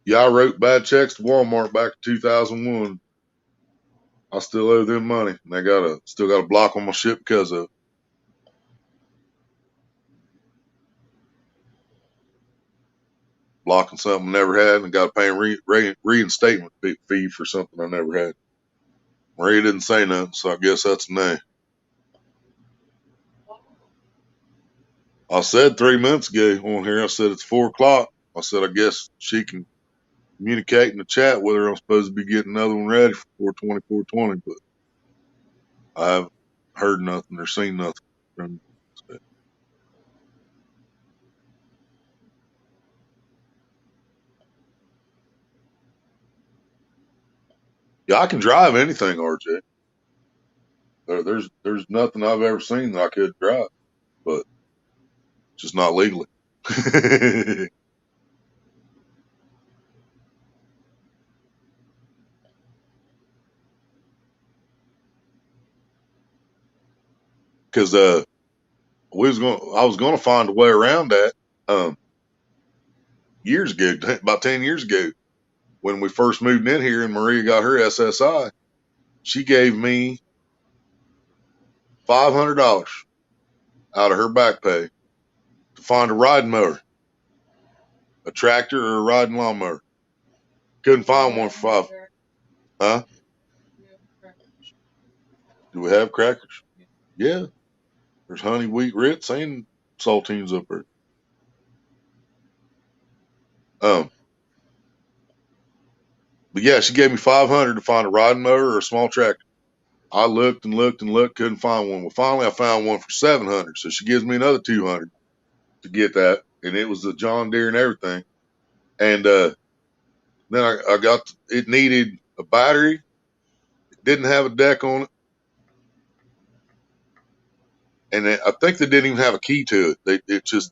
Yeah, I wrote bad checks to Walmart back in 2001. I still owe them money. And they still got a block on my ship because of blocking something I never had and got to pay a reinstatement fee for something I never had. Maria didn't say nothing, so I guess that's a no. I said 3 minutes ago on here, I said it's 4 o'clock. I said, I guess she can communicate in the chat whether I'm supposed to be getting another one ready for 420, but I haven't heard nothing or seen nothing from them. So, yeah, I can drive anything, RJ. There's nothing I've ever seen that I could drive, but just not legally. Because I was gonna find a way around that years ago, about 10 years ago, when we first moved in here and Maria got her SSI. She gave me $500 out of her back pay to find a riding mower, a tractor or a riding lawnmower. Couldn't find one for 5. Huh? Do we have crackers? Yeah. There's honey, wheat, Ritz, and saltines up there. But yeah, she gave me $500 to find a riding mower or a small tractor. I looked and looked and looked, couldn't find one. Well, finally I found one for $700. So she gives me another $200 to get that, and it was a John Deere and everything. And then I got it needed a battery. It didn't have a deck on it, and I think they didn't even have a key to it. It just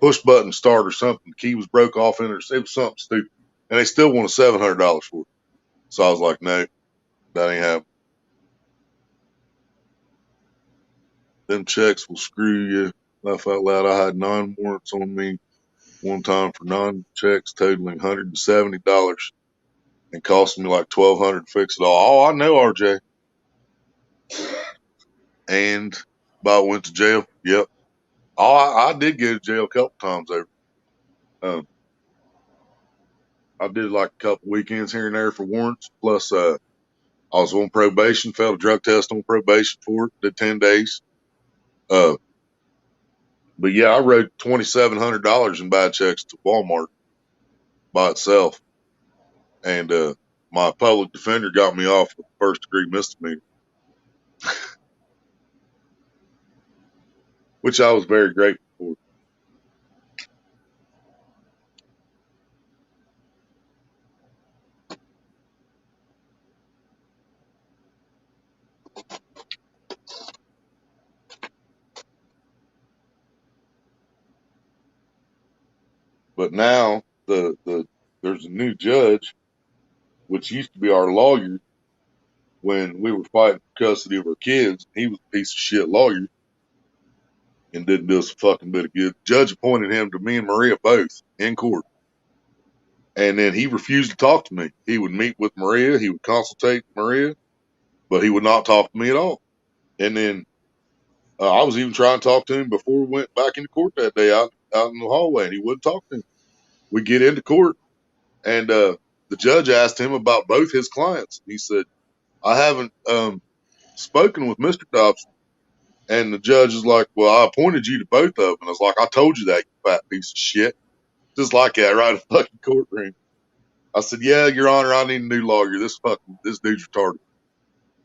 push button start or something. The key was broke off in it. It was something stupid, and they still wanted $700 for it. So I was like, no, that ain't happening. Them checks will screw you. Laugh out loud. I had 9 warrants on me one time for 9 checks totaling $170 and costing me like $1,200 to fix it all. Oh, I know, RJ. And about went to jail. Yep. Oh, I did go to jail a couple times over. I did like a couple weekends here and there for warrants. Plus, I was on probation, failed a drug test on probation for it, did 10 days. But yeah, I wrote $2,700 in bad checks to Walmart by itself. And my public defender got me off with first degree misdemeanor, which I was very grateful for. But now there's a new judge, which used to be our lawyer when we were fighting for custody of our kids. He was a piece of shit lawyer and didn't do us a fucking bit of good. The judge appointed him to me and Maria both in court. And then he refused to talk to me. He would meet with Maria, he would consultate Maria, but he would not talk to me at all. And then I was even trying to talk to him before we went back into court that day out in the hallway, and he wouldn't talk to me. We get into court, and the judge asked him about both his clients. He said, I haven't spoken with Mr. Dobson. And the judge is like, well, I appointed you to both of them. And I was like, I told you that, you fat piece of shit. Just like that, right in the fucking courtroom. I said, yeah, Your Honor, I need a new lawyer. This dude's retarded.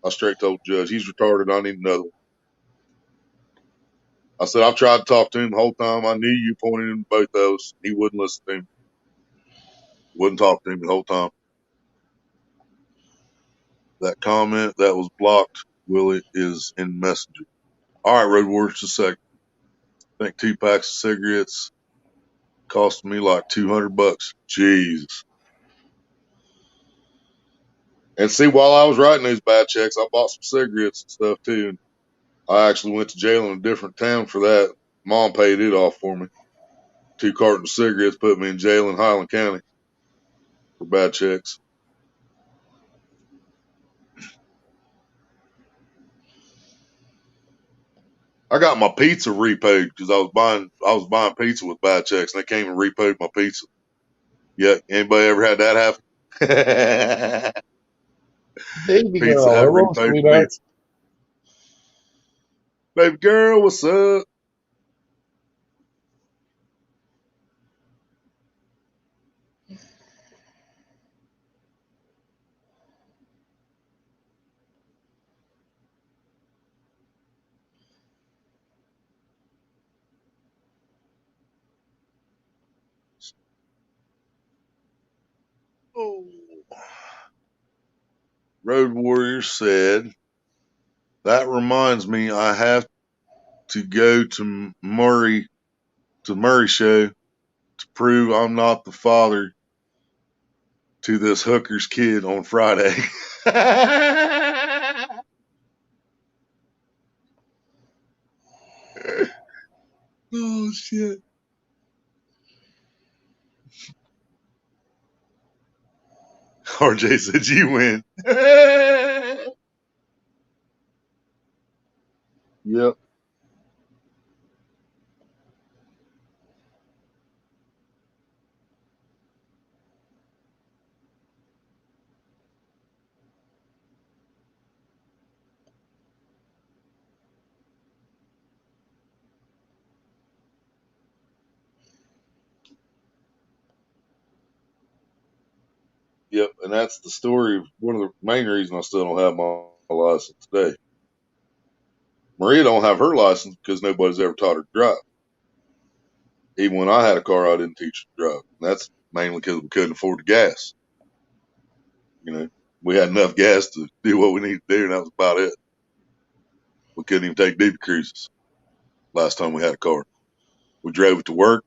I straight told the judge, he's retarded. I need another one. I said, I've tried to talk to him the whole time. I knew you pointed him to both of us. He wouldn't listen to him. Wouldn't talk to him the whole time. That comment that was blocked, Willie, is in Messenger. All right, Road Warriors, just a second. I think 2 packs of cigarettes cost me like $200. Jesus. And see, while I was writing these bad checks, I bought some cigarettes and stuff too. And I actually went to jail in a different town for that. Mom paid it off for me. 2 cartons of cigarettes put me in jail in Highland County for bad checks. I got my pizza repaid because I was buying pizza with bad checks, and they came and repaid my pizza. Yeah, anybody ever had that happen? Baby Pizza girl, Hut hello, repaid sweetheart. pizza. Baby girl, what's up? Oh. Road Warrior said, that reminds me, I have to go to Murray show to prove I'm not the father to this hooker's kid on Friday. Oh shit. RJ said you win. Yep. Yep, and that's the story of one of the main reasons I still don't have my license today. Maria don't have her license because nobody's ever taught her to drive. Even when I had a car, I didn't teach her to drive. And that's mainly because we couldn't afford the gas. You know, we had enough gas to do what we needed to do, and that was about it. We couldn't even take deep cruises last time we had a car. We drove it to work.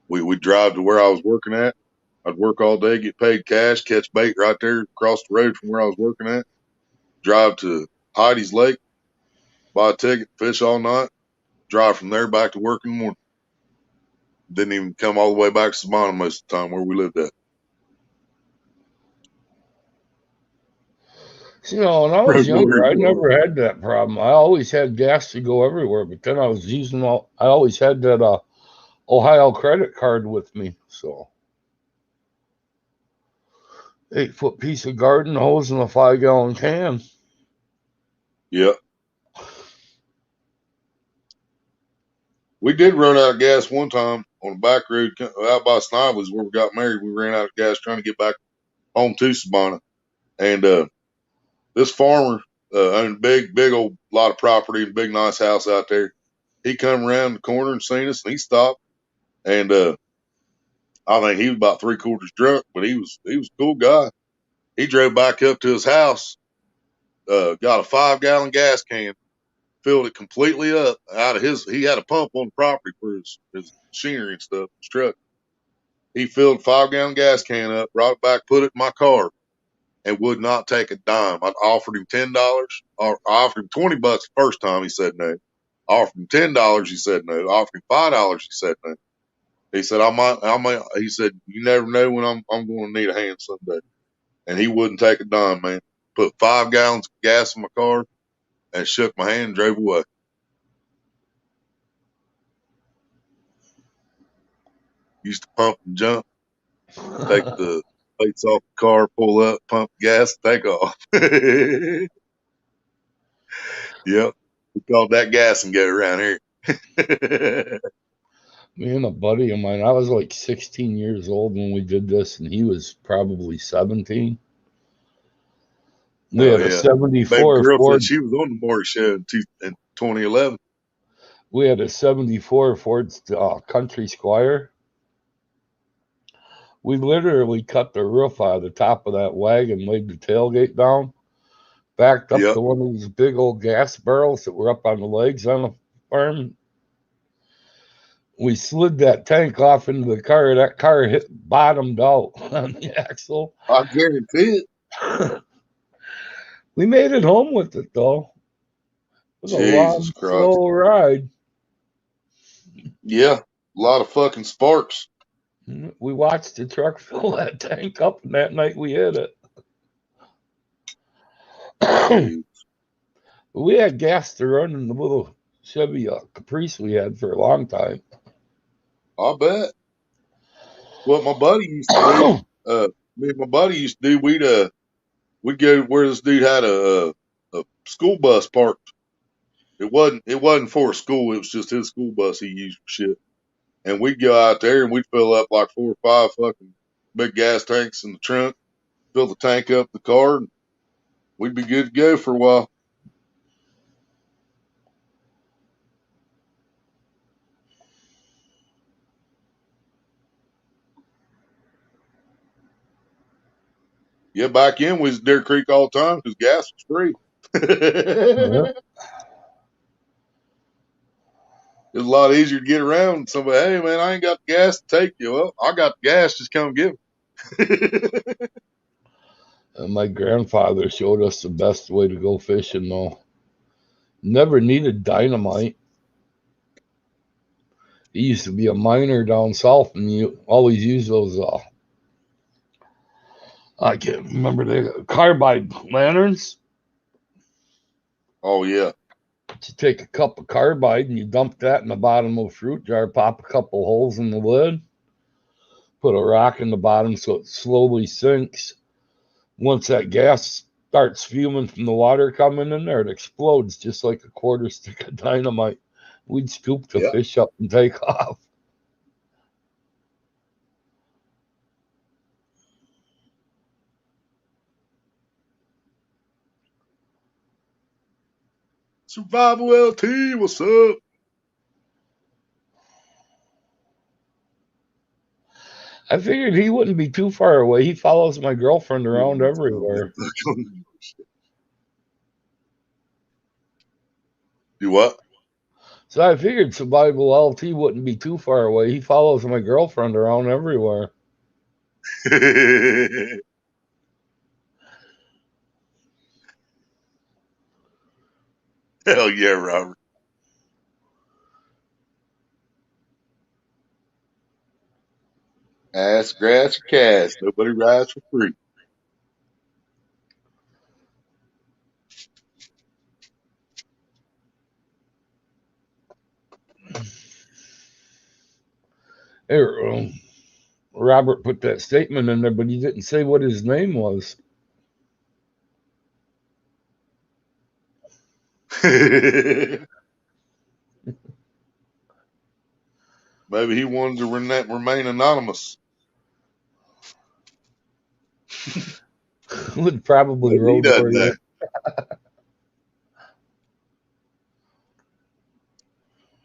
We'd drive to where I was working at. I'd work all day, get paid cash, catch bait right there across the road from where I was working at. Drive to Heidi's Lake, buy a ticket, fish all night, drive from there back to work in the morning. Didn't even come all the way back to Savannah most of the time where we lived at. You know, when I was Road younger, Warrior I World. never had that problem. I always had gas to go everywhere, but then I always had that Ohio credit card with me. So 8-foot piece of garden hose and a 5-gallon can. Yep. We did run out of gas one time on a back road out by Snively's where we got married. We ran out of gas trying to get back home to Savannah. And this farmer owned a big old lot of property and big nice house out there. He come around the corner and seen us, and he stopped. And I think he was about 3/4 drunk, but he was a cool guy. He drove back up to his house, got a 5-gallon gas can, filled it completely up out of his. He had a pump on the property for his machinery and stuff, his truck. He filled a 5-gallon gas can up, brought it back, put it in my car, and would not take a dime. I offered him $10, or I offered him $20 the first time. He said no. I offered him $10. He said no. I offered him $5. He said no. He said I might. He said you never know when I'm going to need a hand someday. And he wouldn't take a dime, man. Put 5 gallons of gas in my car and shook my hand and drove away. Used to pump and jump, take the plates off the car, pull up, pump gas, take off. Yep. We called that gas and go around here. Me and a buddy of mine, I was like 16 years old when we did this, and he was probably 17. We Oh, had a yeah. Baby 74 girl said Ford. she was on the morning show in 2011. We had a 74 Ford Country Squire. We literally cut the roof out of the top of that wagon, laid the tailgate down, backed up Yep. to one of those big old gas barrels that were up on the legs on the farm. We slid that tank off into the car. That car hit bottomed out on the axle. I guarantee it. We made it home with it though. It was a Jesus long, Christ. slow ride. Yeah. A lot of fucking sparks. We watched the truck fill that tank up, and that night we hit it. Dude. We had gas to run in the little Chevy Caprice we had for a long time. I bet. What my buddy used to do, me and my buddy used to do, we'd go where this dude had a school bus parked. It wasn't for a school, it was just his school bus he used for shit. And we'd go out there and we'd fill up like 4 or 5 fucking big gas tanks in the trunk, fill the tank up the car, and we'd be good to go for a while. Yeah, back in we was at Deer Creek all the time because gas was free. Yeah. It's a lot easier to get around. Somebody, hey man, I ain't got the gas to take you. Well, I got the gas, just come get it. And my grandfather showed us the best way to go fishing, though. Never needed dynamite. He used to be a miner down south, and you always use those. I can't remember the carbide lanterns. Oh yeah. You take a cup of carbide and you dump that in the bottom of a fruit jar, pop a couple holes in the lid, put a rock in the bottom so it slowly sinks. Once that gas starts fuming from the water coming in there, it explodes just like a quarter stick of dynamite. We'd scoop the fish up and take off. Survival LT, what's up? I figured he wouldn't be too far away. He follows my girlfriend around everywhere. You what? So I figured Survival LT wouldn't be too far away. He follows my girlfriend around everywhere. Hell yeah, Robert. Ass, grass, or cash. Nobody rides for free. Here, Robert put that statement in there, but he didn't say what his name was. Maybe he wanted to remain anonymous. Would probably road for you.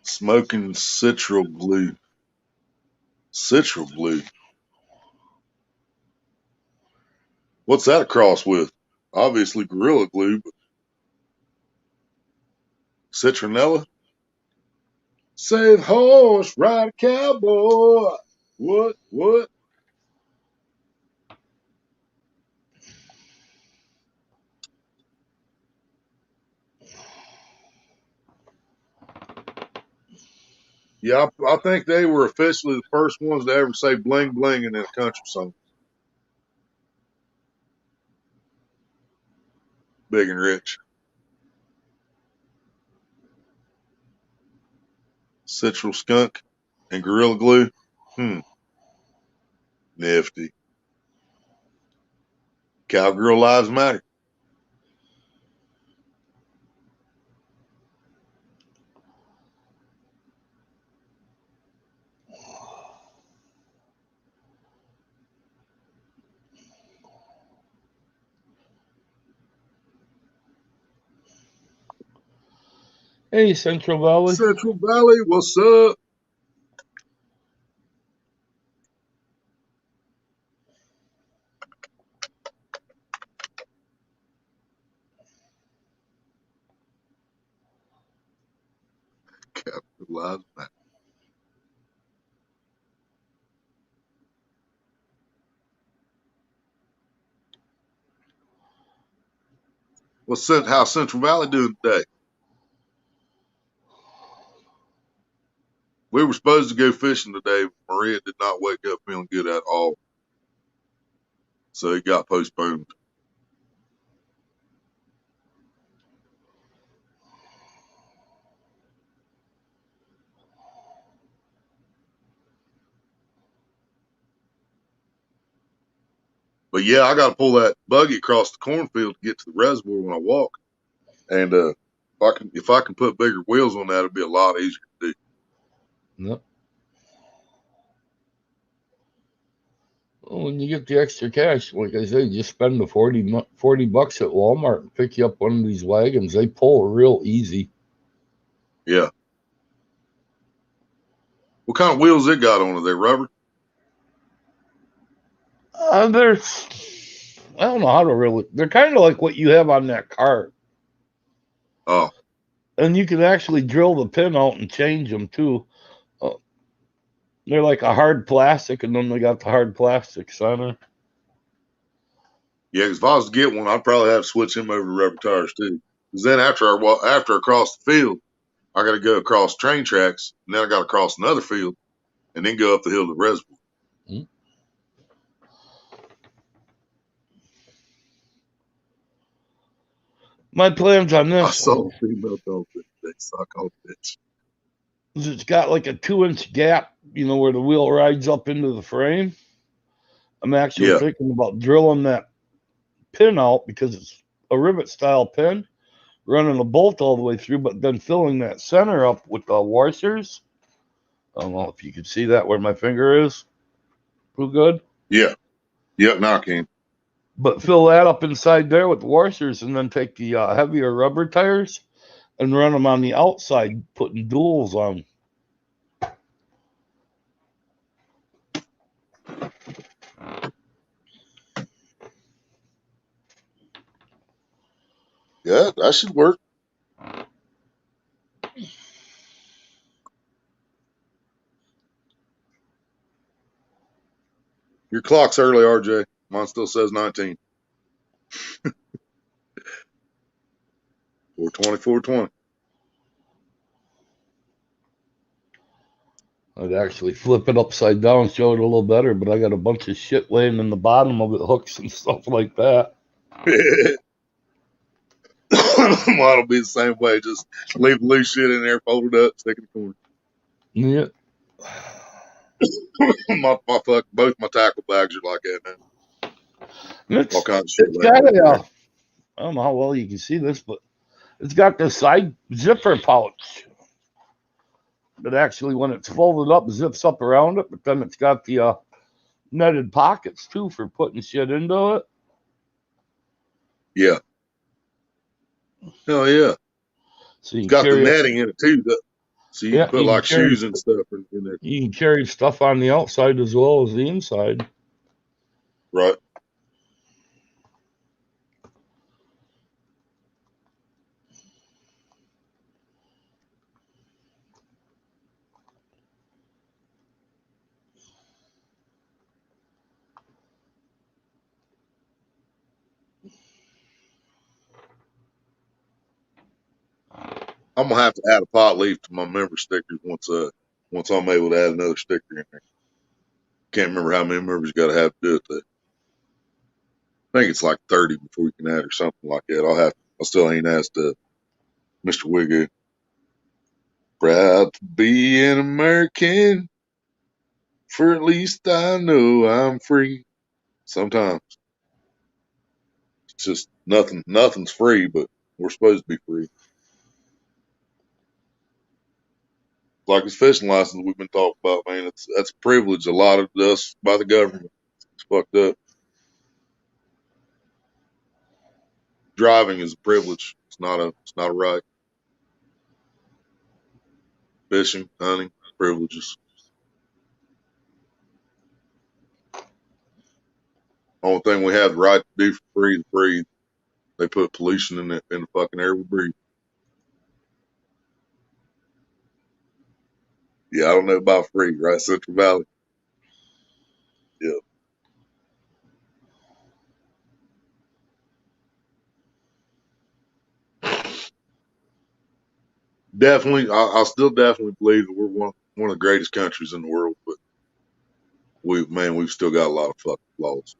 Smoking citral glue. Citral glue. What's that a cross with? Obviously Gorilla Glue, but citronella? Save horse, ride a cowboy. What? Yeah, I think they were officially the first ones to ever say bling bling in a country song. Big and Rich. Citral Skunk and Gorilla Glue. Nifty. Cowgirl lives matter. Hey, Central Valley. Central Valley, what's up? Cowgirl lives matter. How's Central Valley doing today? We were supposed to go fishing today. Maria did not wake up feeling good at all. So it got postponed. But yeah, I got to pull that buggy across the cornfield to get to the reservoir when I walk. And if I can put bigger wheels on that, it'll be a lot easier to do. Yep. Well, when you get the extra cash, like I say, just spend the 40 bucks at Walmart and pick you up one of these wagons. They pull real easy. Yeah. What kind of wheels it got on it? They rubber? I don't know how to really. They're kind of like what you have on that car, Oh, and you can actually drill the pin out and change them too. They're like a hard plastic, and then they got the hard plastic center. yeah. Because if I was to get one, I'd probably have to switch him over to rubber tires too. Because then after I cross the field, I got to go across train tracks, and then I got to cross another field, and then go up the hill to the reservoir. Mm-hmm. My plans on this. I saw a female dog that they suck on bitch. It's got like a 2-inch gap, where the wheel rides up into the frame. I'm actually thinking about drilling that pin out because it's a rivet style pin, running a bolt all the way through, but then filling that center up with the washers. I don't know if you can see that where my finger is. Pretty good. Yeah. Yep, now I can. But fill that up inside there with the washers and then take the heavier rubber tires and run them on the outside, putting duals on. Yeah, that should work. Your clock's early, RJ. Mine still says 19. 4:20. I'd actually flip it upside down, show it a little better, but I got a bunch of shit laying in the bottom of it, hooks and stuff like that. Mine'll be the same way. Just leave the loose shit in there, fold it up, stick it in Yeah. the corner. Both my tackle bags are like that now. All kinds of shit. It's got I don't know how well you can see this, but it's got the side zipper pouch that actually, when it's folded up, zips up around it, but then it's got the netted pockets too for putting shit into it. Yeah. Hell yeah. So you it's got the netting in it too. So you can put like shoes and stuff in there. You can carry stuff on the outside as well as the inside. Right. I'm gonna have to add a pot leaf to my member stickers once I'm able to add another sticker in there. Can't remember how many members you got to have to do it. Though. I think it's like 30 before you can add or something like that. I still ain't asked Mr. Wiggy. Proud to be an American. For at least I know I'm free. Sometimes it's just nothing's free, but we're supposed to be free. Like this fishing license we've been talking about, man, that's a privilege allotted to us by the government. It's fucked up. Driving is a privilege. It's not a right. Fishing, hunting, privileges. Only thing we have the right to do for free is breathe. They put pollution in the fucking air we breathe. Yeah, I don't know about free, right? Central Valley. Yeah. Definitely, I still definitely believe that we're one of the greatest countries in the world, but we've still got a lot of fucking flaws.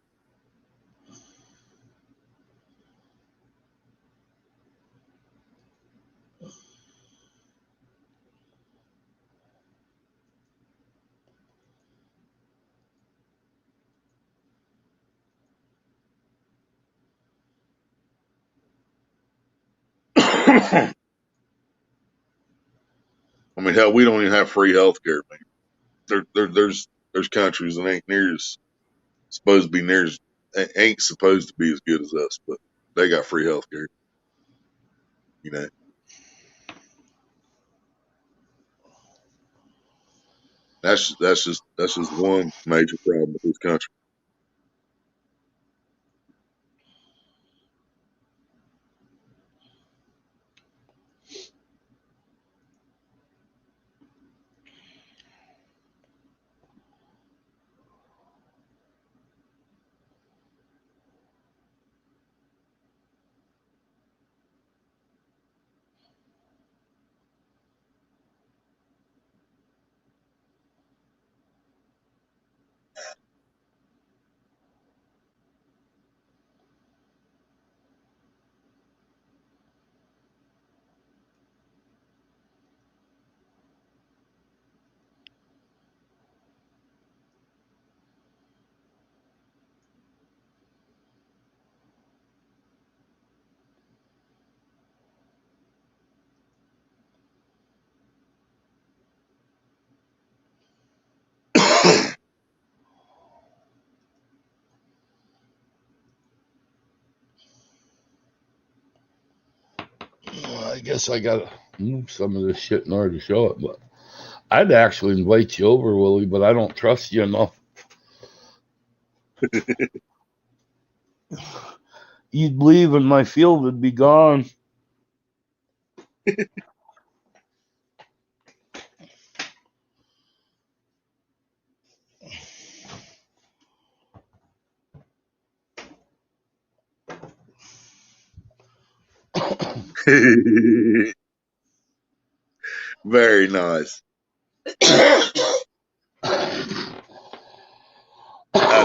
I mean, hell, we don't even have free health care, man. There's countries that ain't near as supposed to be near as ain't supposed to be as good as us, but they got free health care. You know, that's just one major problem with this country. Well, I guess I gotta move some of this shit in order to show it, but I'd actually invite you over, Willie, but I don't trust you enough. You'd leave and my field would be gone. Very nice. That's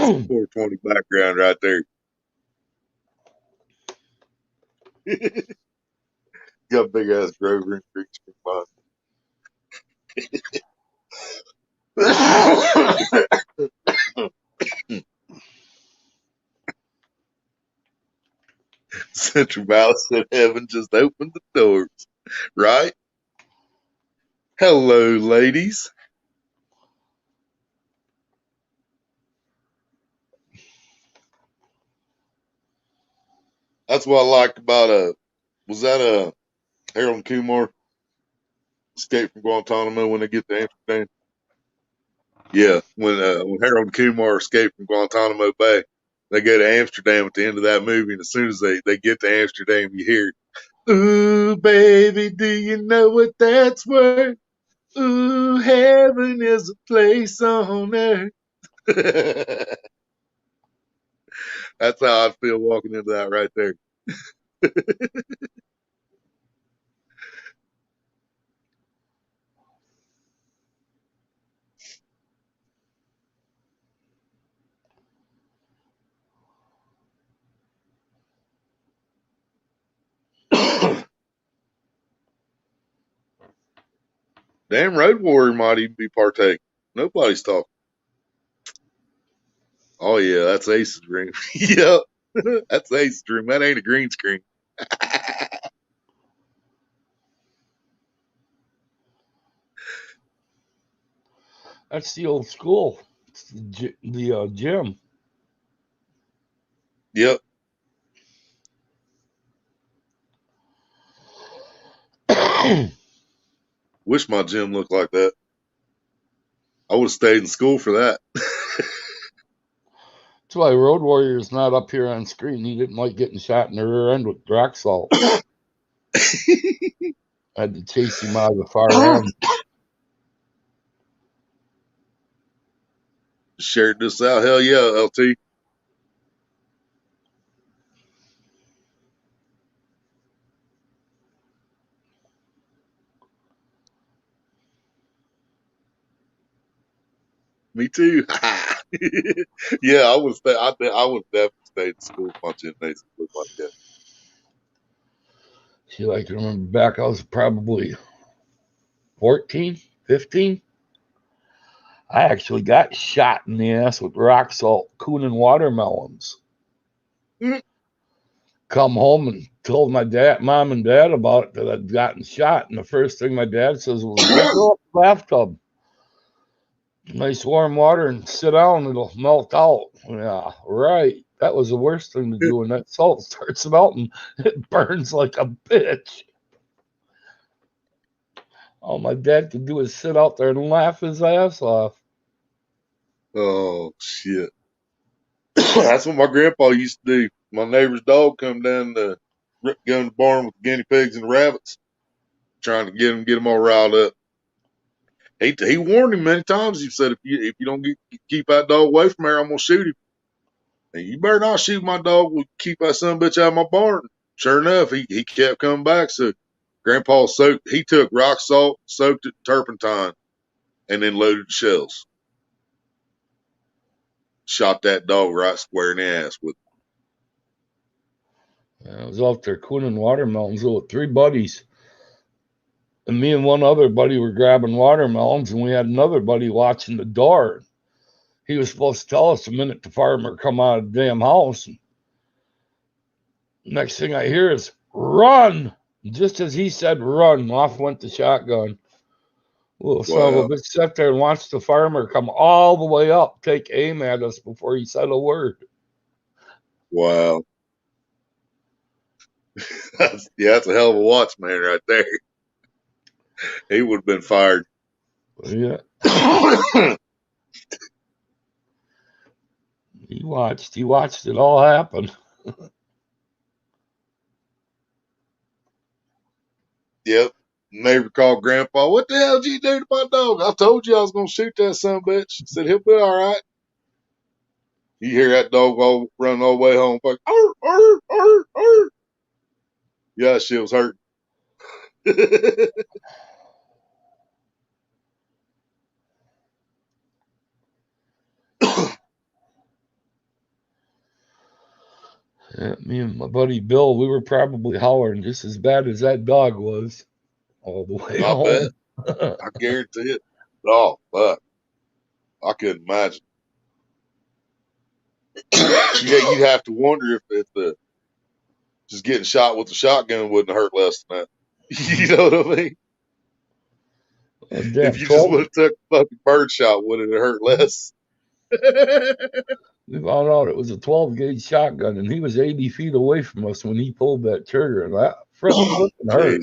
a 420 background right there. Got a big ass Grover and green screen behind. Central Valley said heaven just opened the doors, right? Hello, ladies. That's what I liked about was that Harold and Kumar Escape from Guantanamo when they get to Amsterdam? Yeah, when Harold and Kumar escape from Guantanamo Bay, they go to Amsterdam at the end of that movie, and as soon as they get to Amsterdam, you hear, "Ooh, baby, do you know what that's worth? Ooh, heaven is a place on earth." That's how I feel walking into that right there. Damn, Road Warrior might even be partaking. Nobody's talking. Oh yeah, that's Ace's room. Yep, that's Ace's room. That ain't a green screen. That's the old school. It's the gym. Yep. Wish my gym looked like that. I would have stayed in school for that. That's why Road Warrior's not up here on screen. He didn't like getting shot in the rear end with rock salt. I had to chase him out of the far end. Shared this out. Hell yeah, LT. Me too. Yeah, I would stay. I would definitely stay in school if my gymnasium looked like that. See, like, I remember back, I was probably 14, 15. I actually got shot in the ass with rock salt, cooning watermelons. Mm. Come home and told my mom and dad about it, that I'd gotten shot. And the first thing my dad says was, "Go to the bathtub. Nice warm water and sit down, it'll melt out." Yeah, right. That was the worst thing to do. When that salt starts melting, it burns like a bitch. All my dad could do is sit out there and laugh his ass off. Oh shit. That's what my grandpa used to do. My neighbor's dog come down to go in the barn with the guinea pigs and the rabbits, trying to get them all riled up. He warned him many times. He said, if you don't keep that dog away from here, I'm gonna shoot him. And you better not shoot my dog. We'll keep that son of a bitch out of my barn. Sure enough, he kept coming back. So Grandpa he took rock salt, soaked it in turpentine, and then loaded the shells. Shot that dog right square in the ass with. I was out there cooning watermelons with 3 buddies. And me and one other buddy were grabbing watermelons, and we had another buddy watching the door. He was supposed to tell us the minute the farmer come out of the damn house. And next thing I hear is, "Run!" Just as he said run, off went the shotgun. Little son of a bitch sat there and watched the farmer come all the way up, take aim at us before he said a word. Wow. That's a hell of a watchman right there. He would have been fired. Yeah. He watched it all happen. Yep. Neighbor called Grandpa. What the hell did you do to my dog? I told you I was gonna shoot that son of a bitch. He said he'll be all right. You hear that dog running all the way home, like, arr, arr, arr, arr. Yeah, she was hurt. Yeah, me and my buddy Bill, we were probably hollering just as bad as that dog was all the way I home. bet. I guarantee it. Oh, fuck. I couldn't imagine. Yeah, you'd have to wonder if the just getting shot with a shotgun wouldn't hurt less than that. You know what I mean? If you just would have took a fucking bird shot, would it have hurt less? We found out it was a 12-gauge shotgun, and he was 80 feet away from us when he pulled that trigger, and that freaking hurt.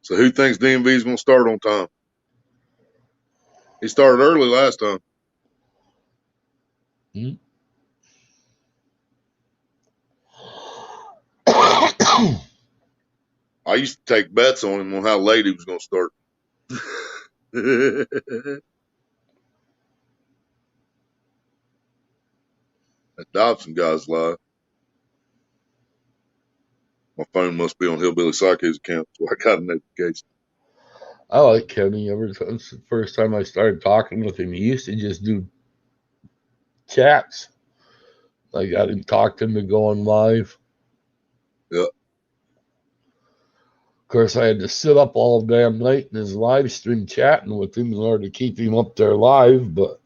So who thinks DMV is going to start on time? He started early last time. I used to take bets on him on how late he was going to start. That Dobson guy's live. My phone must be on Hillbilly Psycho's account, so I got a notification. I like Kenny ever since the first time I started talking with him. He used to just do chats. I got him talked into going live. Yeah. Of course, I had to sit up all damn night in his live stream chatting with him in order to keep him up there live, but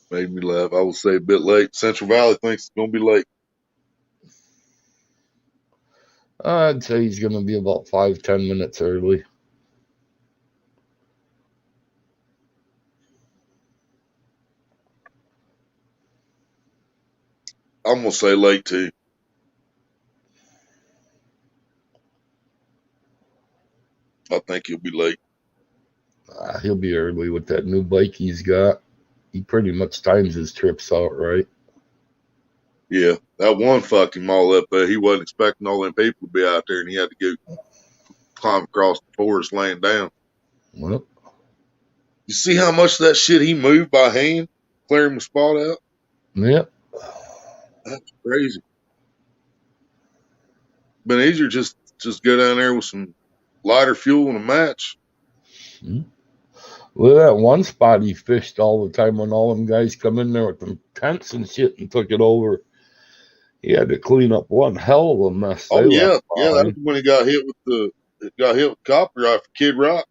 Made me laugh. I will say a bit late. Central Valley thinks it's going to be late. I'd say he's going to be about 5-10 minutes early. I'm going to say late too. I think he'll be late. He'll be early with that new bike he's got. He pretty much times his trips out right. Yeah, that one fucked him all up. He wasn't expecting all them people to be out there, and he had to go climb across the forest laying down. Well, you see how much of that shit he moved by hand, clearing the spot out? Yep. That's crazy. Been easier just go down there with some lighter fuel and a match. Look at that one spot he fished all the time when all them guys come in there with them tents and shit and took it over. He had to clean up one hell of a mess. Oh yeah, that was when he got hit with copyright for Kid Rock.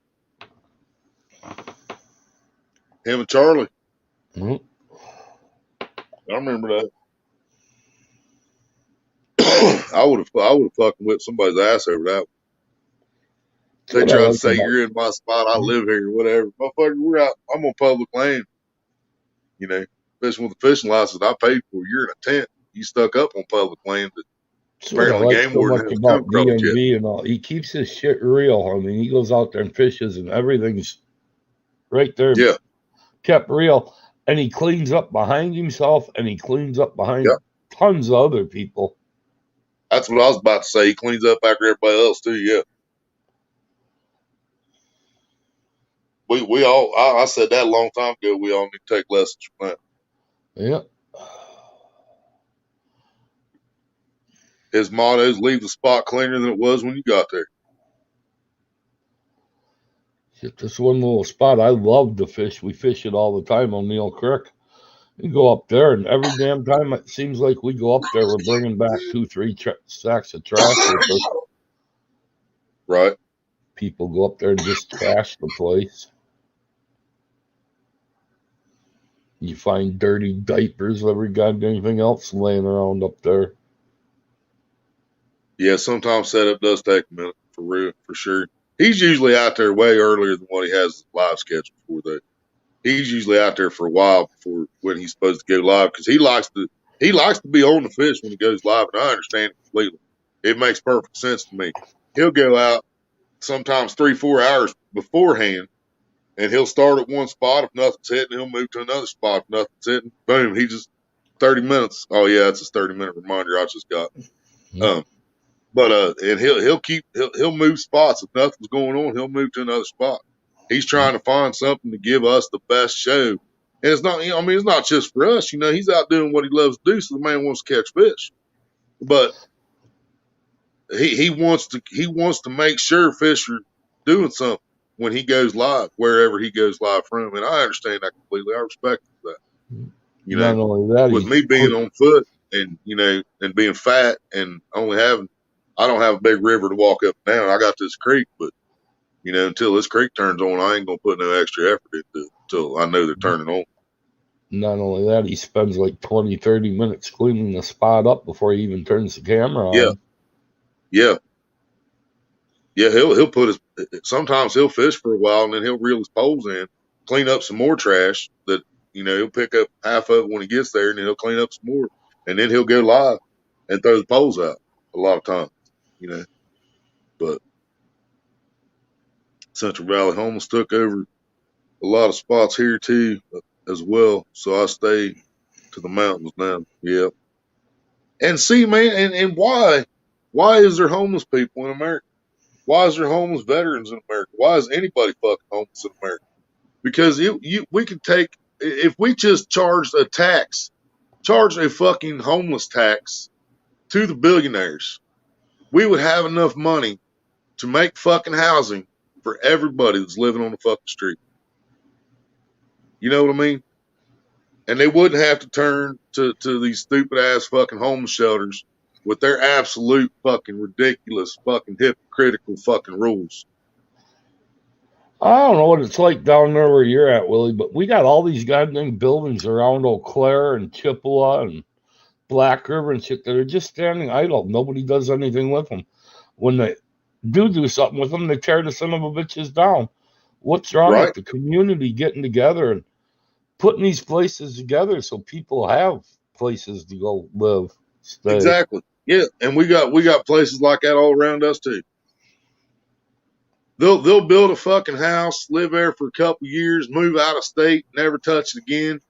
Him and Charlie. Mm-hmm. I remember that. I would have fucking whipped somebody's ass over that. They try to say you're in my spot, I live here, whatever. Motherfucker, we're out. I'm on public land. You know, fishing with a fishing license I paid for. You're in a tent. You stuck up on public land. Apparently, game warden has about DMV and all. He keeps his shit real. I mean, he goes out there and fishes, and everything's right there. Yeah, kept real, and he cleans up behind himself, and he cleans up behind tons of other people. That's what I was about to say. He cleans up after everybody else too. Yeah. We all, I said that a long time ago, we all need to take lessons from that. Yeah. His motto is leave the spot cleaner than it was when you got there. Just one little spot. I love to fish. We fish it all the time on Neil Creek. You go up there, and every damn time it seems like we go up there, we're bringing back 2-3 sacks of trash with us. Right. People go up there and just trash the place. You find dirty diapers, every goddamn thing else laying around up there. Yeah, sometimes setup does take a minute, for real, for sure. He's usually out there way earlier than what he has live schedule for that. He's usually out there for a while before when he's supposed to go live because he likes to be on the fish when he goes live, and I understand it completely. It makes perfect sense to me. He'll go out sometimes 3-4 hours beforehand, and he'll start at one spot. If nothing's hitting, he'll move to another spot. If nothing's hitting, boom, he just 30 minutes. Oh yeah, it's a 30-minute reminder I just got. And he'll move spots. If nothing's going on, he'll move to another spot. He's trying to find something to give us the best show. And it's not, it's not just for us, he's out doing what he loves to do. So the man wants to catch fish, but he wants to make sure fish are doing something when he goes live, wherever he goes live from. And I understand that completely. I respect that. Not only that, with me being on foot and, and being fat and I don't have a big river to walk up and down. I got this creek, but until this creek turns on, I ain't gonna put no extra effort into it until I know they're turning on. Not only that, he spends like 20-30 minutes cleaning the spot up before he even turns the camera on. Yeah. He'll put sometimes he'll fish for a while and then he'll reel his poles in, clean up some more trash that he'll pick up half of it when he gets there, and then he'll clean up some more, and then he'll go live and throw the poles out a lot of times, But Central Valley Homeless took over a lot of spots here too as well, so I stay to the mountains now. Yeah. And see, man, and why is there homeless people in America? Why is there homeless veterans in America? Why is anybody fucking homeless in America? Because we could take, if we just charged a fucking homeless tax to the billionaires, we would have enough money to make fucking housing for everybody that's living on the fucking street. You know what I mean? And they wouldn't have to turn to these stupid ass fucking homeless shelters with their absolute fucking ridiculous fucking hypocritical fucking rules. I don't know what it's like down there where you're at, Willie, but we got all these goddamn buildings around Eau Claire and Chippewa and Black River and shit that are just standing idle. Nobody does anything with them. When they do something with them, they tear the son of a bitches down. What's wrong Right. with the community getting together and putting these places together so people have places to go live, stay? Exactly. Yeah, and we got places like that all around us too. They'll build a fucking house, live there for a couple years, move out of state, never touch it again,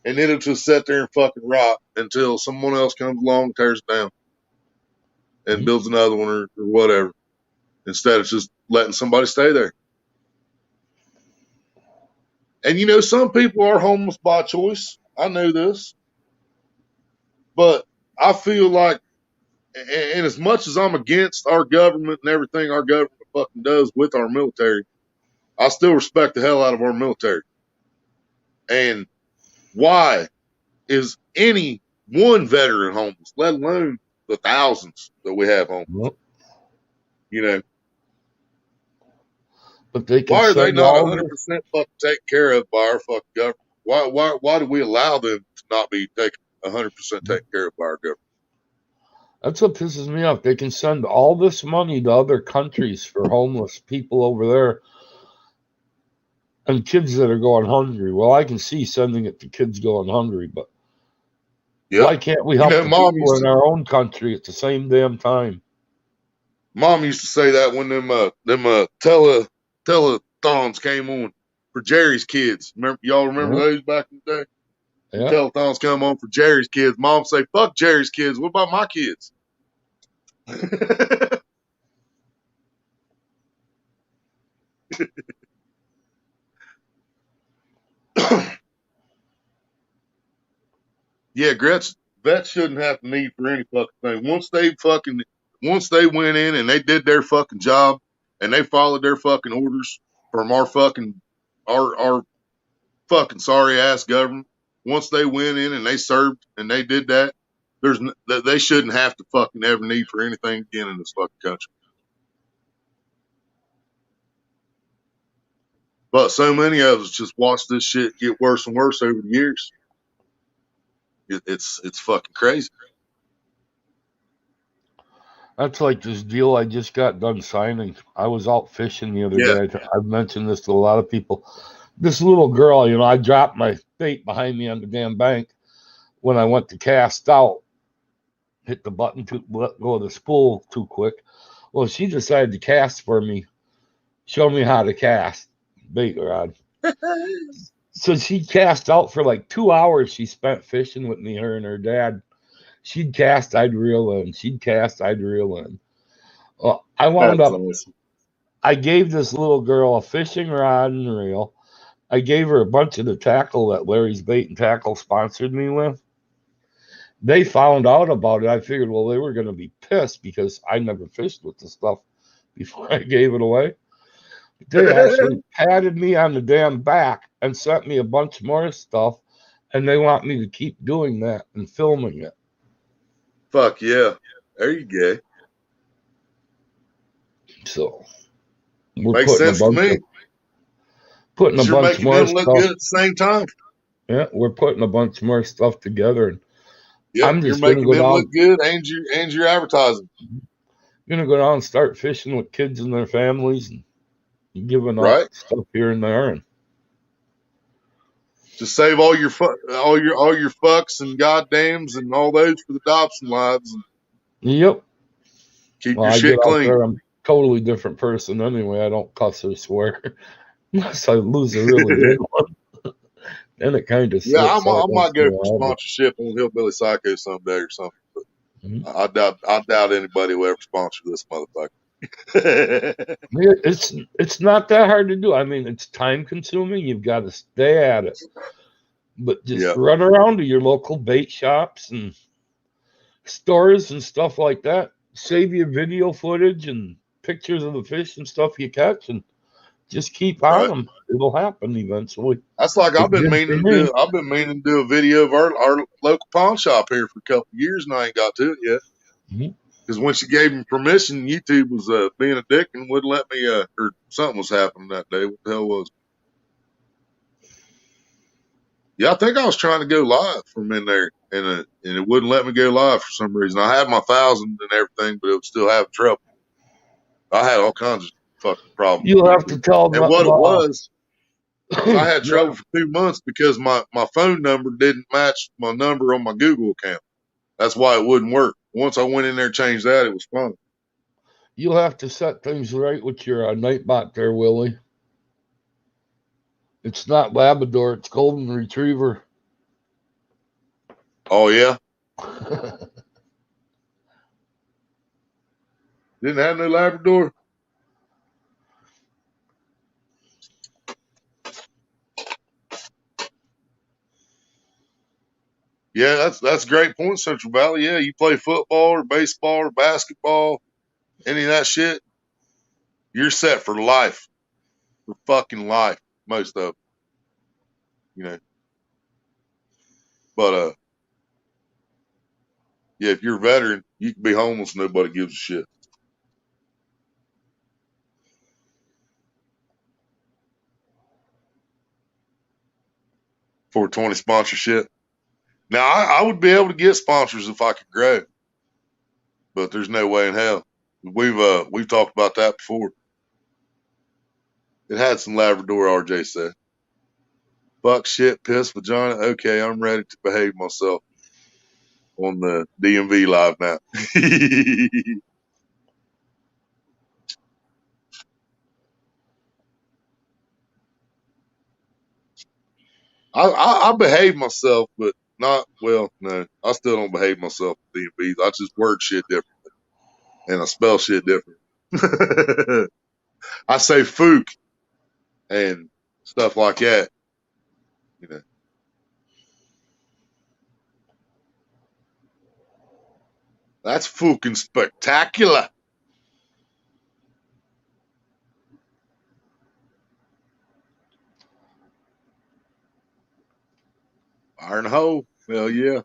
and it'll just sit there and fucking rot until someone else comes along and tears it down and builds another one or whatever, instead of just letting somebody stay there. And you know, some people are homeless by choice. I know this. But I feel like, and as much as I'm against our government and everything our government fucking does with our military, I still respect the hell out of our military. And why is any one veteran homeless, let alone the thousands that we have homeless? Well, You know, but they can why are they send not all 100% this. fucking taken care of by our fucking government? Why do we allow them to not be taken 100% taken care of by our government? That's what pisses me off. They can send all this money to other countries for homeless people over there and kids that are going hungry. Well, I can see sending it to kids going hungry, but why can't we help the people in our own country at the same damn time? Mom used to say that when them telethons came on for Jerry's Kids. Y'all remember those back in the day? Yeah. Telethons come on for Jerry's Kids. Mom say, "Fuck Jerry's Kids. What about my kids?" Yeah, vets shouldn't have to need for any fucking thing. Once they went in and they did their fucking job and they followed their fucking orders from our fucking sorry ass government. Once they went in and they served and they did that, they shouldn't have to fucking ever need for anything again in this fucking country. But so many of us just watch this shit get worse and worse over the years. It's fucking crazy. That's like this deal I just got done signing. I was out fishing the other day. I've mentioned this to a lot of people. This little girl, you know, I dropped my bait behind me on the damn bank when I went to cast out. Hit the button to let go of the spool too quick. Well, she decided to cast for me, show me how to cast bait rod. So she cast out for like 2 hours. She spent fishing with me, her and her dad. She'd cast, I'd reel in. She'd cast, I'd reel in. Well, I wound up, awesome. I gave this little girl a fishing rod and reel. I gave her a bunch of the tackle that Larry's Bait and Tackle sponsored me with. They found out about it. I figured, well, they were going to be pissed because I never fished with the stuff before I gave it away. They actually patted me on the damn back and sent me a bunch more stuff, and they want me to keep doing that and filming it. Fuck yeah. There you go. So we're makes sense to me. Putting a bunch more stuff. Look good at the same time. Yeah, we're putting a bunch more stuff together. And yeah, I'm just you're making them look good and you're advertising. I'm gonna go down and start fishing with kids and their families and giving out stuff here and there, and just save all your fucks and goddams and all those for the Dobson lives. Yep. Keep your shit clean. There, I'm a totally different person anyway. I don't cuss or swear unless I lose a really big one. Then it kind of I might go for sponsorship on Hillbilly Psycho someday or something. But I doubt anybody will ever sponsor this motherfucker. It's not that hard to do. I mean, it's time consuming. You've got to stay at it. But just run around to your local bait shops and stores and stuff like that. save your video footage and pictures of the fish and stuff you catch, and just keep on Right. them. It'll happen eventually. That's like It I've been did meaning for to me. do. I've been meaning to do a video of our local pawn shop here for a couple of years, and I ain't got to it yet. Mhm. Because when she gave me permission, YouTube was being a dick and wouldn't let me. Or something was happening that day. What the hell was it? Yeah, I think I was trying to go live from in there, and it wouldn't let me go live for some reason. I had my 1,000 and everything, but it was still having trouble. I had all kinds of fucking problems You'll with have to YouTube. tell And what it was I had yeah, trouble for 2 months because my phone number didn't match my number on my Google account. That's why it wouldn't work. Once I went in there and changed that, it was fine. you'll have to set things right with your Nightbot there, Willie. It's not Labrador, it's Golden Retriever. Oh, yeah? Didn't have no Labrador? Yeah, that's a great point, Central Valley. Yeah, you play football or baseball or basketball, any of that shit, you're set for life. For fucking life, most of it, you know. But yeah, if you're a veteran, you can be homeless, nobody gives a shit. 420 sponsorship. Now I would be able to get sponsors if I could grow, but there's no way in hell. We've talked about that before. It had some Labrador, RJ said. Fuck, shit, piss, vagina. Okay, I'm ready to behave myself on the DMV live now. I behave myself, but not well. No, I still don't behave myself at DMVs. I just word shit differently, and I spell shit different. I say fook and stuff like that. You know, that's fucking spectacular. Iron Hole. Hell yeah.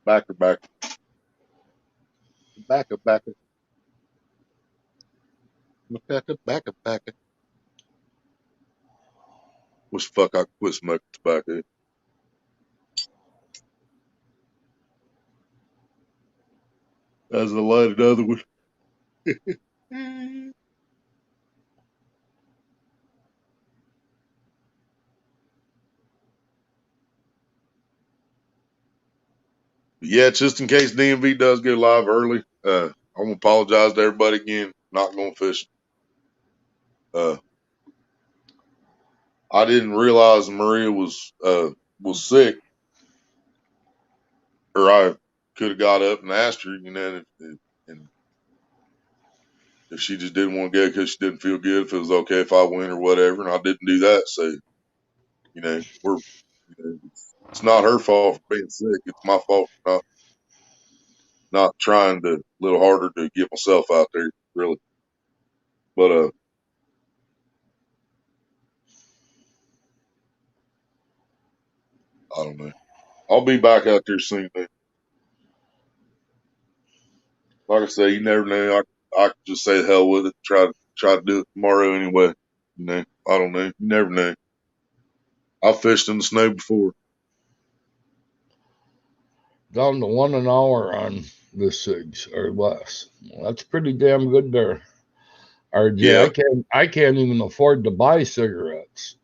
Backer, backer. Backer, backer. Backer, backer, backer. Wish fuck I could quit smoking tobacco. As I light another one. Yeah, just in case DMV does go live early, I'm gonna apologize to everybody again. Not going fishing. I didn't realize Maria was sick, or I could have got up and asked her, you know, and if she just didn't want to go because she didn't feel good, if it was okay if I went or whatever, and I didn't do that. So, you know, it's not her fault for being sick. It's my fault for not trying to a little harder to get myself out there, really. But I don't know. I'll be back out there soon. Man. Like I say, you never know. I could just say the hell with it. Try to do it tomorrow anyway. You know, I don't know. You never know. I fished in the snow before. down to 1 an hour on the SIGs or less. Well, that's pretty damn good there. RJ, Yeah. I can't even afford to buy cigarettes.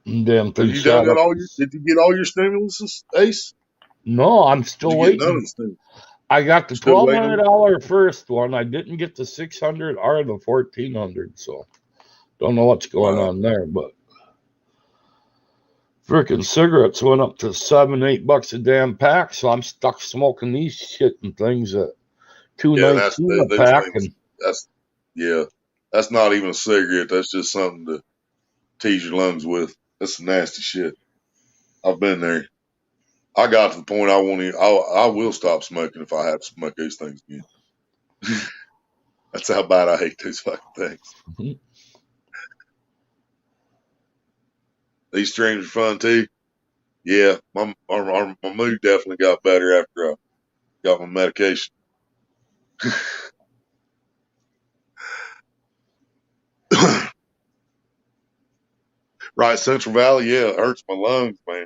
Damn Have thing you shot up. did you get all your stimulus, Ace? No, I'm Did still you get none of waiting. the stimulus? I got the Still waiting on it? $1,200 first one. I didn't get the 600 or the 1,400. So don't know what's going on there, but freaking cigarettes went up to $7-8 a damn pack. So I'm stuck smoking these shitting things at Yeah, $2.19 a those pack, things. and Yeah, that's not even a cigarette. That's just something to tease your lungs with. That's some nasty shit. I've been there. I got to the point I will stop smoking if I have to smoke these things again. That's how bad I hate those fucking things. Mhm. These streams are fun too. Yeah, my mood definitely got better after I got my medication. Right, Central Valley, yeah, it hurts my lungs, man.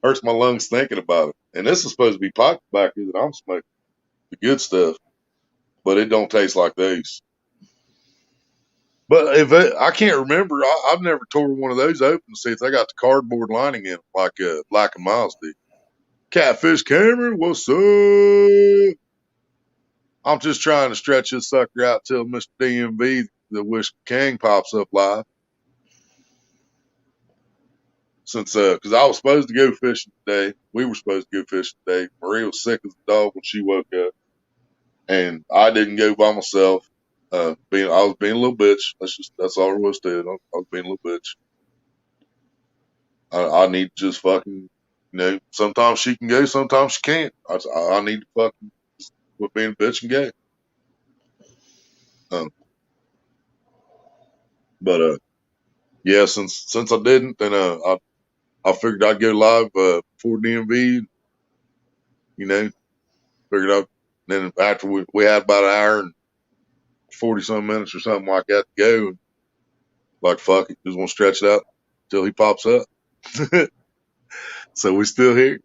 Hurts my lungs thinking about it. And this is supposed to be pot tobacco that I'm smoking, the good stuff, but it don't taste like these. But I can't remember, I've never tore one of those open to see if they got the cardboard lining in it like Black and Miles did. Catfish Cameron, what's up? I'm just trying to stretch this sucker out till Mr. DMV, the Wish King, pops up live. Since, cause I was supposed to go fishing today. We were supposed to go fishing today. Maria was sick as a dog when she woke up. And I didn't go by myself. I was being a little bitch. That's all there was to it. I was being a little bitch. I need to just fucking, sometimes she can go, sometimes she can't. I need to fucking quit being a bitch and go. But yeah, since I didn't, then I figured I'd go live before DMV. Figured out. Then after we had about an hour and 40 some minutes or something like that to go, and like fuck it, just want to stretch it out till he pops up. So we still here.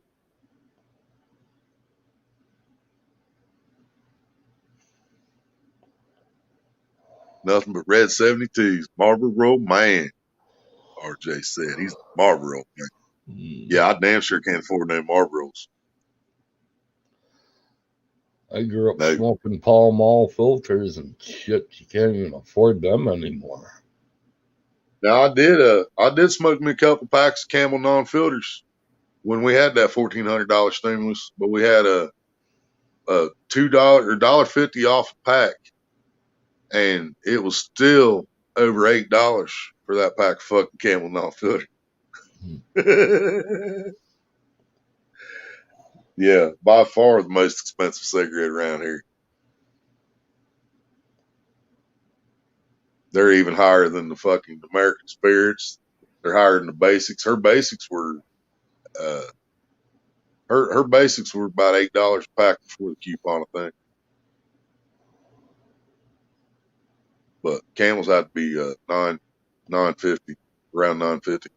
Nothing but red 72s. Marlboro man, RJ said. He's Marlboro man. Yeah, I damn sure can't afford no Marlboros. I grew up No. smoking Pall Mall filters and shit. You can't even afford them anymore. Now I did smoke me a couple packs of Camel non-filters when we had that $1,400 stimulus, but we had a $2 or $1.50 off a pack, and it was still over $8 for that pack of fucking Camel non-filter. Yeah, by far the most expensive cigarette around here. They're even higher than the fucking American Spirits. They're higher than the Basics. Her Basics were her Basics were about $8 a pack before the coupon, I think. But Camels had to be $9.50, around $9.50.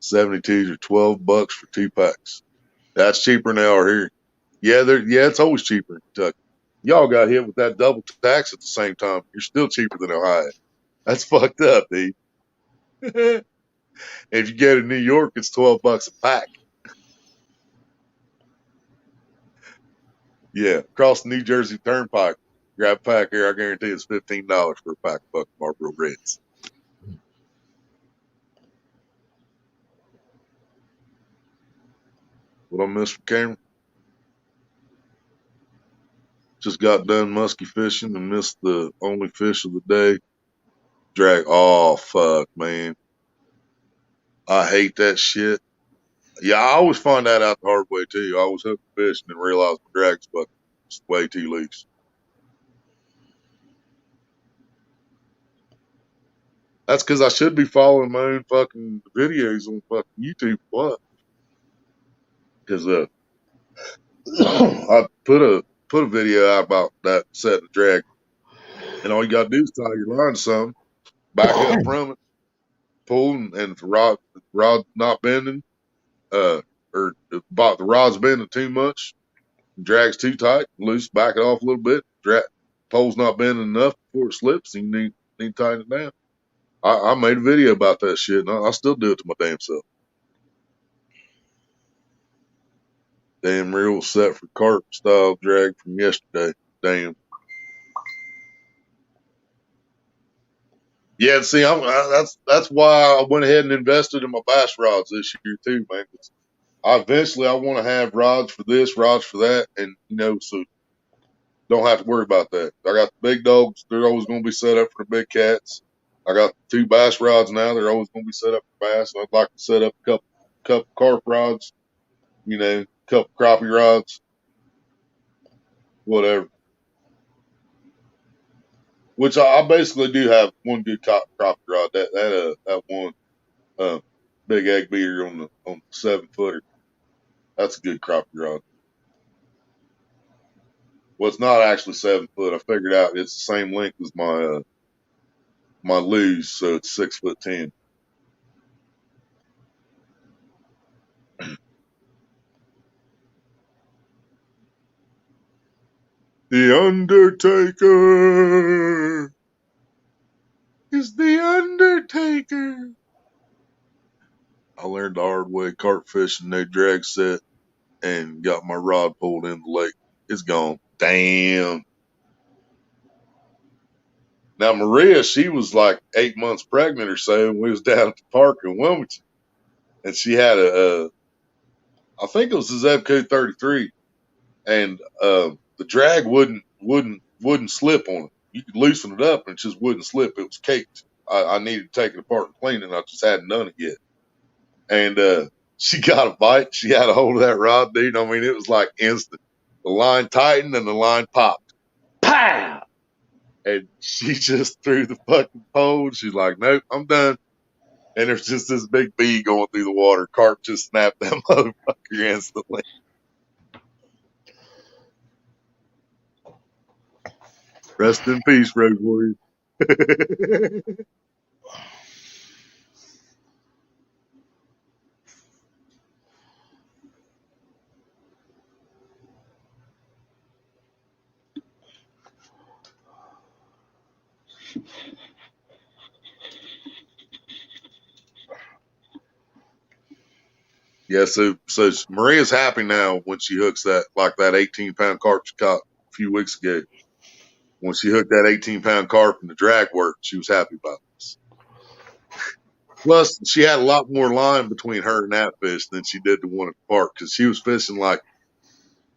$72s or $12 for 2 packs. That's cheaper than they are here. Yeah, it's always cheaper in Kentucky. Y'all got hit with that double tax at the same time. You're still cheaper than Ohio. That's fucked up, dude. If you go to New York, it's $12 a pack. Yeah, across the New Jersey Turnpike, grab a pack here. I guarantee it's $15 for a pack of fucking Marlboro Reds. What I missed from Cameron? Just got done musky fishing and missed the only fish of the day. Drag. Oh, fuck, man. I hate that shit. Yeah, I always find that out the hard way, too. I always hook a fish and then realize my drag's fucking way too loose. That's because I should be following my own fucking videos on fucking YouTube. What? Because I put a video out about that setting the drag, and all you gotta do is tie your line to something, back up from it, pull, and if the rod's not bending, or the rod's bending too much, drag's too tight, loose, back it off a little bit. Pole's not bending enough before it slips, and you need to tighten it down. I made a video about that shit, and I still do it to my damn self. Damn reel was set for carp style drag from yesterday. Damn. Yeah, see, that's why I went ahead and invested in my bass rods this year too, man. I want to have rods for this, rods for that, and so don't have to worry about that. I got the big dogs; they're always going to be set up for the big cats. I got 2 bass rods now. They're always going to be set up for bass. And I'd like to set up a couple carp rods, a couple crappie rods, whatever. Which I basically do have one good crappie rod. That one big egg beater on the 7-footer. That's a good crappie rod. Well, it's not actually 7 foot. I figured out it's the same length as my luge, so it's 6'10". The Undertaker is the Undertaker. I learned the hard way carp fishing, no drag set, and got my rod pulled in the lake. It's gone. Damn. Now Maria, she was like 8 months pregnant or so, and we was down at the park in Wilmington, and she had I think it was a Zebco 33, and the drag wouldn't slip on it. You could loosen it up and it just wouldn't slip. It was caked. I needed to take it apart and clean it, and I just hadn't done it yet. And she got a bite. She had a hold of that rod, dude. I mean, it was like instant. The line tightened and the line popped. Pow! And she just threw the fucking pole. She's like, nope, I'm done. And there's just this big bee going through the water. Carp just snapped that motherfucker instantly. Rest in peace, Road Warrior. Yeah, so Maria's happy now when she hooks that 18-pound carp she caught a few weeks ago. When she hooked that 18-pound carp and the drag worked, she was happy about this. Plus, she had a lot more line between her and that fish than she did the one at the park, because she was fishing like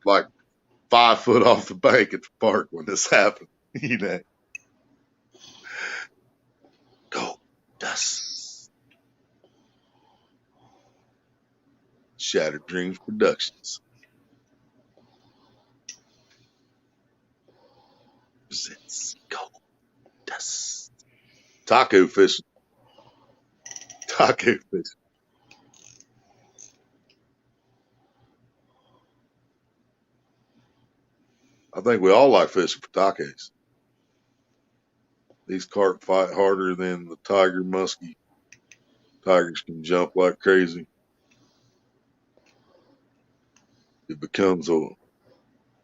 5 foot off the bank at the park when this happened. Go dust. Shattered Dreams Productions presents Go Dust. Taco fishing. Taco fishing. I think we all like fishing for tacos. These carp fight harder than the tiger muskie. Tigers can jump like crazy. It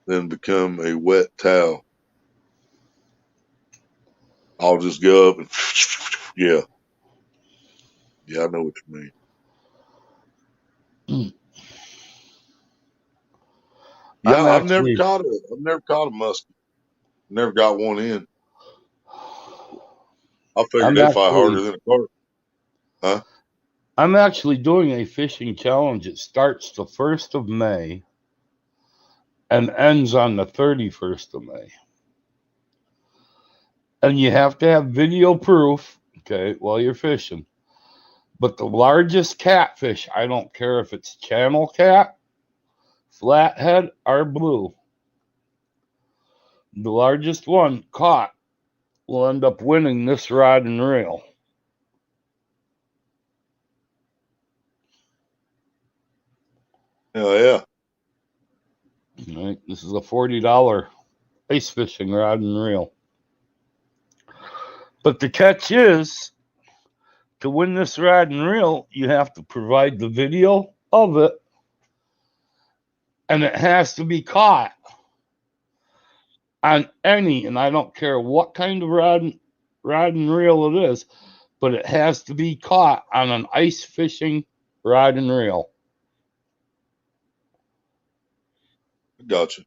then become a wet towel. I'll just go up and yeah, I know what you mean. Yeah, I've never caught a muskie. Never got one in. I figured they'd fight harder than a carp. Huh? I'm actually doing a fishing challenge. It starts the 1st of May and ends on the 31st of May. And you have to have video proof, okay, while you're fishing. But the largest catfish, I don't care if it's channel cat, flathead, or blue, the largest one caught will end up winning this rod and reel. Hell yeah. All right, this is a $40 ice fishing rod and reel. But the catch is, to win this rod and reel, you have to provide the video of it, and it has to be caught on any, and I don't care what kind of rod and reel it is, but it has to be caught on an ice fishing rod and reel. Gotcha.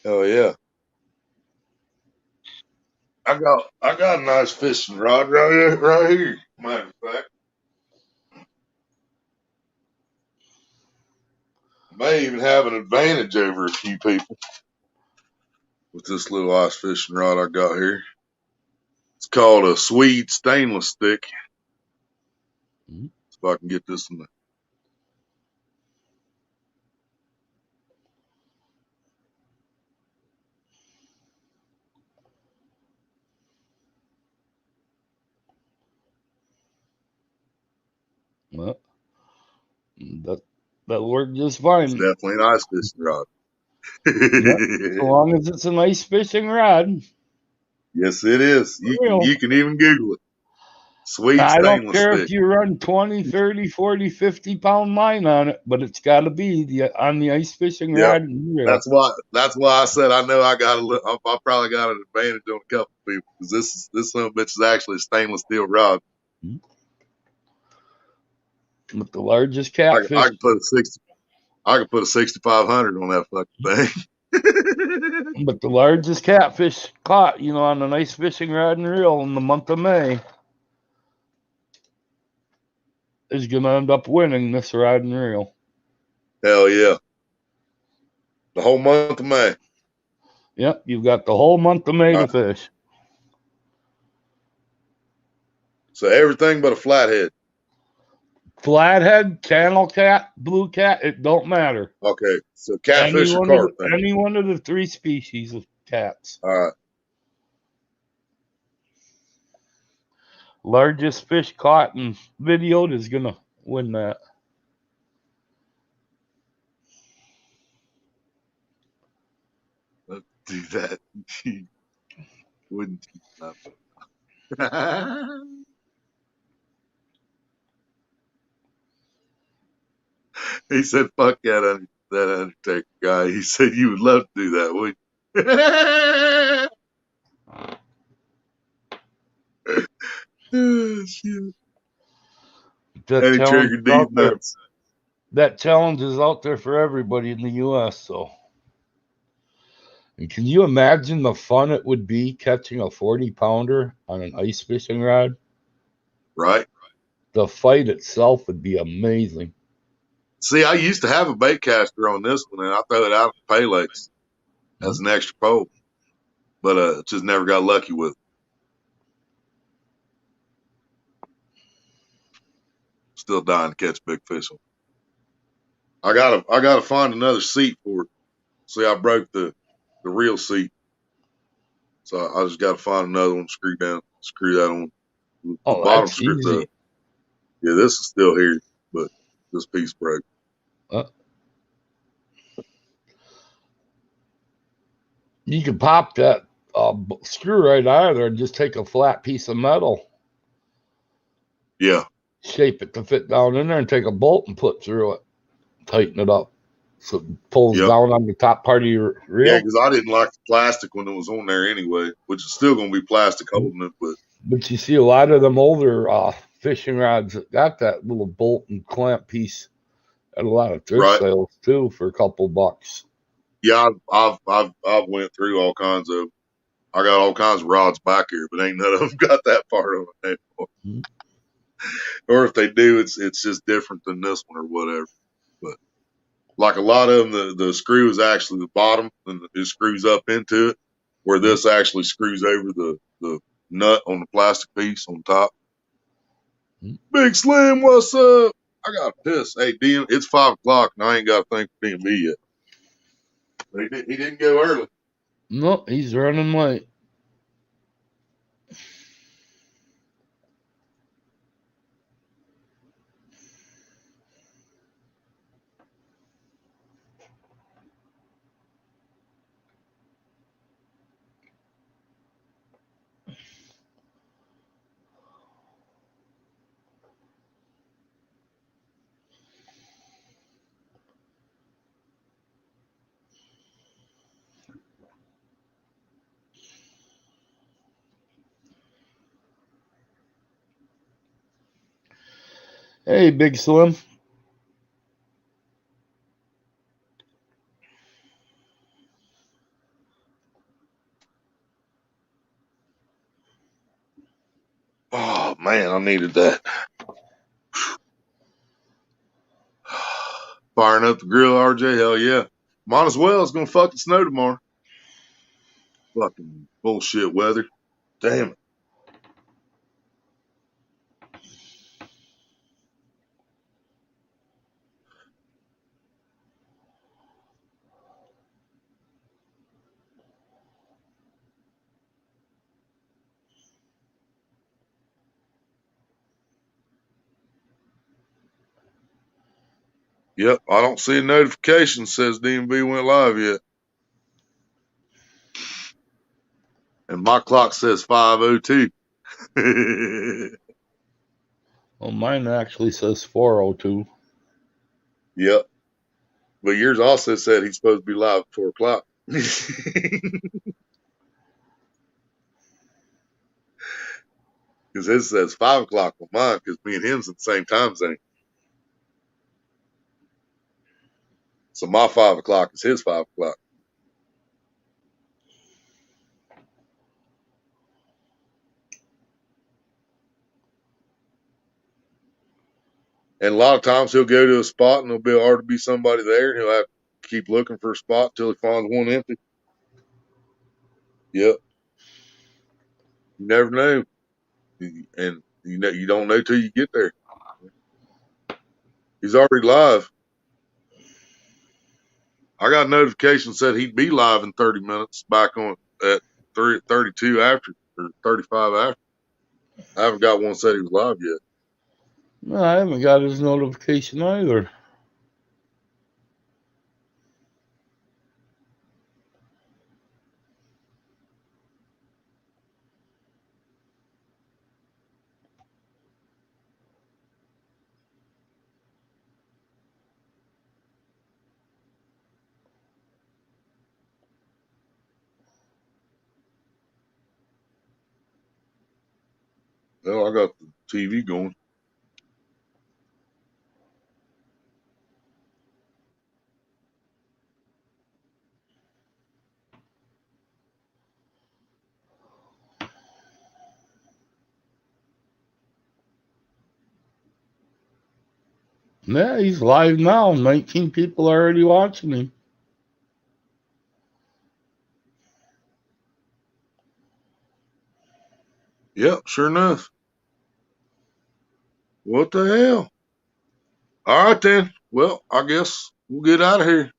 Oh yeah. I got a nice fishing rod right here. Matter of fact, may even have an advantage over a few people. with this little ice fishing rod I got here. It's called a Swede stainless stick. Mhm. See if I can get this in the. Well, that'll work just It's fine. definitely an ice fishing rod. Yep. As long as it's a nice fishing rod. Yes, it is. For real. You can even Google it. Swede I don't stainless care stick. if you run 20, 30, 40, 50-pound line on it, but it's got to be on the ice fishing Yep. rod and reel. That's why I said I know I probably got an advantage on a couple people because this son of a bitch is actually a stainless steel rod. With the largest I catfish. can put a 6,500 on that fucking thing. But the largest catfish caught, on a nice fishing rod and reel in the month of May is going to end up winning this rod and reel. Hell yeah. The whole month of May. Yep, you've got the whole month of May to fish. So everything but a flathead. Flathead, channel cat, blue cat, it don't matter. Okay, so catfish or carp thing. Any one of the three species of cats. All right. Largest fish caught and videoed is going to win that. Let's do that. Wouldn't you? He said, fuck that Undertaker guy. He said, you would love to do that, wouldn't you? Oh, shit. Any trigger these nuts. That challenge is out there for everybody in the U.S., so. And can you imagine the fun it would be catching a 40-pounder on an ice fishing rod? Right. The fight itself would be amazing. See, I used to have a bait caster on this one, and I throw it out of the Pelex as an extra pole, but just never got lucky with it. Still dying to catch big fish on. I gotta find another seat for it. See, I broke the real seat, so I just gotta find another one. Screw that on. The bottom that's screw. easy. Yeah, this is still here, but this piece broke. You could pop that screw right out of there and just take a flat piece of metal. Yeah. Shape it to fit down in there and take a bolt and put through it. Tighten it up so it pulls down on the top part of your reel. Yeah, because I didn't like the plastic when it was on there anyway, which is still going to be plastic holding it. But you see a lot of them older fishing rods that got that little bolt and clamp piece at a lot of thrift sales too for a couple bucks. Yeah, I've went through all kinds of. I got all kinds of rods back here, but ain't none of them got that part on it anymore. Mm-hmm. Or if they do, it's just different than this one or whatever. But like a lot of them, the screw is actually the bottom and it screws up into it, where this actually screws over the nut on the plastic piece on top. Mm-hmm. Big Slim, what's up? I got to piss. Hey, DM, it's 5 o'clock and I ain't got a thing for DMV yet. He didn't go early. No, he's running late. Hey, Big Slim. Oh, man, I needed that. Firing up the grill, RJ. Hell yeah. Might as well. It's going to fucking snow tomorrow. Fucking bullshit weather. Damn it. Yep, I don't see a notification says DMV went live yet. And my clock says 5:02. Well, mine actually says 4:02. Yep. But yours also said he's supposed to be live at 4 o'clock. Because his says 5 o'clock on mine because me and him's at the same time zone. So my 5 o'clock is his 5 o'clock. And a lot of times he'll go to a spot and there'll be hard to be somebody there. And he'll have to keep looking for a spot till he finds one empty. Yep. You never know. And you don't know till you get there. He's already live. I got a notification said he'd be live in 30 minutes back on at 32 after or 35 after. I haven't got one said he was live yet. No, I haven't got his notification either. Well, I got the TV going. Yeah, he's live now. 19 people are already watching him. Yep, sure enough. What the hell? All right then. Well, I guess we'll get out of here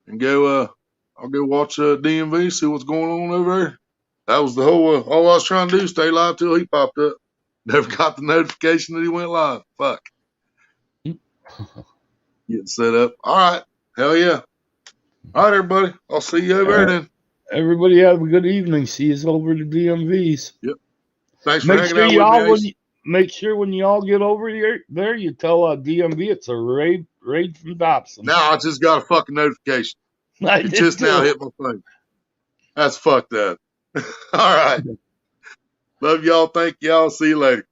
and go. I'll go watch DMV, see what's going on over there. That was the whole. All I was trying to do, stay live till he popped up. Never got the notification that he went live. Fuck. Getting set up. All right. Hell yeah. All right, everybody. I'll see you over there then. Everybody have a good evening. See you over to DMVs. Yep. Thanks for Make hanging sure out y'all with me. make sure when y'all get over there, you tell DMV it's a raid from Dobson. Now I just got a fucking notification. I It did just too. now hit my phone. That's fucked up. All right. Love y'all. Thank y'all. See you later.